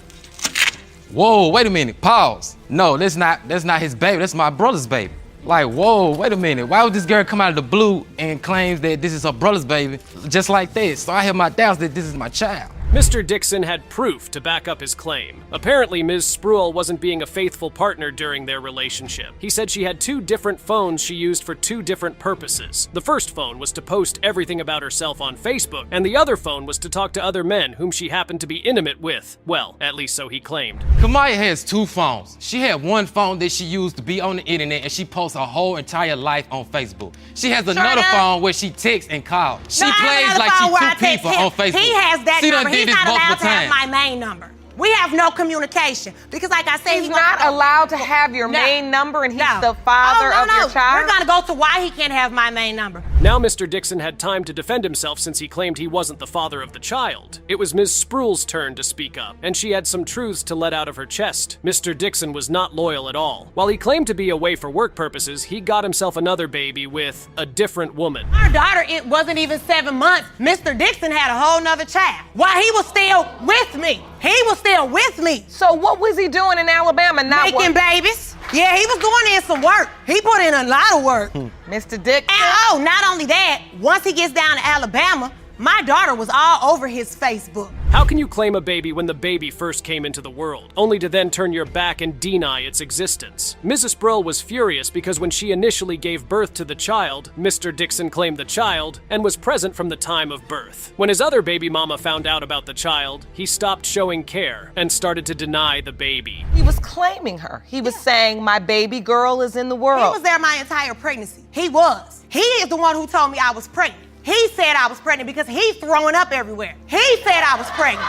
whoa, wait a minute, pause. No, that's not his baby, that's my brother's baby. Like, whoa, wait a minute. Why would this girl come out of the blue and claims that this is her brother's baby just like this? So I have my doubts that this is my child. Mr. Dixon had proof to back up his claim. Apparently, Ms. Spruill wasn't being a faithful partner during their relationship. He said she had 2 different phones she used for 2 different purposes. The first phone was to post everything about herself on Facebook, and the other phone was to talk to other men whom she happened to be intimate with. Well, at least so he claimed. Kamaya has 2 phones. She had one phone that she used to be on the internet, and she posts her whole entire life on Facebook. She has another phone where she texts and calls. She plays like she's 2 people on Facebook. He has that number. He's not allowed to have my main number. We have no communication because, like I said, he's not allowed to have your main number, and he's the father of your child. We're gonna go to why he can't have my main number. Now Mr. Dixon had time to defend himself since he claimed he wasn't the father of the child. It was Ms. Spruill's turn to speak up, and she had some truths to let out of her chest. Mr. Dixon was not loyal at all. While he claimed to be away for work purposes, he got himself another baby with a different woman. Our daughter, it wasn't even 7 months. Mr. Dixon had a whole nother child while he was still with me. He was still with me. So what was he doing in Alabama? Making babies. Yeah, he was doing in some work. He put in a lot of work. Mr. Dixon. And not only that, once he gets down to Alabama, my daughter was all over his Facebook. How can you claim a baby when the baby first came into the world, only to then turn your back and deny its existence? Mrs. Spruill was furious because when she initially gave birth to the child, Mr. Dixon claimed the child and was present from the time of birth. When his other baby mama found out about the child, he stopped showing care and started to deny the baby. He was claiming her. He was saying, my baby girl is in the world. He was there my entire pregnancy. He was. He is the one who told me I was pregnant. He said I was pregnant because he's throwing up everywhere. He said I was pregnant.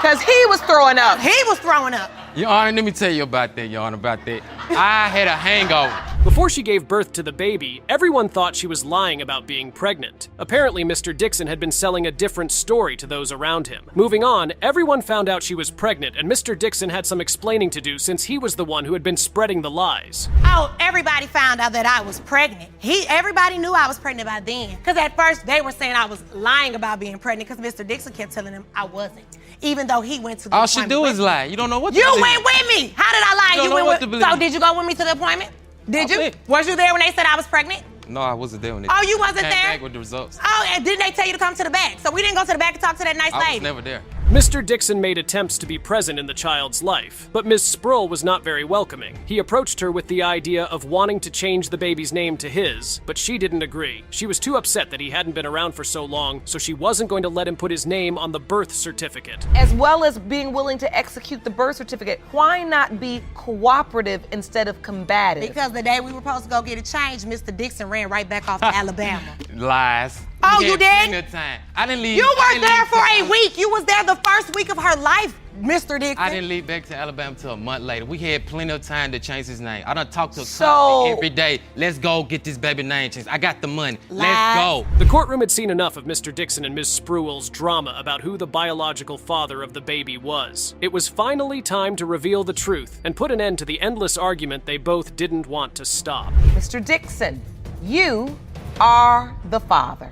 Because he was throwing up. He was throwing up. Your Honor, let me tell you about that, Your Honor, about that. I had a hangover. Before she gave birth to the baby, everyone thought she was lying about being pregnant. Apparently, Mr. Dixon had been selling a different story to those around him. Moving on, everyone found out she was pregnant, and Mr. Dixon had some explaining to do since he was the one who had been spreading the lies. Oh, everybody found out that I was pregnant. Everybody knew I was pregnant by then. Because at first, they were saying I was lying about being pregnant because Mr. Dixon kept telling them I wasn't. Even though he went to the appointment. All she do is lie. You don't know what to You believe. went with me. How did I lie? You don't know what to believe. So did you go with me to the appointment? Did you? Was you there when they said I was pregnant? No, I wasn't there when they Oh, you wasn't came there? back with the results. Oh, and didn't they tell you to come to the back? So we didn't go to the back and talk to that nice lady. I was never there. Mr. Dixon made attempts to be present in the child's life, but Ms. Spruill was not very welcoming. He approached her with the idea of wanting to change the baby's name to his, but she didn't agree. She was too upset that he hadn't been around for so long, so she wasn't going to let him put his name on the birth certificate. As well as being willing to execute the birth certificate, why not be cooperative instead of combative? Because the day we were supposed to go get it changed, Mr. Dixon ran right back off to Alabama. Lies. Oh, We you had did? plenty of time. I didn't leave. You I were didn't there leave for till- a week. You was there the first week of her life, Mr. Dixon. I didn't leave back to Alabama until a month later. We had plenty of time to change his name. I done talked to her constantly every day. Let's go get this baby name changed. I got the money. Let's go. The courtroom had seen enough of Mr. Dixon and Ms. Spruill's drama about who the biological father of the baby was. It was finally time to reveal the truth and put an end to the endless argument they both didn't want to stop. Mr. Dixon, you are the father.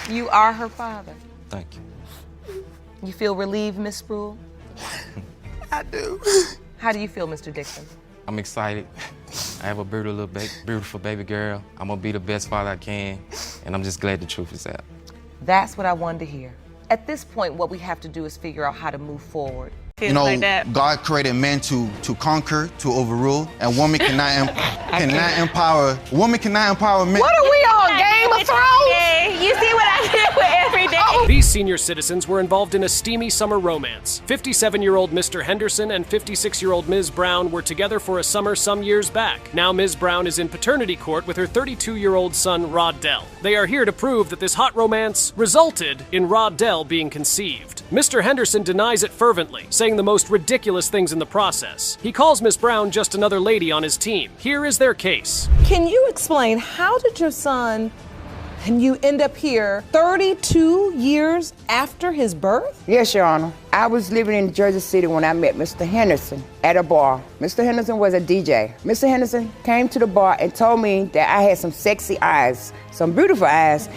You are her father. Thank you. You feel relieved, Miss Spruill? I do. How do you feel, Mr. Dixon? I'm excited. I have a beautiful baby girl. I'm gonna be the best father I can, and I'm just glad the truth is out. That's what I wanted to hear. At this point, what we have to do is figure out how to move forward. You know, God created men to conquer, to overrule, and woman cannot empower. Woman cannot empower men. What are we on, Game of Thrones? You see what I did with every day? These senior citizens were involved in a steamy summer romance. 57-year-old Mr. Henderson and 56-year-old Ms. Brown were together for a summer some years back. Now Ms. Brown is in paternity court with her 32-year-old son, Roddell. They are here to prove that this hot romance resulted in Roddell being conceived. Mr. Henderson denies it fervently, saying the most ridiculous things in the process. He calls Ms. Brown just another lady on his team. Here is their case. Can you explain, how did your son and you end up here 32 years after his birth? Yes, Your Honor. I was living in Jersey City when I met Mr. Henderson at a bar. Mr. Henderson was a DJ. Mr. Henderson came to the bar and told me that I had some sexy eyes, some beautiful eyes.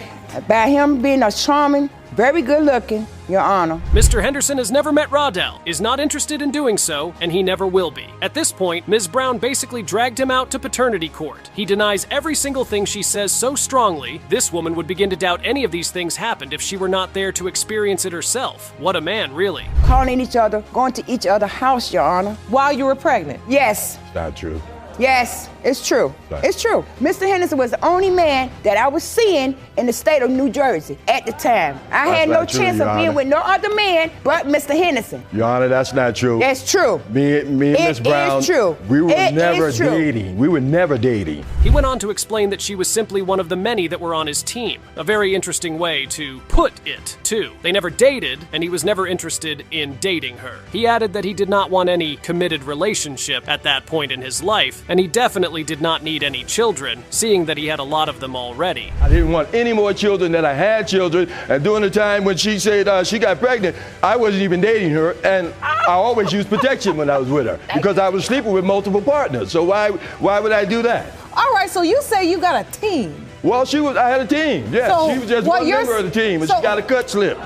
By him being a charming, very good looking, Your Honor. Mr. Henderson has never met Roddell, is not interested in doing so, and he never will be. At this point, Ms. Brown basically dragged him out to paternity court. He denies every single thing she says so strongly, this woman would begin to doubt any of these things happened if she were not there to experience it herself. What a man, really. Calling each other, going to each other's house, Your Honor. While you were pregnant? Yes. Not true. Yes, it's true. Right. It's true. Mr. Henderson was the only man that I was seeing in the state of New Jersey at the time. I had no chance of being with no other man but Mr. Henderson. Your Honor, that's not true. That's true. Me and Miss Brown, is true. we were It never is true. dating. We were never dating. He went on to explain that she was simply one of the many that were on his team. A very interesting way to put it, too. They never dated, and he was never interested in dating her. He added that he did not want any committed relationship at that point in his life, and he definitely did not need any children, seeing that he had a lot of them already. I didn't want any more children than I had children, and during the time when she said she got pregnant, I wasn't even dating her, and I always used protection when I was with her because I was sleeping with multiple partners. So why would I do that? All right, so you say you got a team. Well, I had a team. Yeah, So she was just what one you're member of the team, and so- she got a cut slip.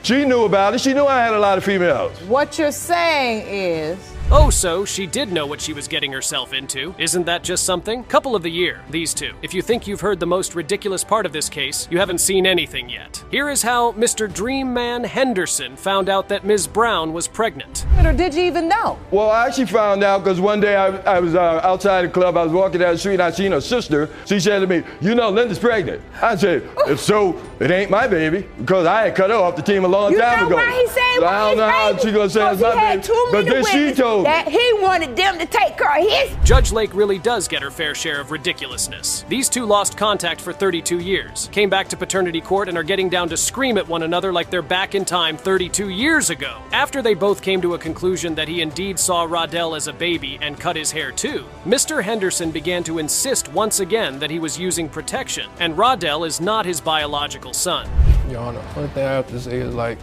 She knew about it. She knew I had a lot of females. What you're saying is... Oh, so she did know what she was getting herself into. Isn't that just something? Couple of the year, these two. If you think you've heard the most ridiculous part of this case, you haven't seen anything yet. Here is how Mr. Dream Man Henderson found out that Ms. Brown was pregnant. Or did you even know? Well, I actually found out because one day I was outside the club. I was walking down the street and I seen her sister. She said to me, "You know, Linda's pregnant." I said, "If so, it ain't my baby," because I had cut her off the team a long time ago. Why he said So I don't know how she gonna say it's my baby. But then she told me. That he wanted them to take care of his. Judge Lake really does get her fair share of ridiculousness. These two lost contact for 32 years, came back to paternity court and are getting down to scream at one another like they're back in time 32 years ago. After they both came to a conclusion that he indeed saw Roddell as a baby and cut his hair too, Mr. Henderson began to insist once again that he was using protection, and Roddell is not his biological son. Your Honor, one thing I have to say is, like,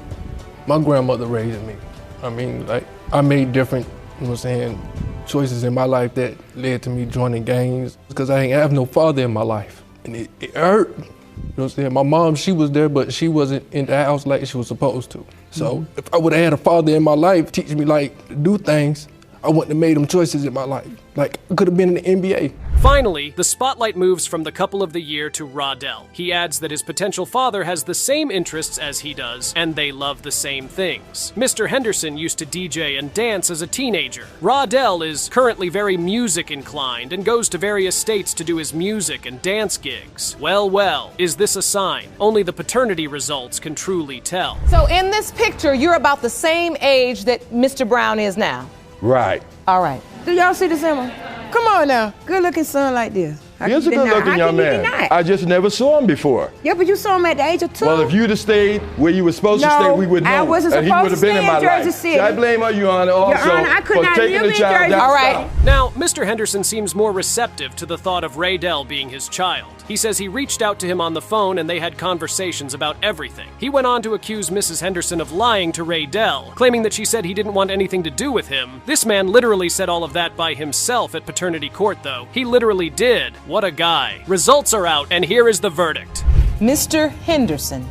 my grandmother raised me. I mean, like, I made different, you know what I'm saying, choices in my life that led to me joining gangs because I ain't have no father in my life. And it hurt. You know what I'm saying? My mom, she was there, but she wasn't in the house like she was supposed to. So if I would have had a father in my life teaching me, like, to do things, I wouldn't have made them choices in my life. Like, I could have been in the NBA. Finally, the spotlight moves from the couple of the year to Roddell. He adds that his potential father has the same interests as he does, and they love the same things. Mr. Henderson used to DJ and dance as a teenager. Roddell is currently very music inclined and goes to various states to do his music and dance gigs. Well, is this a sign? Only the paternity results can truly tell. So in this picture, you're about the same age that Mr. Brown is now. Right. All right. Do y'all see this, Emma? Come on now. Good looking son like this. He is a good-looking young man. I just never saw him before. Yeah, but you saw him at the age of 2. Well, if you'd have stayed where you were supposed to stay, we would know. I wasn't and he supposed would have to been in stay my in Jersey life. City. See, I blame her, Your Honor, also Your Honor, I could for not taking live the in child Jersey. down All right. south. Now, Mr. Henderson seems more receptive to the thought of Raydell being his child. He says he reached out to him on the phone and they had conversations about everything. He went on to accuse Mrs. Henderson of lying to Raydell, claiming that she said he didn't want anything to do with him. This man literally said all of that by himself at paternity court, though. He literally did. What a guy. Results are out, and here is the verdict. Mr. Henderson,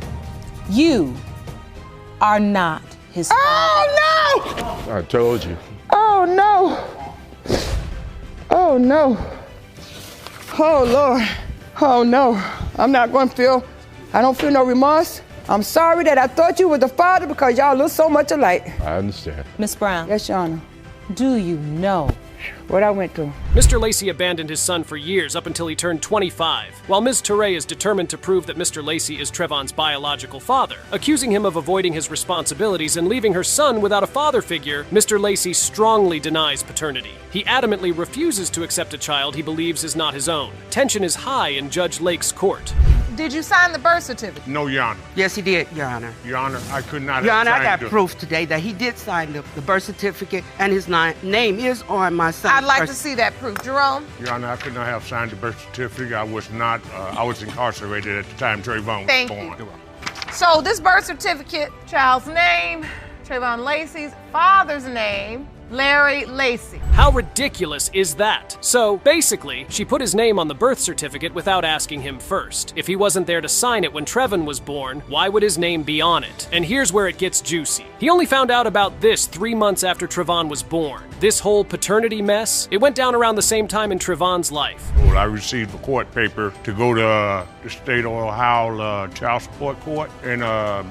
you are not his father. Oh, no! I told you. Oh, no. Oh, no. Oh, Lord. Oh, no. I'm not going to feel, I don't feel no remorse. I'm sorry that I thought you were the father because y'all look so much alike. I understand. Miss Brown. Yes, Your Honor. Do you know what I went through? Mr. Lacey abandoned his son for years up until he turned 25, while Ms. Touré is determined to prove that Mr. Lacey is Trevon's biological father. Accusing him of avoiding his responsibilities and leaving her son without a father figure, Mr. Lacey strongly denies paternity. He adamantly refuses to accept a child he believes is not his own. Tension is high in Judge Lake's court. Did you sign the birth certificate? No, Your Honor. Yes, he did, Your Honor. Your Honor, I could not Your have Honor, I signed got proof today that he did sign the birth certificate and his name is on my son's I'd like birth to see that proof. Jerome? Your Honor, I could not have signed the birth certificate. I was not, I was incarcerated at the time Trayvon was born. Thank you. So this birth certificate, child's name, Trayvon Lacey's father's name, Larry Lacey. How ridiculous is that? So, basically, she put his name on the birth certificate without asking him first. If he wasn't there to sign it when Trevon was born, why would his name be on it? And here's where it gets juicy. He only found out about this 3 months after Trevon was born. This whole paternity mess, it went down around the same time in Trevon's life. Well, I received a court paper to go to the state of Ohio child support court, and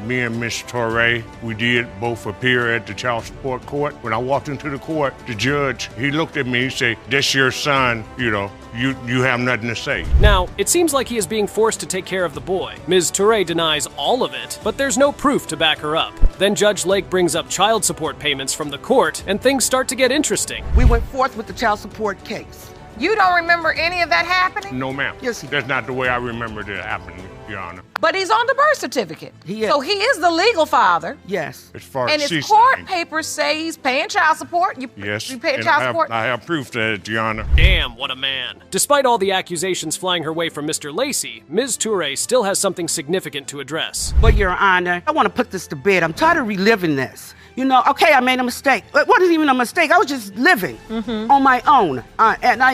me and Miss Touré, we did both appear at the child support court. When I walked into the court, the judge, he looked at me and said, "That's your son, you know, you have nothing to say." Now, it seems like he is being forced to take care of the boy. Ms. Touré denies all of it, but there's no proof to back her up. Then Judge Lake brings up child support payments from the court, and things start to get interesting. We went forth with the child support case. You don't remember any of that happening? No, ma'am. Yes, that's not the way I remembered it happening, Your Honor. But he's on the birth certificate. He is. So he is the legal father. Yes. As far And as his she's court saying. papers say he's paying child support. Yes. You paying and child support? I have proof that, Your Honor. Damn, what a man. Despite all the accusations flying her way from Mr. Lacey, Ms. Touré still has something significant to address. But Your Honor, I want to put this to bed. I'm tired of reliving this. You know, okay, I made a mistake. It wasn't even a mistake. I was just living on my own.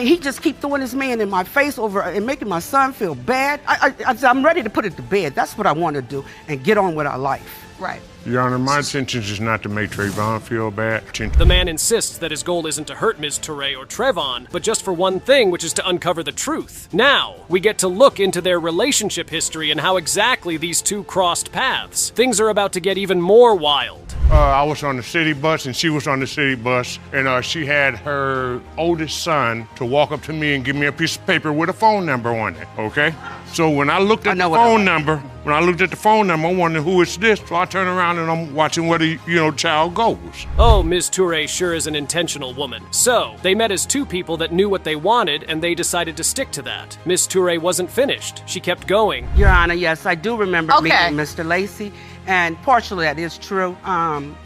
He just keep throwing his man in my face over and making my son feel bad. I'm ready to put it to bed. That's what I want to do and get on with our life. Right. Your Honor, my intention is not to make Trayvon feel bad. The man insists that his goal isn't to hurt Ms. Touré or Trevon, but just for one thing, which is to uncover the truth. Now, we get to look into their relationship history and how exactly these two crossed paths. Things are about to get even more wild. I was on the city bus and she was on the city bus, and she had her oldest son to walk up to me and give me a piece of paper with a phone number on it, okay? So when I looked at the phone number, I wondered who is this? So I turn around and I'm watching where the, child goes. Oh, Ms. Touré sure is an intentional woman. So, they met as two people that knew what they wanted and they decided to stick to that. Ms. Touré wasn't finished. She kept going. Your Honor, yes, I do remember meeting Mr. Lacey. And partially that is true.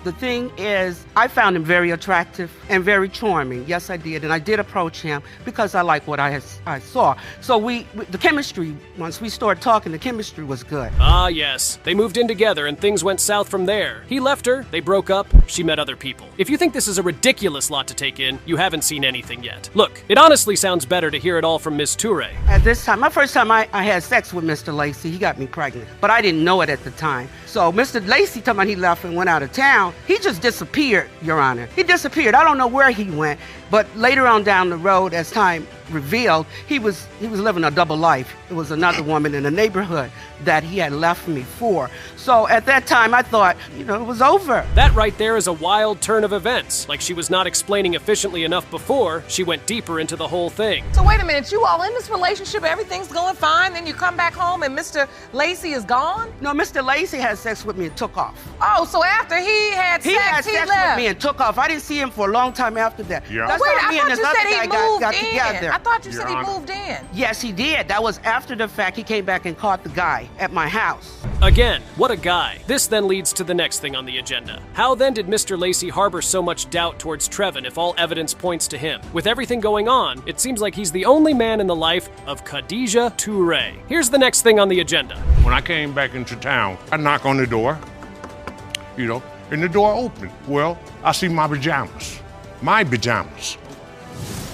The thing is, I found him very attractive and very charming. Yes, I did. And I did approach him because I like what I saw. So the chemistry, once we started talking, the chemistry was good. Ah, yes. They moved in together and things went south from there. He left her, they broke up, she met other people. If you think this is a ridiculous lot to take in, you haven't seen anything yet. Look, it honestly sounds better to hear it all from Ms. Touré. At this time, my first time I had sex with Mr. Lacey, he got me pregnant. But I didn't know it at the time. So Mr. Lacey, talking about he left and went out of town, he just disappeared, Your Honor. He disappeared. I don't know where he went, but later on down the road, as time revealed, he was living a double life. It was another woman in the neighborhood that he had left me for. So at that time, I thought, it was over. That right there is a wild turn of events. Like she was not explaining efficiently enough before, she went deeper into the whole thing. So wait a minute, you all in this relationship, everything's going fine, then you come back home and Mr. Lacey is gone? No, Mr. Lacey had sex with me and took off. Oh, so after he had sex, with me and took off. I didn't see him for a long time after that. Yeah. Wait, I thought you said he moved in. I thought you said he Honor. moved in. Yes, he did. That was after the fact. He came back and caught the guy at my house. Again, what a guy. This then leads to the next thing on the agenda. How then did Mr. Lacey harbor so much doubt towards Trevin if all evidence points to him? With everything going on, it seems like he's the only man in the life of Khadijah Toure. Here's the next thing on the agenda. When I came back into town, I knock on the door, and the door opened. Well, I see my pajamas. My pajamas.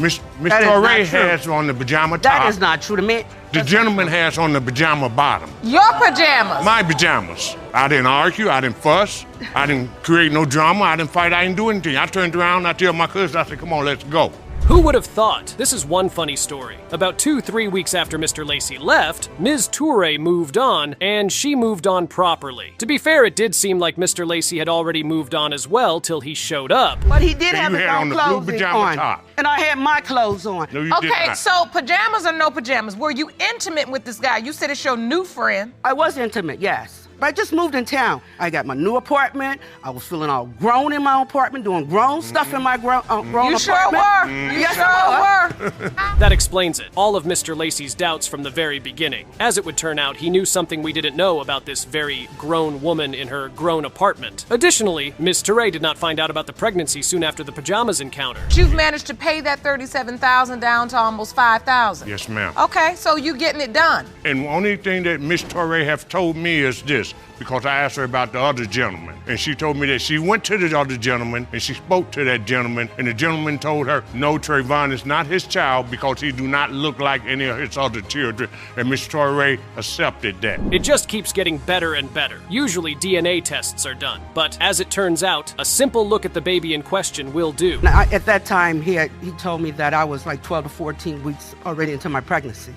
Miss That is Toure not true. has on the pajama top. That is not true to me. The gentleman has on the pajama bottom. Your pajamas. My pajamas. I didn't argue. I didn't fuss. I didn't create no drama. I didn't fight. I didn't do anything. I turned around. I tell my cousin, I said, come on, let's go. Who would have thought? This is one funny story. About 2-3 weeks after Mr. Lacey left, Ms. Toure moved on, and she moved on properly. To be fair, it did seem like Mr. Lacey had already moved on as well till he showed up. But he did have you his had own on the blue clothes pajama on. top. And I had my clothes on. No, you did Okay, not. so pajamas or no pajamas? Were you intimate with this guy? You said it's your new friend. I was intimate, yes. But I just moved in town. I got my new apartment. I was feeling all grown in my apartment, doing grown stuff in my grown You apartment. sure were. You Yes, sure I was. were. That explains it. All of Mr. Lacey's doubts from the very beginning. As it would turn out, he knew something we didn't know about this very grown woman in her grown apartment. Additionally, Ms. Toure did not find out about the pregnancy soon after the pajamas encounter. You've managed to pay that $37,000 down to almost $5,000. Yes, ma'am. Okay, so you getting it done. And the only thing that Miss Toure have told me is this, because I asked her about the other gentleman. And she told me that she went to the other gentleman and she spoke to that gentleman, and the gentleman told her, no, Trayvon is not his child because he do not look like any of his other children. And Miss Toure accepted that. It just keeps getting better and better. Usually DNA tests are done, but as it turns out, a simple look at the baby in question will do. Now, at that time, he told me that I was like 12 to 14 weeks already into my pregnancy.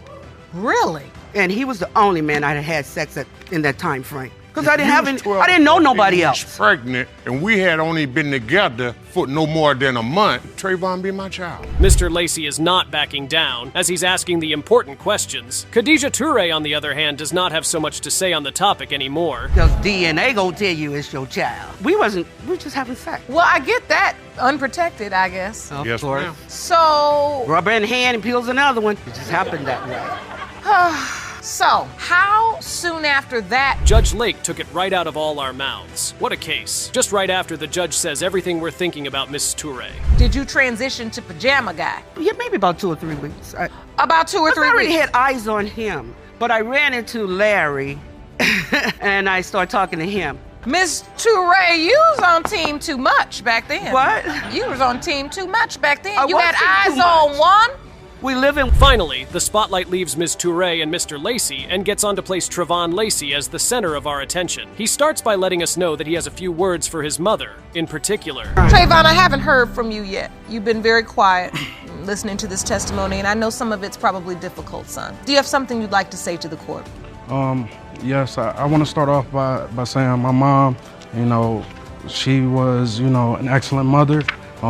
Really? And he was the only man I had sex in that time frame. Because I didn't know nobody else. Pregnant, and we had only been together for no more than a month. Trayvon be my child. Mr. Lacey is not backing down, as he's asking the important questions. Khadijah Toure, on the other hand, does not have so much to say on the topic anymore. Because DNA gonna tell you it's your child. We were just having sex. Well, I get that. Unprotected, I guess. Of Yes, course. ma'am. So, Rubber in hand and peels another one. It just happened that way. so how soon after that? Judge Lake took it right out of all our mouths. What a case. Just right after the judge says everything we're thinking about Miss Toure. Did you transition to pajama guy? Yeah, maybe about 2 or 3 weeks. About 2 or 3 I already weeks. had eyes on him, but I ran into Larry, and I started talking to him. Miss Toure, you was on team too much back then. What? You was on team too much back then. I You was had team eyes too on much. one. We live in. Finally, the spotlight leaves Ms. Toure and Mr. Lacey and gets on to place Trayvon Lacey as the center of our attention. He starts by letting us know that he has a few words for his mother, in particular. Trayvon, I haven't heard from you yet. You've been very quiet listening to this testimony, and I know some of it's probably difficult, son. Do you have something you'd like to say to the court? Yes, I want to start off by saying my mom, she was, an excellent mother.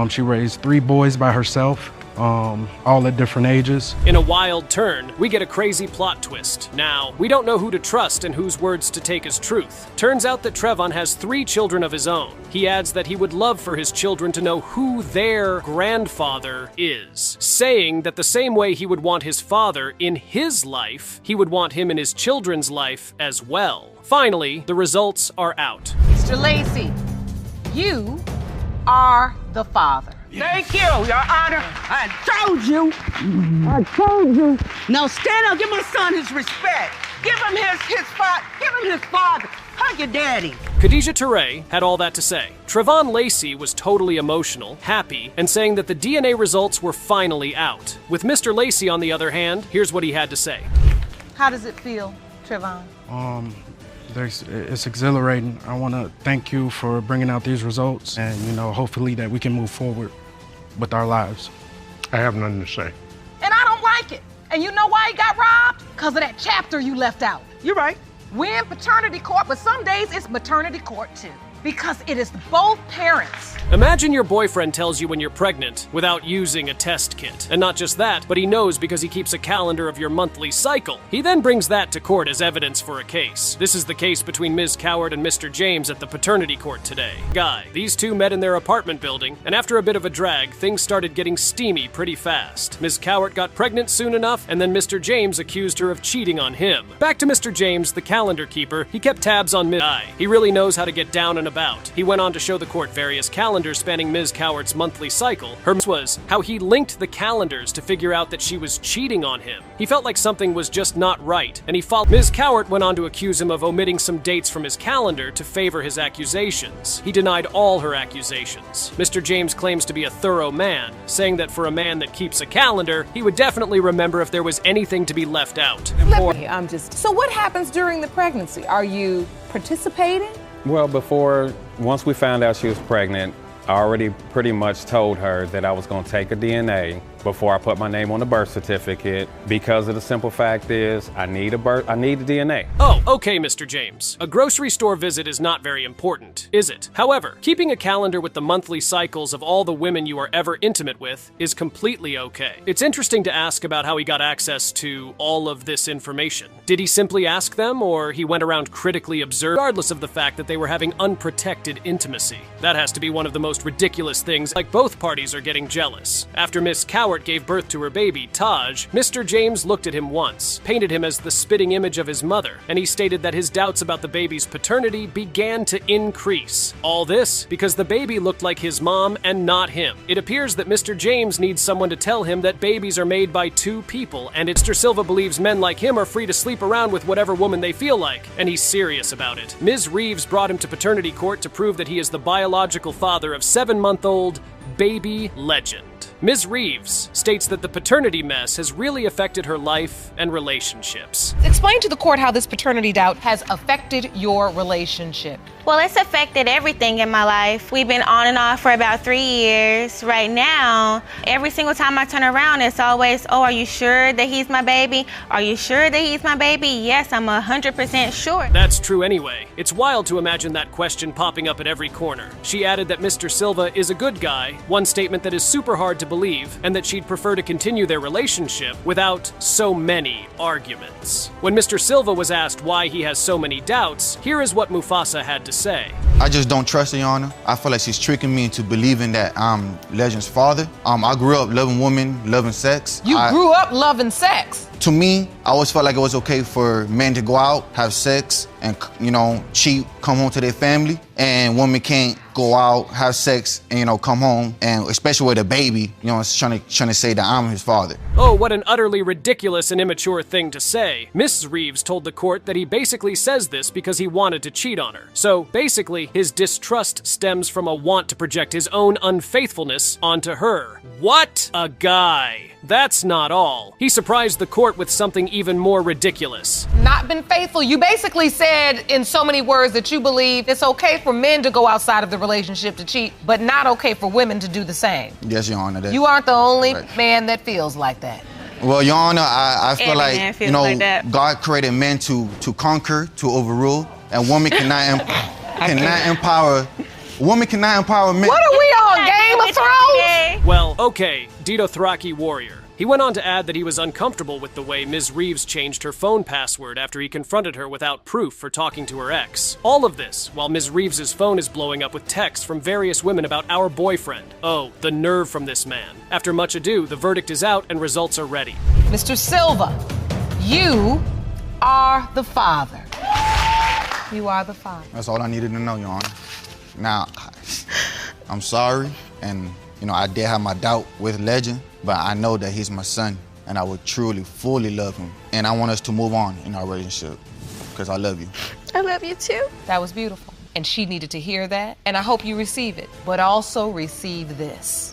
She raised 3 boys by herself, all at different ages. In a wild turn, we get a crazy plot twist. Now, we don't know who to trust and whose words to take as truth. Turns out that Trayvon has 3 children of his own. He adds that he would love for his children to know who their grandfather is, saying that the same way he would want his father in his life, he would want him in his children's life as well. Finally, the results are out. Mr. Lacey, you are the father. Thank you, Your Honor. I told you. I told you. Now stand up. Give my son his respect. Give him his father. Give him his father. Hug your daddy. Khadijah Toure had all that to say. Trayvon Lacey was totally emotional, happy, and saying that the DNA results were finally out. With Mr. Lacey, on the other hand, here's what he had to say. How does it feel, Trayvon? It's exhilarating. I want to thank you for bringing out these results, and hopefully that we can move forward with our lives. I have nothing to say. And I don't like it. And you know why he got robbed? Because of that chapter you left out. You're right. We're in paternity court, but some days it's maternity court too. Because it is both parents. Imagine your boyfriend tells you when you're pregnant without using a test kit. And not just that, but he knows because he keeps a calendar of your monthly cycle. He then brings that to court as evidence for a case. This is the case between Ms. Cowart and Mr. James at the paternity court today. These two met in their apartment building, and after a bit of a drag, things started getting steamy pretty fast. Ms. Cowart got pregnant soon enough, and then Mr. James accused her of cheating on him. Back to Mr. James, the calendar keeper, he kept tabs on Ms. He really knows how to get down and about. He went on to show the court various calendars spanning Ms. Cowart's monthly cycle. Her was how he linked the calendars to figure out that she was cheating on him. He felt like something was just not right, and he followed. Ms. Cowart went on to accuse him of omitting some dates from his calendar to favor his accusations. He denied all her accusations. Mr. James claims to be a thorough man, saying that for a man that keeps a calendar, he would definitely remember if there was anything to be left out. So what happens during the pregnancy? Are you participating? Well, once we found out she was pregnant, I already pretty much told her that I was going to take a DNA before I put my name on the birth certificate, because of the simple fact is I need the DNA. Oh, okay, Mr. James. A grocery store visit is not very important, is it? However, keeping a calendar with the monthly cycles of all the women you are ever intimate with is completely okay. It's interesting to ask about how he got access to all of this information. Did he simply ask them, or he went around critically observing, regardless of the fact that they were having unprotected intimacy? That has to be one of the most ridiculous things, like both parties are getting jealous. After Miss Cowart gave birth to her baby, Taj, Mr. James looked at him once, painted him as the spitting image of his mother, and he stated that his doubts about the baby's paternity began to increase. All this because the baby looked like his mom and not him. It appears that Mr. James needs someone to tell him that babies are made by two people, and Mr. Silva believes men like him are free to sleep around with whatever woman they feel like, and he's serious about it. Ms. Reeves brought him to paternity court to prove that he is the biological father of 7-month-old baby Legend. Ms. Reeves states that the paternity mess has really affected her life and relationships. Explain to the court how this paternity doubt has affected your relationship. Well, it's affected everything in my life. We've been on and off for about 3 years. Right now, every single time I turn around, it's always, oh, are you sure that he's my baby? Are you sure that he's my baby? Yes, I'm 100% sure. That's true anyway. It's wild to imagine that question popping up at every corner. She added that Mr. Silva is a good guy, one statement that is super hard to believe, and that she'd prefer to continue their relationship without so many arguments. When Mr. Silva was asked why he has so many doubts, here is what Mufasa had to say. I just don't trust her, Your Honor. I feel like she's tricking me into believing that I'm Legend's father. I grew up loving women, loving sex. You grew up loving sex? To me, I always felt like it was okay for men to go out, have sex, and, cheat, come home to their family. And women can't go out, have sex, and, come home, and especially with a baby, trying to say that I'm his father. Oh, what an utterly ridiculous and immature thing to say. Mrs. Reeves told the court that he basically says this because he wanted to cheat on her. So, basically, his distrust stems from a want to project his own unfaithfulness onto her. What a guy. That's not all. He surprised the court with something even more ridiculous. Not been faithful. You basically said in so many words that you believe it's okay for men to go outside of the relationship to cheat, but not okay for women to do the same. Yes, Your Honor. You aren't the only man that feels like that. Well, Your Honor, I feel like, God created men to conquer, to overrule, and women cannot empower. Women cannot empower men. What are we on, Game of Thrones? Well, okay, Dito Thraki Warrior. He went on to add that he was uncomfortable with the way Ms. Reeves changed her phone password after he confronted her without proof for talking to her ex. All of this while Ms. Reeves' phone is blowing up with texts from various women about our boyfriend. Oh, the nerve from this man. After much ado, the verdict is out and results are ready. Mr. Silva, you are the father. You are the father. That's all I needed to know, Your Honor. Now, I'm sorry, and, I did have my doubt with Legend, but I know that he's my son, and I would truly, fully love him. And I want us to move on in our relationship, because I love you. I love you too. That was beautiful. And she needed to hear that, and I hope you receive it, but also receive this.